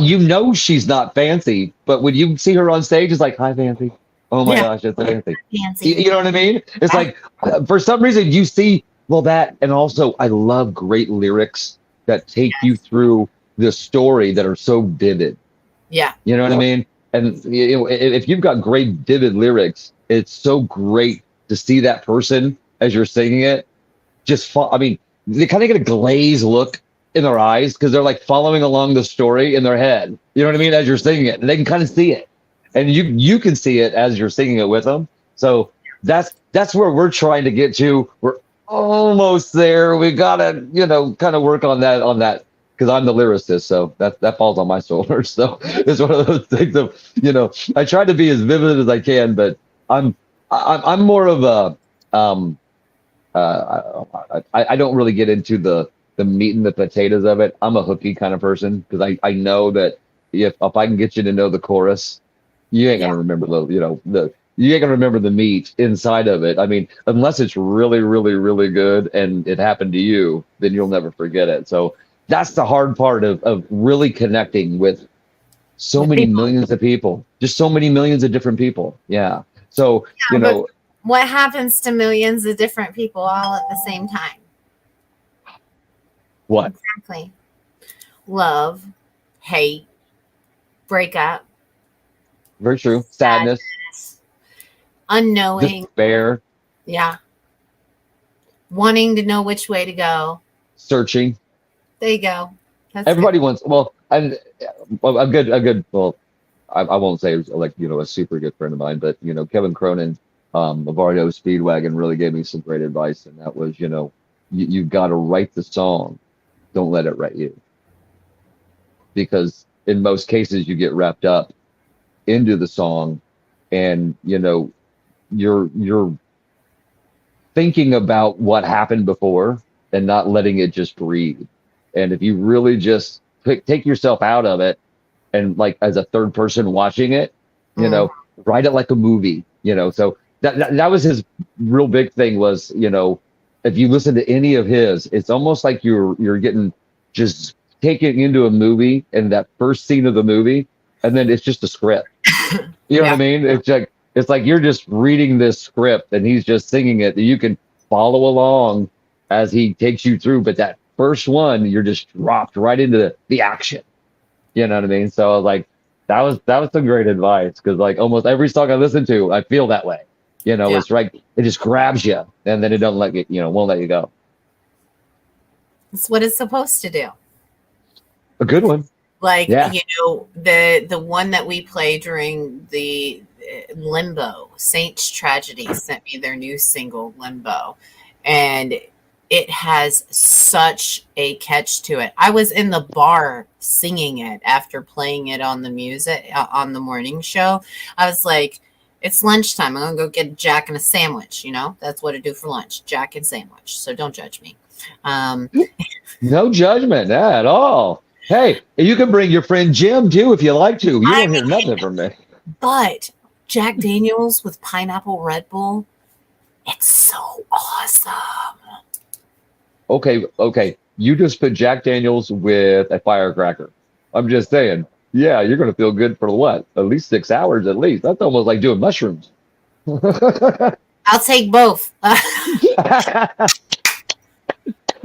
she's not fancy, but when you see her on stage, it's like, hi, Fancy. Oh my gosh, it's Fancy. Fancy. You know what I mean? It's like, for some reason, you see, that, and also I love great lyrics that take you through the story that are so vivid. Yeah. You know what I mean? And if you've got great vivid lyrics, it's so great to see that person as you're singing it. They kind of get a glazed look in their eyes because they're following along the story in their head. You know what I mean? As you're singing it, and they can kind of see it, and you can see it as you're singing it with them. So that's where we're trying to get to. We're almost there. We gotta kind of work on that because I'm the lyricist, so that falls on my shoulders. So it's one of those things of I try to be as vivid as I can, but I'm more of a I don't really get into the meat and the potatoes of it. I'm a hooky kind of person because I know that if I can get you to know the chorus, you ain't gonna remember the you ain't gonna remember the meat inside of it. I mean, unless it's really, really, really good and it happened to you, then you'll never forget it. So that's the hard part of really connecting with so With many people. millions of people, just so many millions of different people. Yeah. So, Yeah, but what happens to millions of different people all at the same time? what? Exactly. Love, hate, breakup, Very true. Sadness, unknowing. despair, Yeah. Wanting to know which way to go. searching. There you go. That's Everybody good. wants, and well, well, I won't say it was like, a super good friend of mine, but, Kevin Cronin, of RDO Speedwagon really gave me some great advice. And that was, you've got to write the song. Don't let it write you. Because in most cases you get wrapped up into the song and, you're thinking about what happened before and not letting it just breathe. And if you really just take yourself out of it and like as a third person watching it, write it like a movie, so that was his real big thing was, if you listen to any of his, it's almost like you're getting just taken into a movie and that first scene of the movie, and then it's just a script. You know what I mean? It's like you're just reading this script and he's just singing it. You can follow along as he takes you through, but that first one, you're just dropped right into the action. You know what I mean? So like that was some great advice because like almost every song I listen to, I feel that way. It's right. It just grabs you and then it don't let you, won't let you go. That's what it's supposed to do. A good one. Like, Yeah. the one that we play during the Limbo, Saints Tragedy sent me their new single, Limbo. And it has such a catch to it. I was in the bar singing it after playing it on the music on the morning show. I was like, it's lunchtime. I'm going to go get a Jack and a sandwich. That's what I do for lunch, Jack and sandwich. So don't judge me. No judgment at all. Hey, you can bring your friend Jim too if you like to. You won't hear nothing from me. But Jack Daniels with pineapple Red Bull, it's so awesome. Okay. You just put Jack Daniels with a firecracker. I'm just saying. Yeah, you're going to feel good for what? At least 6 hours at least. That's almost like doing mushrooms. I'll take both.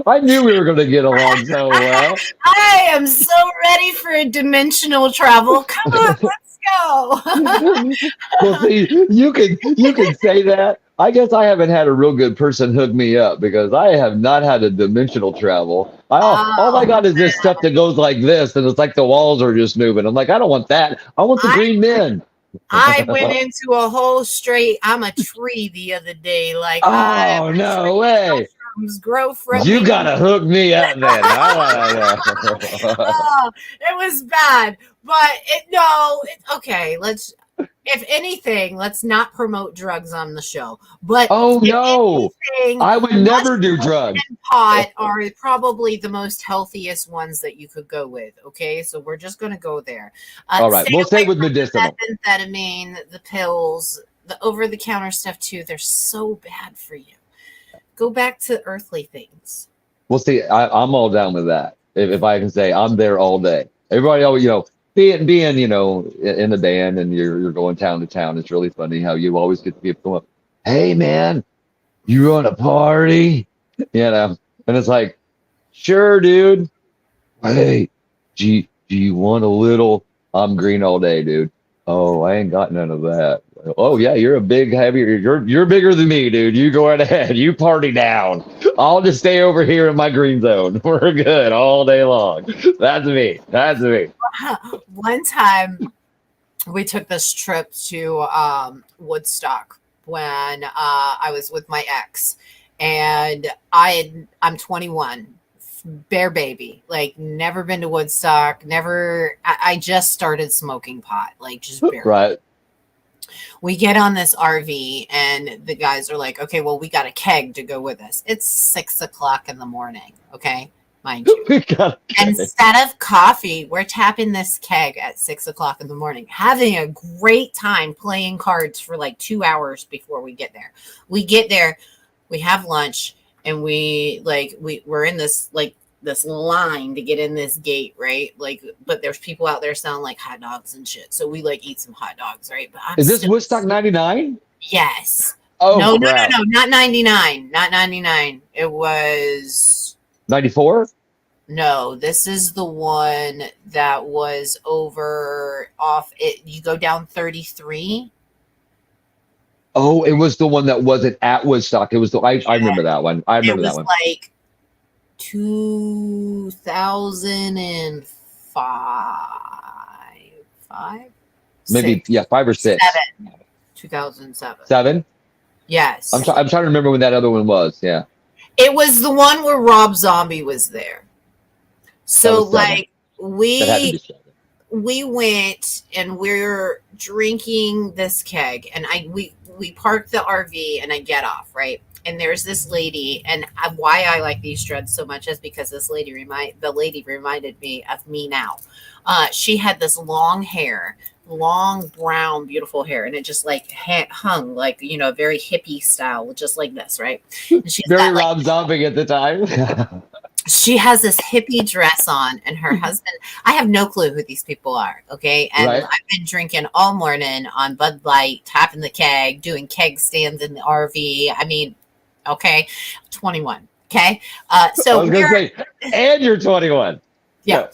I knew we were going to get along so well. I am so ready for a dimensional travel. Come on, let's go. Well, see, you can say that. I guess I haven't had a real good person hook me up because I have not had a dimensional travel. All I got is this stuff that goes like this, and it's like the walls are just moving. I'm like, I don't want that. I want the green men. I went into a whole straight, I'm a tree the other day. Like, oh, no way. Grow from you gotta hook me up then. It was bad, but okay. If anything, let's not promote drugs on the show. But no, I would never do drugs. And pot are probably the most healthiest ones that you could go with. Okay, so we're just gonna go there. All right, we'll stay with medicinal. Methamphetamine, the pills, the over-the-counter stuff too. They're so bad for you. Go back to earthly things. Well, see, I'm all down with that. If I can say, I'm there all day. Everybody always, being in the band and you're going town to town. It's really funny how you always get people come up. Hey, man, you want a party? And it's like, sure, dude. Hey, do you want a little? I'm green all day, dude. Oh, I ain't got none of that. Oh yeah, you're a big heavy. You're bigger than me, dude. You go right ahead. You party down. I'll just stay over here in my green zone. We're good all day long. That's me. One time, we took this trip to Woodstock when I was with my ex, and I'm 21. Bear baby, like never been to Woodstock, I just started smoking pot, like just barely. Right. We get on this RV and the guys are like, okay, well, we got a keg to go with us. It's 6 o'clock in the morning. Okay. mind you. God, Instead of coffee, we're tapping this keg at 6:00 in the morning, having a great time playing cards for like 2 hours before we get there. We get there, we have lunch, and we're in this line to get in this gate, right? Like, but there's people out there selling like hot dogs and shit. So we like eat some hot dogs, right? But is this Woodstock 99? Yes. Oh, no, crap. no, not 99. Not 99. It was 94? No, this is the one that was over off it. You go down 33. Oh, it was the one that wasn't at Woodstock. It was I remember that one. I remember that one. It was like 2005. Maybe, Six. yeah, 5 or 6. 2007. 7? Yes. I'm trying to remember when that other one was. Yeah. It was the one where Rob Zombie was there. So like we went and we're drinking this keg, and we park the RV and I get off, right? And there's this lady, and why I like these dreads so much is because the lady reminded me of me now. She had this long hair, long brown beautiful hair, and it just like hung like, you know, very hippie style, just like this, right? And she's very got, like, Rob Zombie at the time. she has this hippie dress on, and her husband, I have no clue who these people are, okay? And right. I've been drinking all morning on Bud Light, tapping the keg, doing keg stands in the RV. I mean, okay, 21, okay? So I was going to say, and you're 21. Yeah.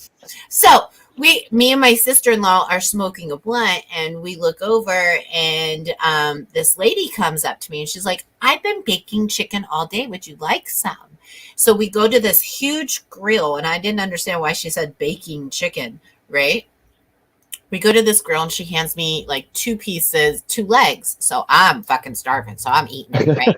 So me and my sister-in-law are smoking a blunt, and we look over, and this lady comes up to me, and she's like, I've been baking chicken all day. Would you like some? So we go to this huge grill, and I didn't understand why she said baking chicken, right? We go to this grill, and she hands me like 2 legs. So I'm fucking starving. So I'm eating it, right?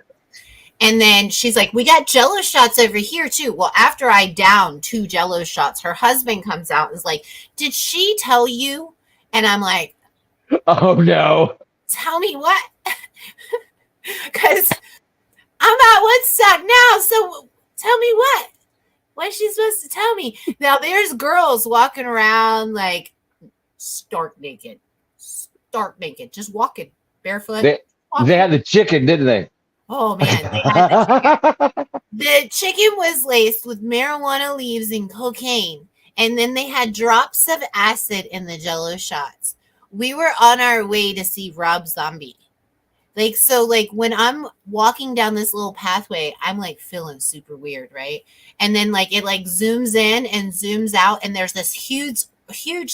And then she's like, we got Jello shots over here too. Well, after I downed 2 Jello shots, her husband comes out and is like, did she tell you? And I'm like, oh no. Tell me what? Because I'm at Woodstock now. So tell me what? What's she supposed to tell me? Now there's girls walking around like stark naked, just walking barefoot. They had the chicken, didn't they? Oh man, the chicken was laced with marijuana leaves and cocaine, and then they had drops of acid in the Jello shots. We were on our way to see Rob Zombie. Like, so like when I'm walking down this little pathway, I'm like feeling super weird, right? And then like it like zooms in and zooms out, and there's this huge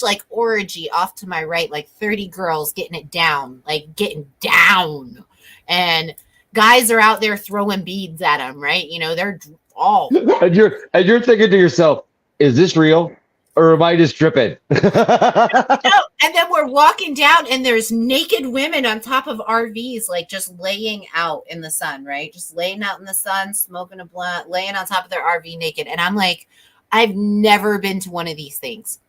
like orgy off to my right, like 30 girls getting down. And guys are out there throwing beads at them, right? You know, they're all. And you're thinking to yourself, is this real? Or am I just tripping? No. And then we're walking down, and there's naked women on top of RVs, like just laying out in the sun, right? Just laying out in the sun, smoking a blunt, laying on top of their RV naked. And I'm like, I've never been to one of these things.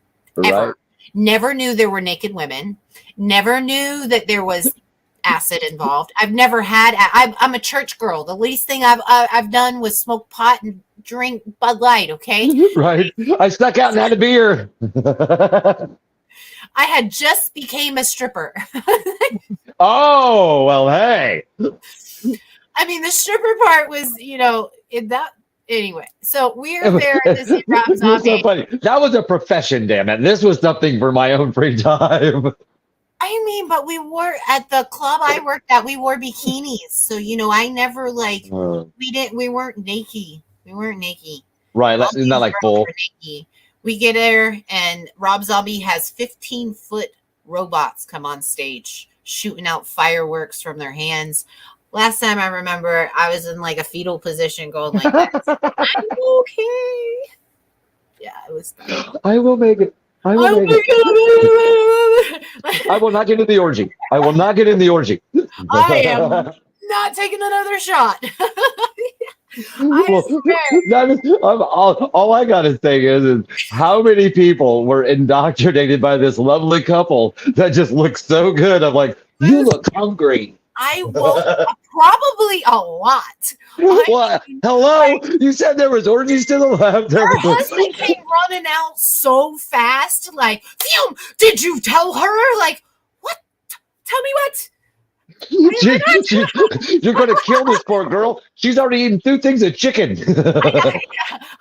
Ever. Right. Never knew there were naked women. Never knew that there was acid involved. I've never had. I'm a church girl. The least thing I've done was smoke pot and drink Bud Light. Okay, right. I snuck out and had a beer. I had just became a stripper. Oh well, hey. I mean, the stripper part was, you know, in that. Anyway, so we're there to see Rob Zombie. So funny. That was a profession, damn it. This was something for my own free time. I mean, but we wore at the club I worked at, we wore bikinis. So, you know, I never like, we weren't naked. We weren't naked. Right. Isn't that like full? We get there, and Rob Zombie has 15-foot robots come on stage shooting out fireworks from their hands. Last time I remember, I was in like a fetal position going like this. I'm okay. Yeah, it was fun. I will make it. I will make it. I will not get in the orgy. I will not get in the orgy. I am not taking another shot. I swear. All I gotta say is how many people were indoctrinated by this lovely couple that just looks so good. I'm like, you look hungry. I woke up probably a lot. What? Hello? You said there was orgies to the left. Her husband came running out so fast, like, Fume, did you tell her? Like, what? Tell me what? You're going to kill this poor girl. She's already eaten 2 things of chicken.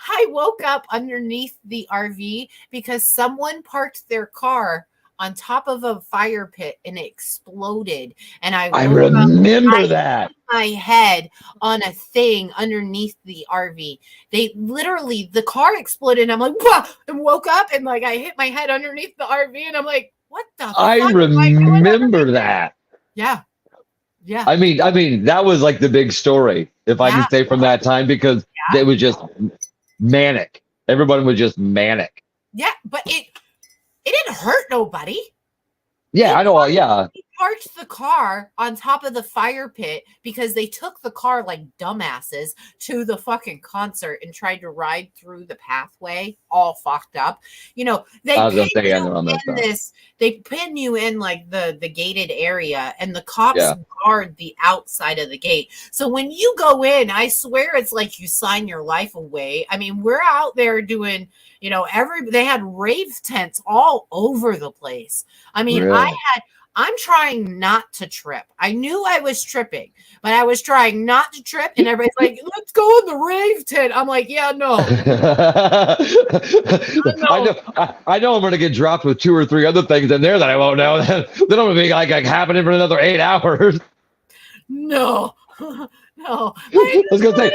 I woke up underneath the RV because someone parked their car on top of a fire pit and it exploded. And I remember that. My head on a thing underneath the RV. They literally, the car exploded and I'm like, wah! And woke up and like I hit my head underneath the RV and I'm like, what the I fuck remember that. Yeah. Yeah. I mean, that was like the big story, if I can say, from that time, because it was just manic. Everybody was just manic. Yeah, but it didn't hurt nobody. Yeah, I know. Yeah. He parked the car on top of the fire pit because they took the car like dumbasses to the fucking concert and tried to ride through the pathway all fucked up. You know, they pin you in like the gated area and the cops guard the outside of the gate. So when you go in, I swear it's like you sign your life away. I mean, we're out there doing, you know, they had rave tents all over the place. I mean, really? I'm trying not to trip. I knew I was tripping, but I was trying not to trip. And everybody's like, let's go in the rave tent. I'm like, yeah, no. I know I'm going to get dropped with 2 or 3 other things in there that I won't know. Then I'm going to be like happening for another 8 hours. No. No. I was gonna say,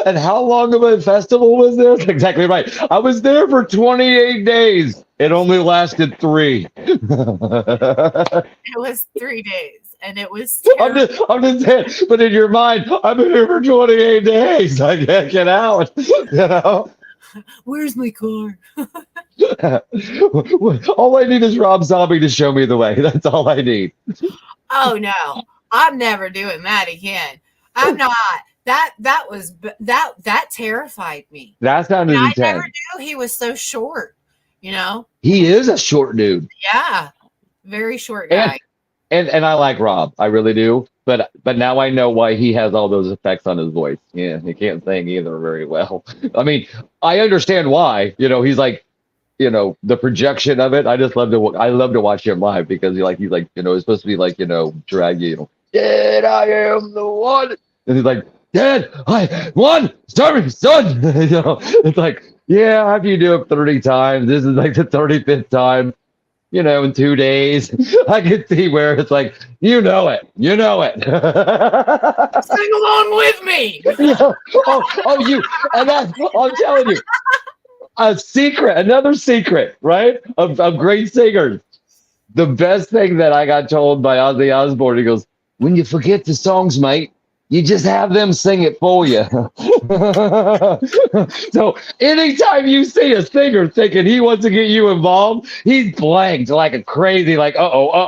and how long of a festival was this? Exactly right. I was there for 28 days. It only lasted 3. It was 3 days, and it was. I'm just saying. But in your mind, I've been here for 28 days. I can't get out. You know. Where's my car? All I need is Rob Zombie to show me the way. That's all I need. Oh no. I'm never doing that again. I'm not. That terrified me. That sounded intense. I never knew he was so short. You know. He is a short dude. Yeah, very short guy. And I like Rob. I really do. But now I know why he has all those effects on his voice. Yeah, he can't sing either very well. I mean, I understand why. You know, he's like, you know, the projection of it. I love to watch him live because he's like, you know, it's supposed to be like, you know, draggy, you know. Dad, I am the one. And he's like, Dad, I won. Sorry, son. You know, it's like, yeah, after you do it 30 times, this is like the 35th time, you know, in 2 days. I can see where it's like, you know it. Sing along with me. You know, I'm telling you, another secret, right? Of great singers. The best thing that I got told by Ozzy Osbourne, he goes, when you forget the songs, mate, you just have them sing it for you. So anytime you see a singer thinking he wants to get you involved, he's blanked like a crazy, like, uh-oh.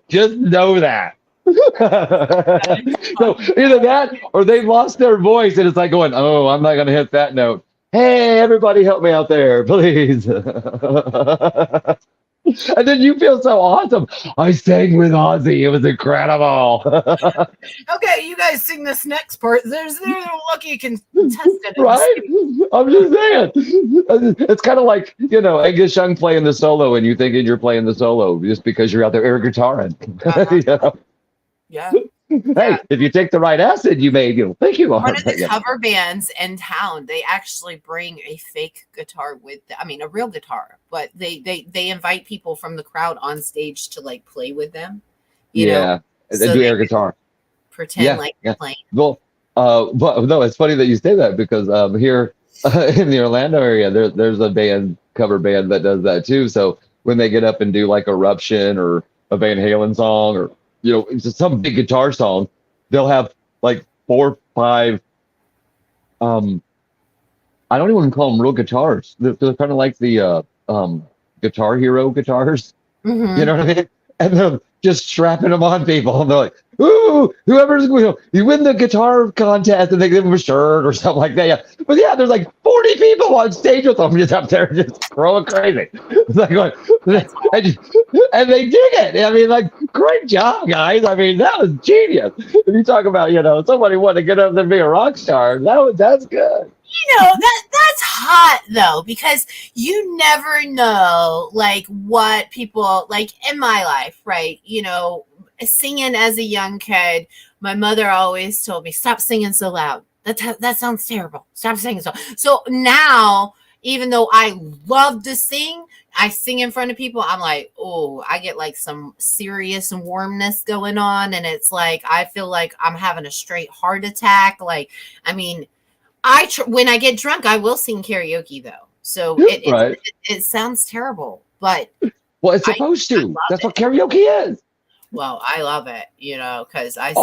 Just know that. So either that or they lost their voice and it's like going, oh, I'm not going to hit that note. Hey, everybody help me out there, please. And then you feel so awesome. I sang with Ozzy. It was incredible. Okay, you guys sing this next part. There's a lucky contestant. Right? I'm just saying. It's kind of like, you know, Angus Young playing the solo and you thinking you're playing the solo just because you're out there air guitaring. You know? Yeah. Hey, if you take the right acid, you may, think you are. One of the cover bands in town, they actually bring a fake guitar with them. I mean, a real guitar, but they invite people from the crowd on stage to like play with them. You know? They do air guitar. Pretend they're playing. Well, but no, it's funny that you say that because here in the Orlando area, there's a cover band that does that too. So when they get up and do like Eruption or a Van Halen song or, you know, it's some big guitar song, they'll have like 4 or 5. I don't even call them real guitars. They're kind of like the Guitar Hero guitars. Mm-hmm. You know what I mean? And they're just strapping them on people. And they're like, ooh, whoever's, you win the guitar contest and they give them a shirt or something like that. Yeah. But yeah, there's like 40 people on stage with them just up there just growing crazy. It's like, going, and they dig it. I mean, like, great job, guys. I mean, that was genius. If you talk about, somebody wanting to get up there and be a rock star, that's good. That's hot though, because you never know like what people like in my life, right? Singing as a young kid, my mother always told me, stop singing so loud. That sounds terrible. Stop singing so now, even though I love to sing, I sing in front of people, I'm like, oh, I get like some serious warmness going on, and it's like I feel like I'm having a straight heart attack. Like, I mean, when I get drunk, I will sing karaoke though. So it sounds terrible, but well, it's supposed to. That's what karaoke is. Well, I love it, because I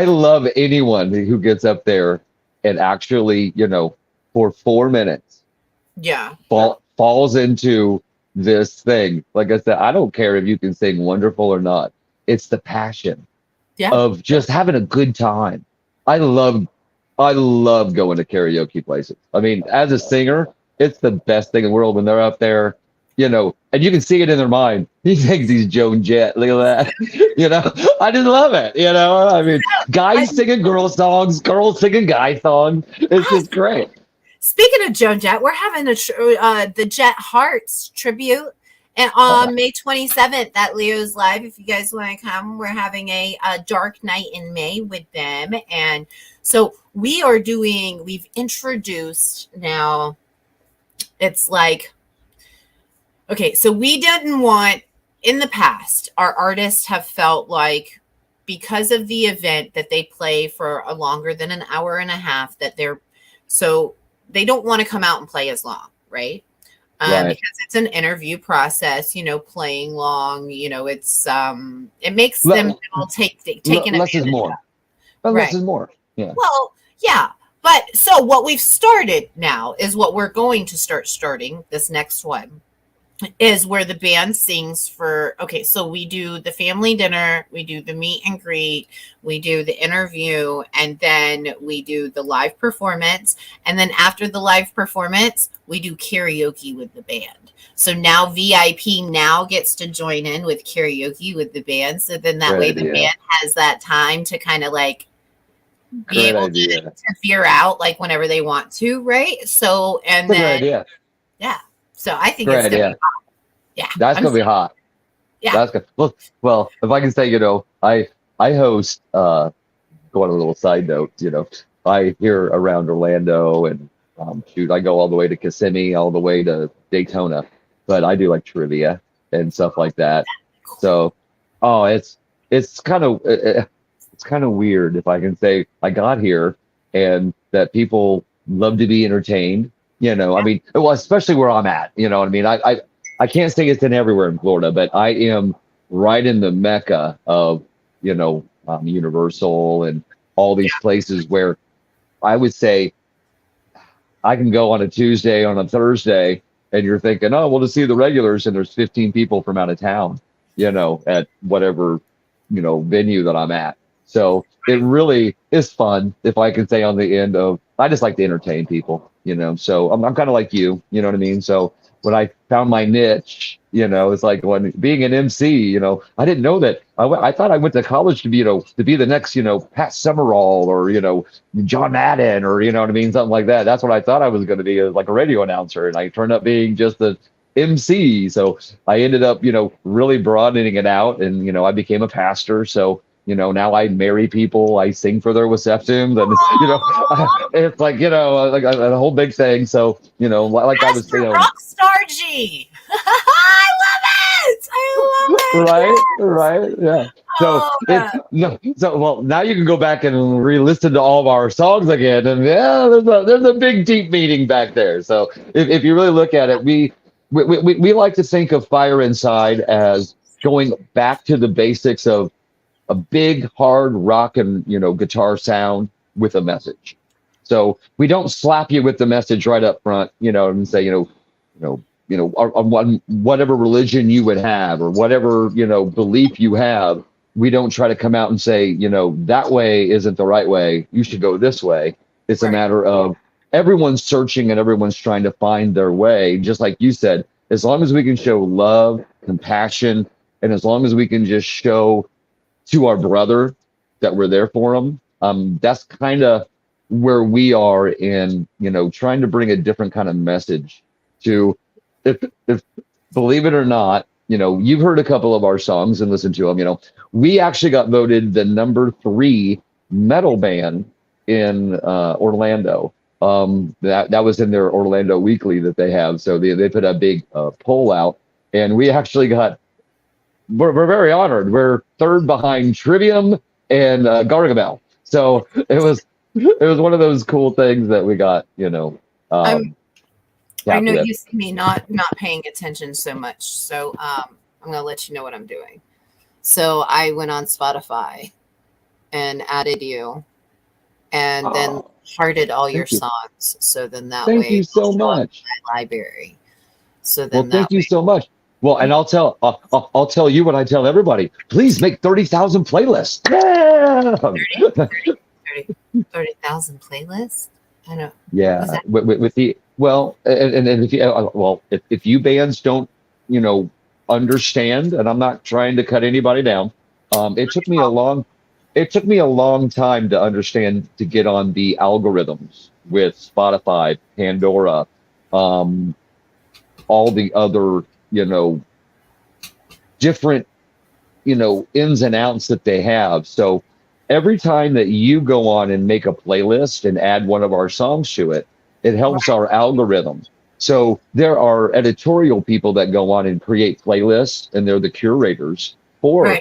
love anyone who gets up there and actually, for 4 minutes, falls into this thing. Like I said, I don't care if you can sing wonderful or not. It's the passion of just having a good time. I love going to karaoke places. I mean, as a singer, it's the best thing in the world when they're up there, and you can see it in their mind. He thinks he's Joan Jett. Look at that. I just love it. I mean, guys singing girl songs, girls singing guy songs. It's just great. Speaking of Joan Jett, we're having the Jet Hearts tribute. And on May 27th at Leo's Live, if you guys want to come, we're having a dark night in May with them. And so we've introduced now, it's like, okay, so we didn't want, in the past, our artists have felt like because of the event that they play for a longer than an hour and a half, so they don't want to come out and play as long, right? Because it's an interview process, playing long, it's it makes them taking less is more. But less is more. Yeah. Well, yeah. But so what we've started now is what we're going to starting this next one is where the band sings so we do the family dinner, we do the meet and greet, we do the interview, and then we do the live performance. And then after the live performance, we do karaoke with the band. So now VIP now gets to join in with karaoke with the band. So then that way the band has that time to kind of like be able to veer out like whenever they want to, right? So, and then, so I think it's going to be hot. Yeah. That's going to be hot. Yeah. That's good. Well, if I can say, I host, going on a little side note, I here around Orlando and I go all the way to Kissimmee, all the way to Daytona, but I do like trivia and stuff like that. So, it's kind of weird if I can say I got here and that people love to be entertained. I mean, well, especially where I'm at, what I mean? I can't say it's in everywhere in Florida, but I am right in the mecca of, Universal and all these places where I would say I can go on a Tuesday, on a Thursday, and you're thinking, oh, well, to see the regulars, and there's 15 people from out of town, at whatever, venue that I'm at. So it really is fun, if I can say on the end of, I just like to entertain people, so I'm kind of like you know what I mean? So when I found my niche, it's like when being an MC, I didn't know that. I thought I went to college to be, to be the next, Pat Summerall or, John Madden or, what I mean? Something like that. That's what I thought I was going to be, like a radio announcer. And I turned up being just the MC. So I ended up, really broadening it out and, I became a pastor. So, now I marry people, I sing for their receptions, and it's like, like a whole big thing. So, like I was saying, Rockstar G. I love it. Right, yeah. So well, now you can go back and re-listen to all of our songs again, and there's a big deep meaning back there. So if you really look at it, we like to think of Fire Inside as going back to the basics of a big hard rock and guitar sound with a message. So we don't slap you with the message right up front, and say whatever religion you would have or whatever belief you have, we don't try to come out and say, that way isn't the right way. You should go this way. It's a matter of everyone's searching and everyone's trying to find their way. Just like you said, as long as we can show love, compassion, and as long as we can just show to our brother that we're there for him, that's kind of where we are in, trying to bring a different kind of message to, if believe it or not, you've heard a couple of our songs and listened to them. We actually got voted the number 3 metal band in Orlando. That was in their Orlando Weekly that they have. So they put a big poll out, and we actually we're very honored. We're 3rd behind Trivium and Gargamel. So it was one of those cool things that we got. I know you see me not paying attention so much, so I'm gonna let you know what I'm doing. So I went on Spotify and added you, and then hearted all your songs. So then that way, thank you so much. My library. So then, thank you so much. Well, and I'll tell you what I tell everybody. Please make 30,000 playlists. Yeah. 30,000 playlists. I know. Yeah, with the and if you bands don't understand, and I'm not trying to cut anybody down, it took me a long time to understand, to get on the algorithms with Spotify, Pandora, all the other different ins and outs that they have. So every time that you go on and make a playlist and add one of our songs to it, it helps our algorithms. So there are editorial people that go on and create playlists, and they're the curators for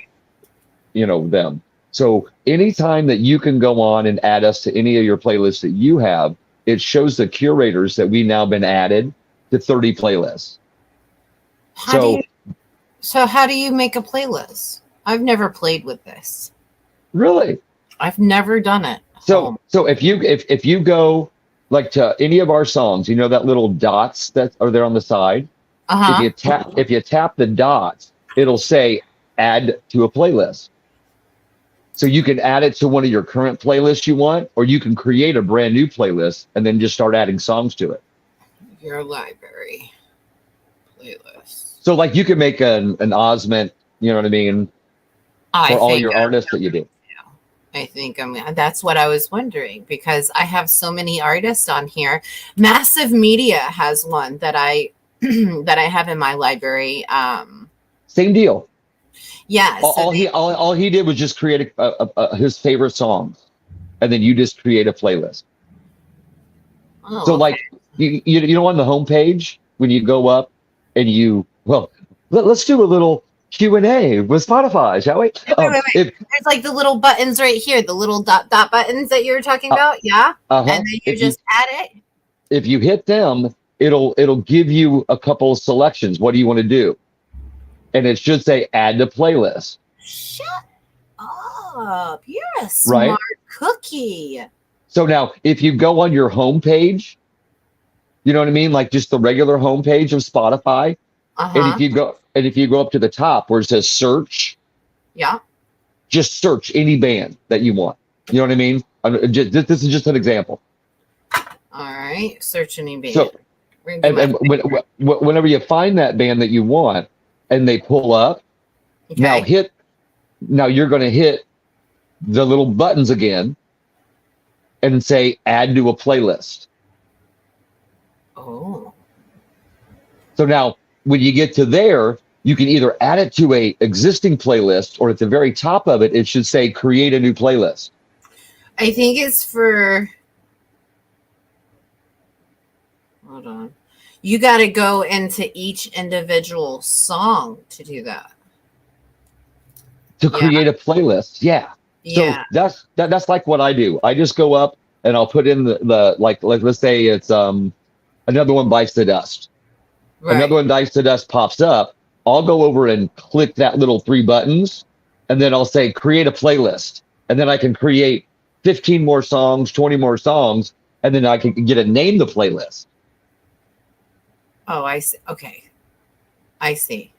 them. So anytime that you can go on and add us to any of your playlists that you have, it shows the curators that we now been added to 30 playlists. So how do you make a playlist? I've never played with this. Really? I've never done it. So if you go like to any of our songs, that little dots that are there on the side. If you tap the dots, it'll say add to a playlist. So you can add it to one of your current playlists you want, or you can create a brand new playlist and then just start adding songs to it. Your library playlist. So like you can make an Osment, you know what I mean, for all your artists that you do. I think that's what I was wondering, because I have so many artists on here. Massive Media has one that I that I have in my library. Same deal. Yeah. All he did was just create his favorite songs, and then you just create a playlist. Oh, so like you on the homepage when you go up and let's do a little Q&A with Spotify, shall we? Wait. There's like the little buttons right here, the little dot buttons that you were talking about, yeah. And then you just add it. If you hit them, it'll give you a couple of selections. What do you want to do? And it should say add to playlist. Shut up! You're a smart cookie. So now, if you go on your homepage, you know what I mean, like just the regular homepage of Spotify, and if you go up to the top where it says search, just search any band that you want. You know what I mean? This is just an example. All right, search any band. So, and whenever you find that band that you want, and they pull up, now you're going to hit the little buttons again, and say add to a playlist. Oh. So now, when you get to there, you can either add it to a existing playlist, or at the very top of it, it should say create a new playlist. I think it's for, hold on. You got to go into each individual song to do that. To create a playlist. Yeah. So that's like what I do. I just go up and I'll put in the like let's say it's Another One Bites the Dust. Right. Another One Bites the Dust pops up. I'll go over and click that little 3 buttons, and then I'll say create a playlist. And then I can create 15 more songs, 20 more songs, and then I can get to name the playlist. Oh, I see. Okay. I see.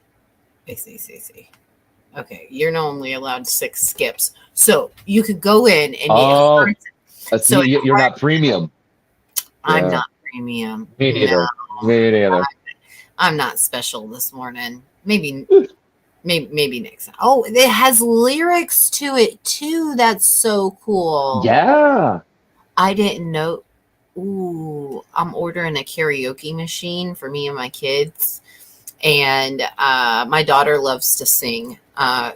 Okay, you're only allowed 6 skips. So you could go in and Oh, so you're not premium. I'm Yeah. not premium. Me neither. No, Me neither. I'm not special this morning. Maybe next time. Oh, it has lyrics to it too. That's so cool. Yeah. I didn't know. Ooh, I'm ordering a karaoke machine for me and my kids. And my daughter loves to sing.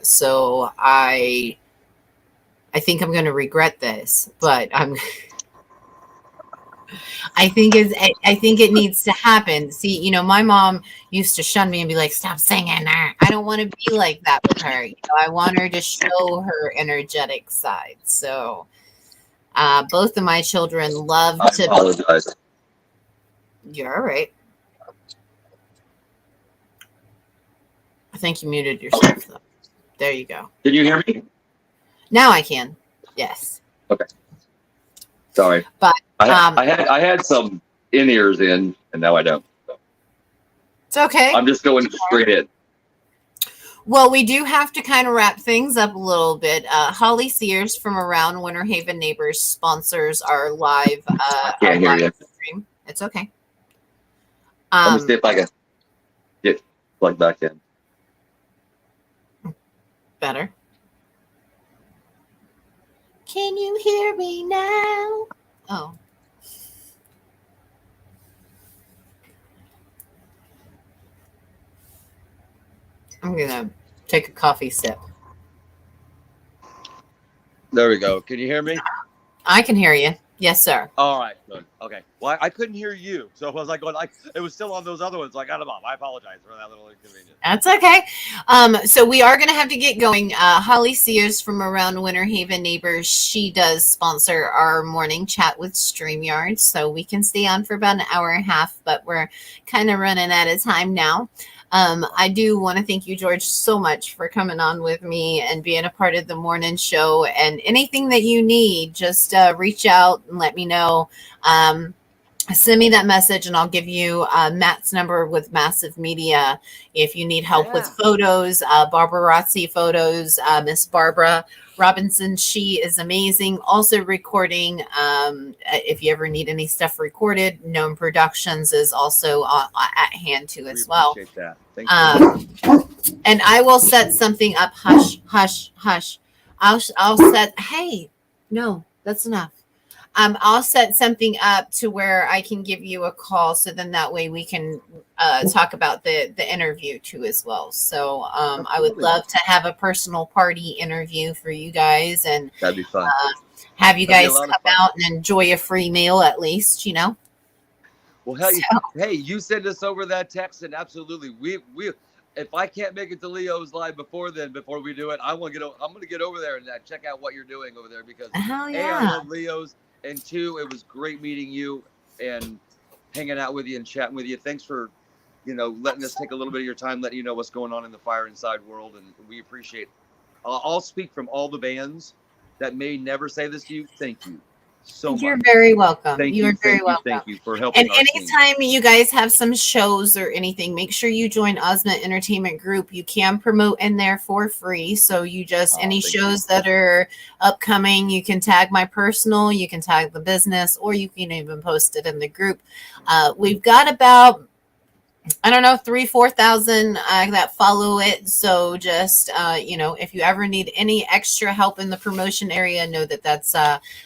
So I think I'm going to regret this, but I think it needs to happen. See, you know, my mom used to shun me and be like, "Stop singing." I don't want to be like that with her. You know, I want her to show her energetic side. So, both of my children love I to. apologize. You're all right. I think you muted yourself though. There you go. Can you hear me? Now I can. Yes. Okay. Sorry. But I had some in-ears in, and now I don't. So it's okay. I'm just going straight in. Well, we do have to kind of wrap things up a little bit. Holly Sears from Around Winter Haven Neighbors sponsors our live Can't hear you. stream. It's okay. Let me see if I can get plugged back in. Better. Can you hear me now? Oh. I'm going to take a coffee sip. There we go. Can you hear me? I can hear you. Yes, sir. All right. Good. Okay. Well, I couldn't hear you, so I was like, going, it was still on those other ones. So I got them off. I apologize for that little inconvenience. That's okay. So we are going to have to get going. Holly Sears from Around Winter Haven Neighbors, she does sponsor our morning chat with StreamYard, so we can stay on for about an hour and a half, but we're kind of running out of time now. I do want to thank you, George, so much for coming on with me and being a part of the morning show. And anything that you need, just reach out and let me know. Send me that message and I'll give you Matt's number with Massive Media if you need help with photos. Barbara Rossi photos, Miss Barbara Robinson, she is amazing. Also recording, if you ever need any stuff recorded, Gnome Productions is also at hand too as well. Appreciate that. Thank you. And I will set something up. Hush, hush, hush. I'll set. Hey, no, that's enough. I'll set something up to where I can give you a call, so then that way we can talk about the interview too as well. So I would love to have a personal party interview for you guys, and That'd be fun. have you guys come out and enjoy a free meal at least, you know. Well, hey, you send us over that text, and absolutely, we if I can't make it to Leo's live before we do it, I'm gonna get over there and check out what you're doing over there, because A, I love Leo's, and 2, it was great meeting you and hanging out with you and chatting with you. Thanks for, letting us take a little bit of your time, letting you know what's going on in the Fire Inside world, and we appreciate. I'll speak from all the bands that may never say this to you. Thank you so much. You're very welcome. Thank You're you, very thank welcome. You, thank you for helping. And anytime you guys have some shows or anything, make sure you join Osment Entertainment Group. You can promote in there for free. So you just any shows that are upcoming, you can tag my personal, you can tag the business, or you can even post it in the group. We've got about 3,000-4,000 that follow it. So just if you ever need any extra help in the promotion area, know that that's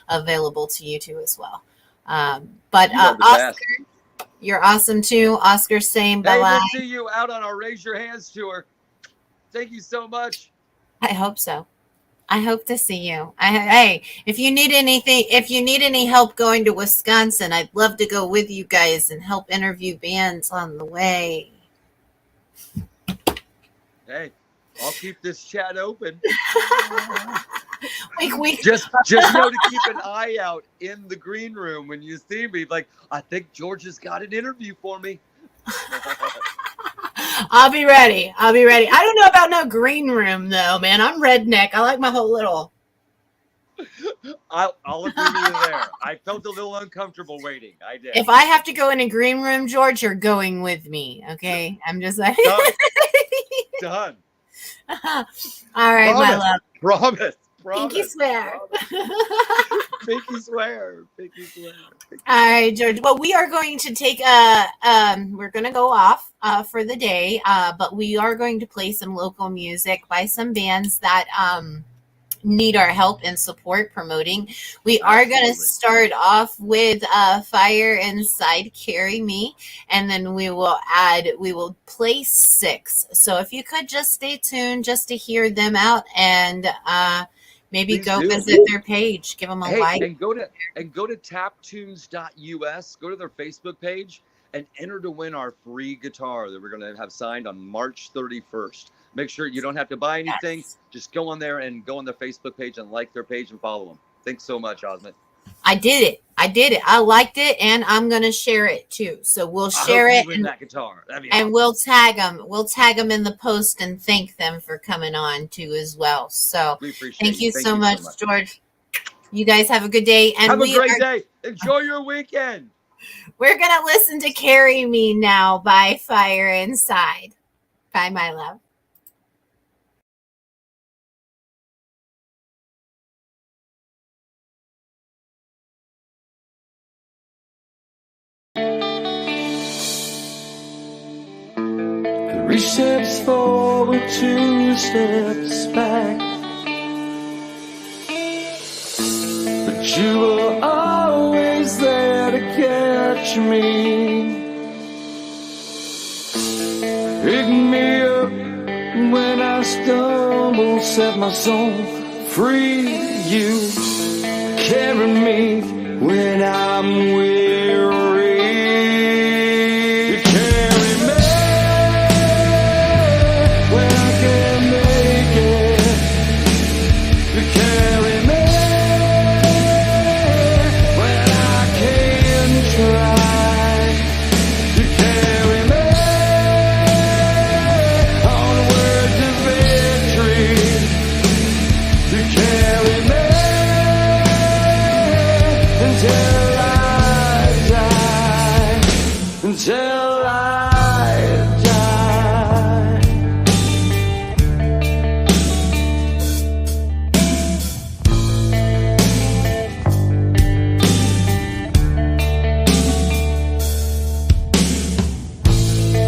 available to you too as well. But Oscar, you're awesome too. Oscar, same. Hey, bye. We'll see you out on our Raise Your Hands tour. Thank you so much. I hope so. I hope to see you. Hey, if you need any help going to Wisconsin, I'd love to go with you guys and help interview bands on the way. Hey, I'll keep this chat open. Just know to keep an eye out in the green room when you see me. Like, I think George has got an interview for me. I'll be ready. I don't know about no green room though, man. I'm redneck. I like my whole little. I'll agree with you there. I felt a little uncomfortable waiting. I did. If I have to go in a green room, George, you're going with me. Okay. I'm just like Done. All right, my Promise. love. Promise. Pinky swear. Pinky swear. Pinky swear. All right, George. Well, we are going to take we're going to go off for the day, but we are going to play some local music by some bands that need our help and support promoting. We are going to start off with Fire Inside, Carry Me, and then we will play 6. So if you could just stay tuned just to hear them out, and maybe Please go do. visit their page, give them a like. And go to taptunes.us, go to their Facebook page and enter to win our free guitar that we're going to have signed on March 31st. Make sure you don't have to buy anything. Yes. Just go on there and go on their Facebook page and like their page and follow them. Thanks so much, Osment. I did it. I liked it, and I'm going to share it too. So we'll share it, and that guitar. That'd be and awesome. we'll tag them. We'll tag them in the post and thank them for coming on too as well. So We appreciate thank you Thank so much, George. You guys have a good day. And have a great day. Enjoy your weekend. We're going to listen to Carry Me now by Fire Inside. Bye, my love. Three steps forward, 2 steps back. But you were always there to catch me. Pick me up when I stumble, set my soul free. You carry me when I'm weary. You carry me when I can't make it. You carry me when I can't try. You carry me onward to victory. You carry me until I die. Until I die.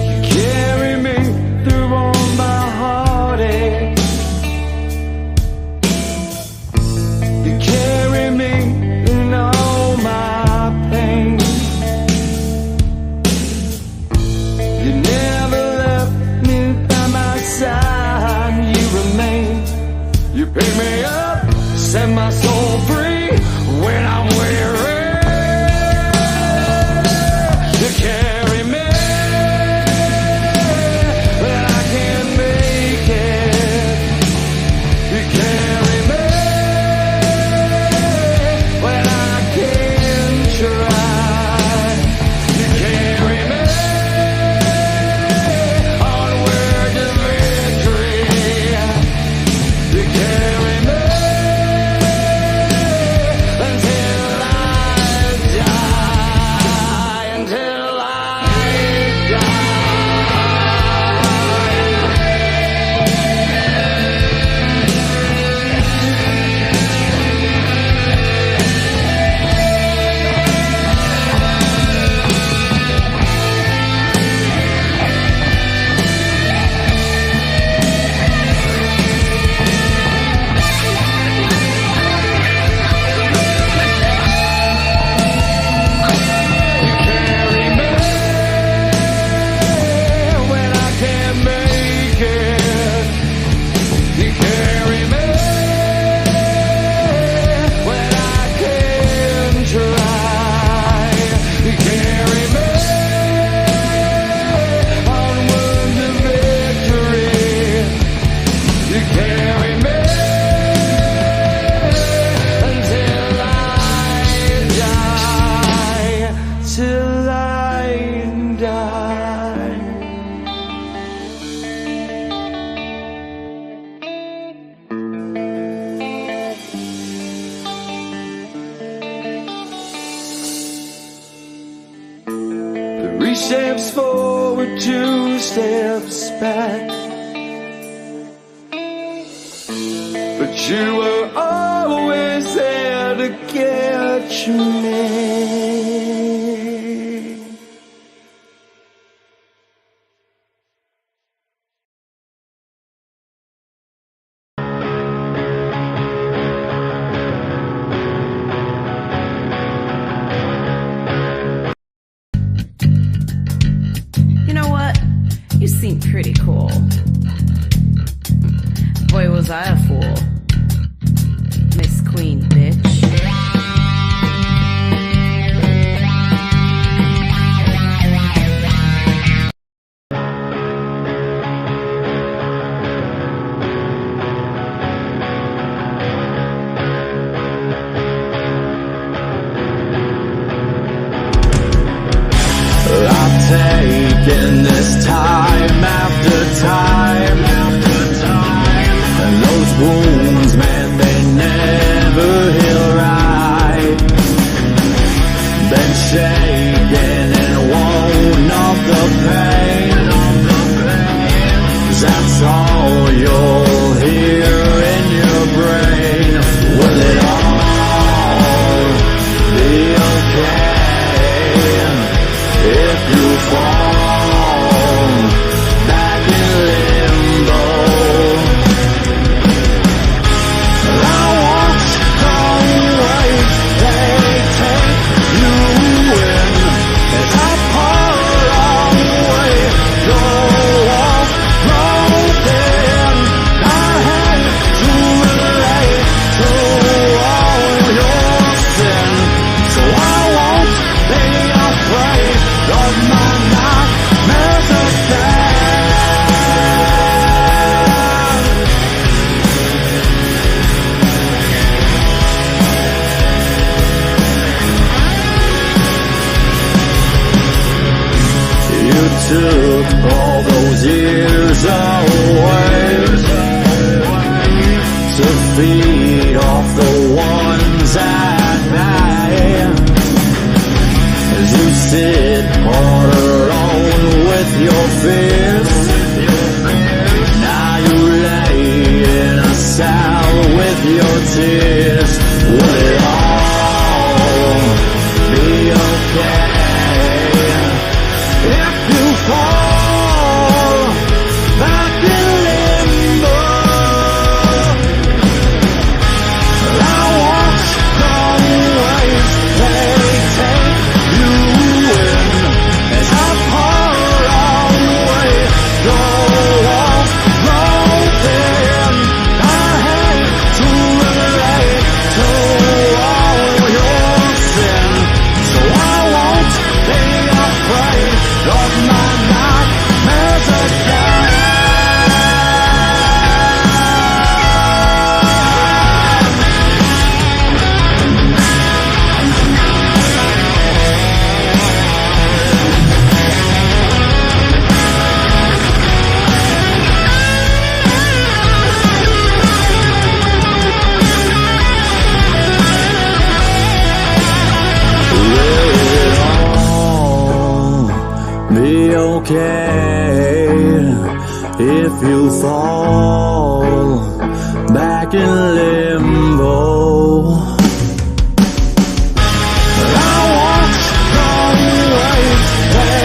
You carry me through all my heartache. You carry me in all my pain. You never left me by my side. You remain. You pick me up, set my soul free when I'm weary. You carry me when I can't make it. You carry me when I can't try. You carry me onward to victory. You carry me until I die. Until I die. You carry me when I can't make it. You carry me when I can't try. You carry me onward to victory. You carry me until I die. Till I die. Three steps forward, 2 steps back. You were always there to catch me. You know what? You seem pretty cool. Boy, was I a fool. Miss Queen, bitch. I've taken this time after time after time, and those wounds, man, they never heal right. Been shaken and won't know the pain. 'Cause that's all you'll hear in your brain. Will it all be okay? If you fall back in limbo, I watch the waves they take you in as I pour away your walls broken. I hate to relate to all your sin, so I won't be afraid of my nightmares again. You took all those years away to feed off the ones at night. As you sit all alone with your fears, now you lay in a cell with your tears. Will it all be okay? If you fall back in limbo, I watch the waves they take you in as I pour away your walls broken. I hate to relate to all your sin, so I won't be afraid of my nightmares again. Will it all be okay if you fall back in limbo? I watch the waves they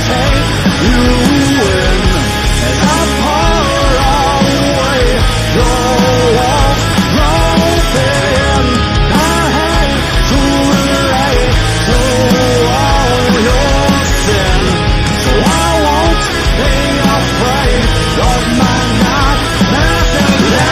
take you in as I pour away your walls broken. I hate to relate to all your sin, so I won't be afraid of my nightmares again.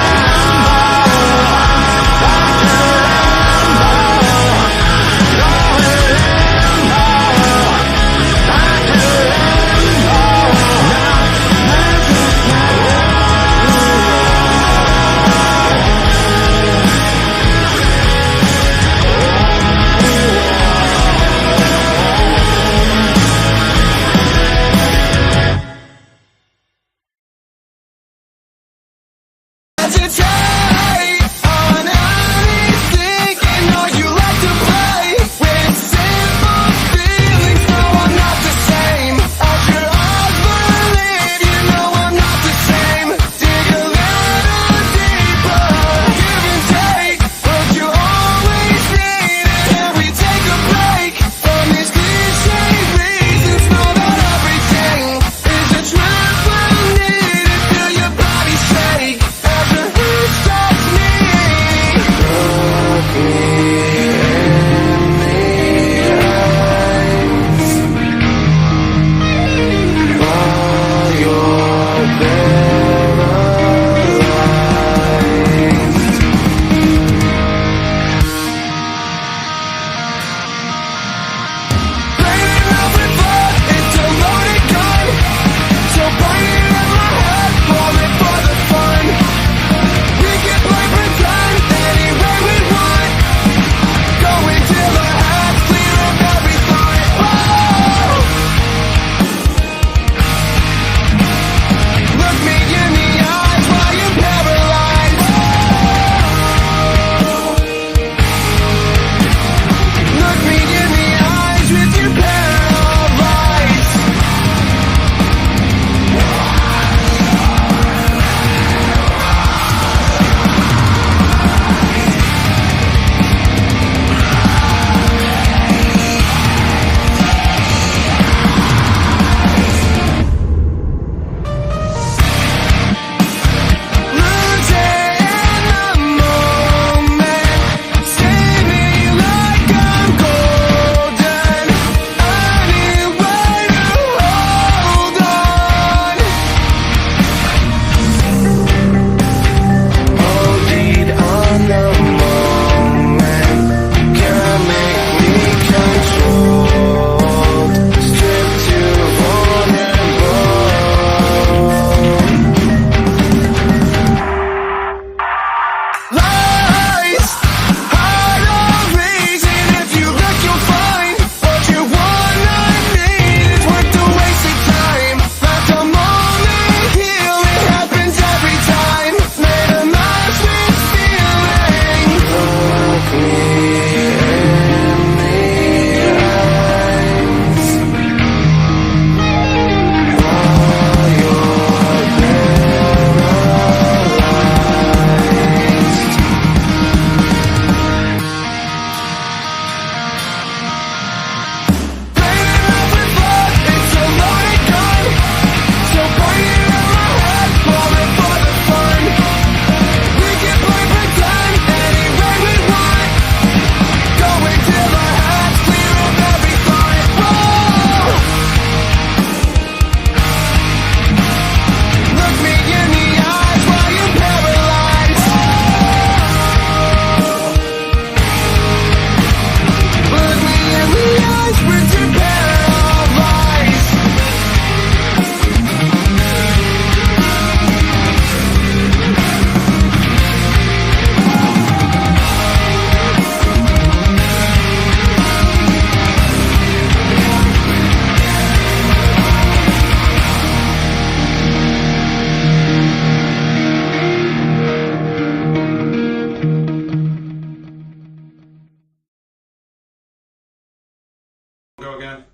Go again.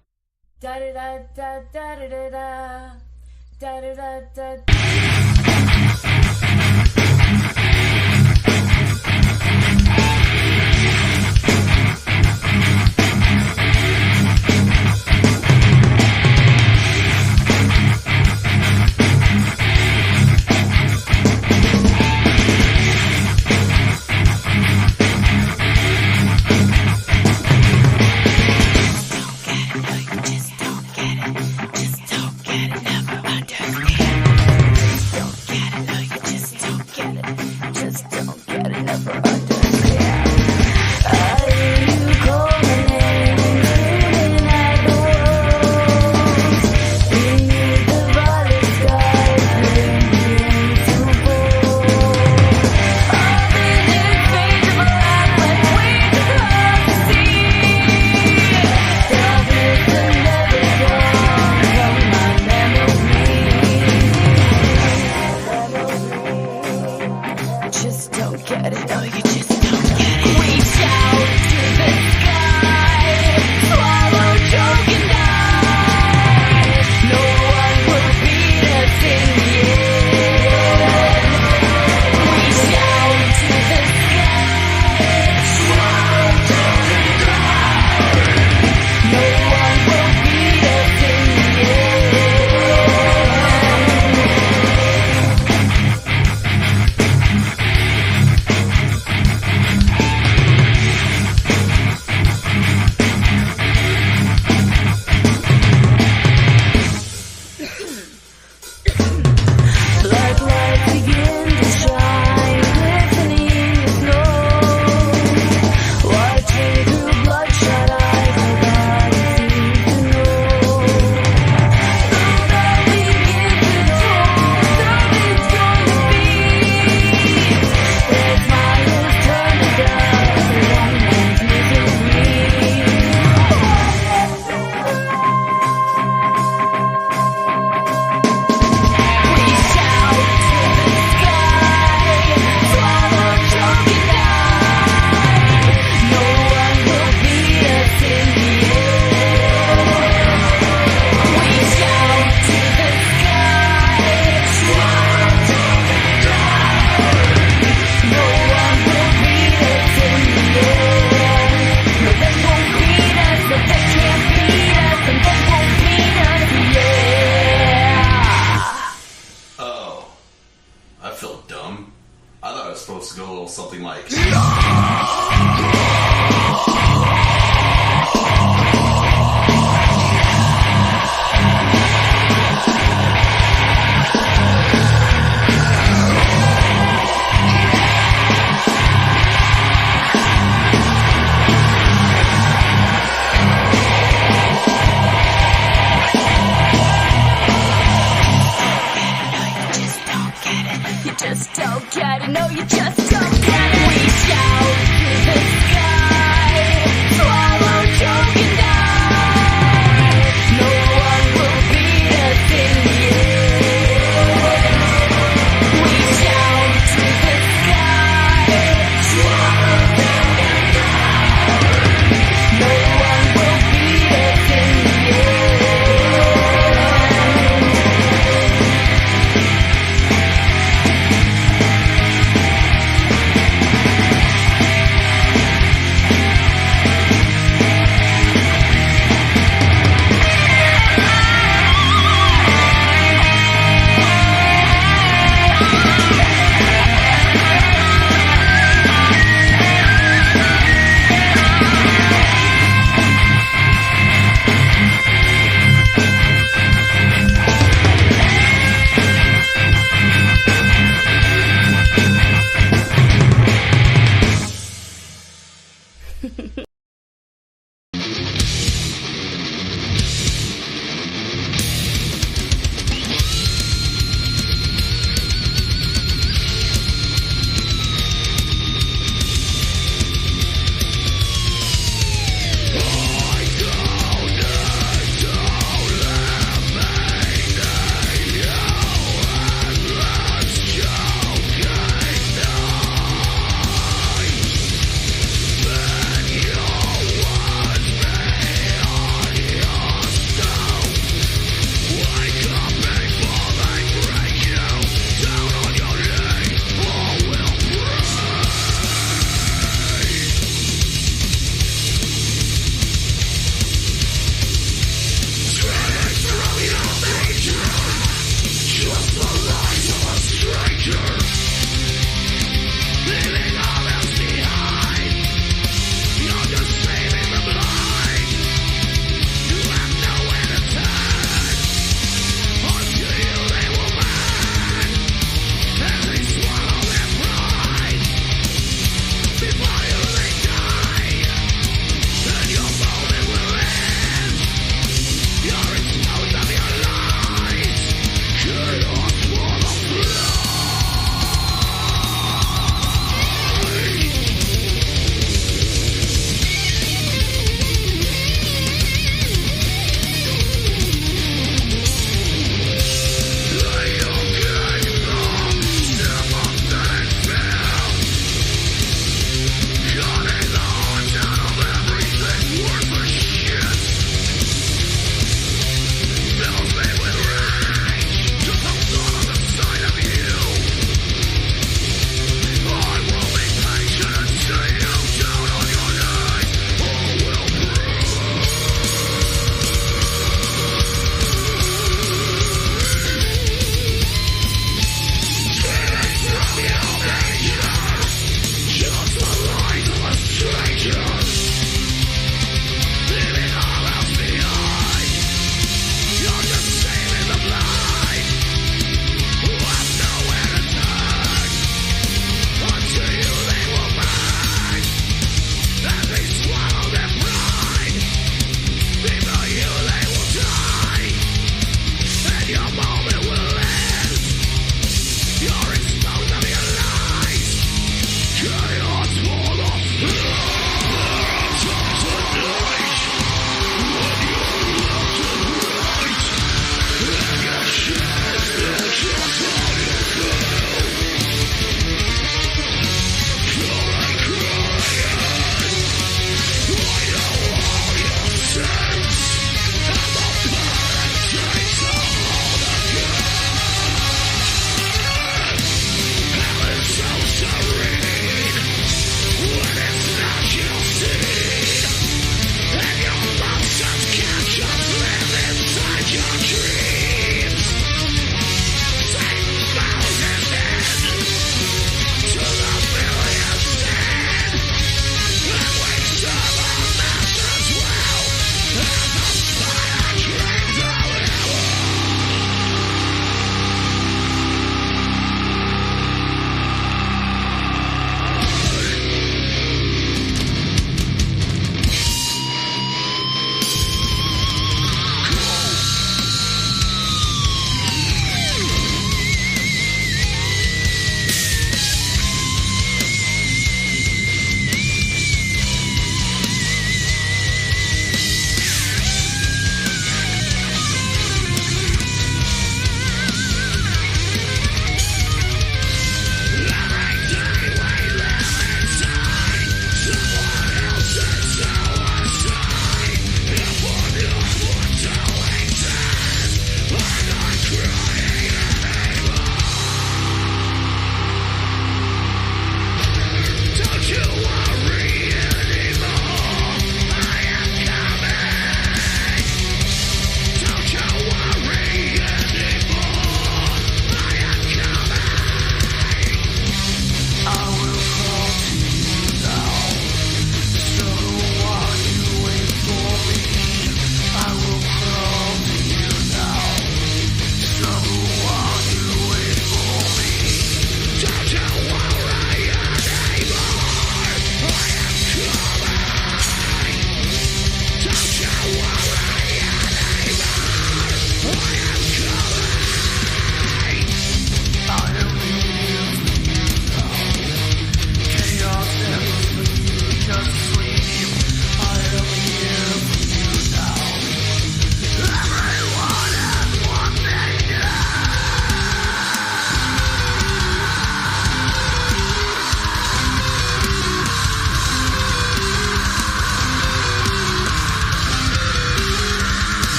Da da da da da da da da da da da da.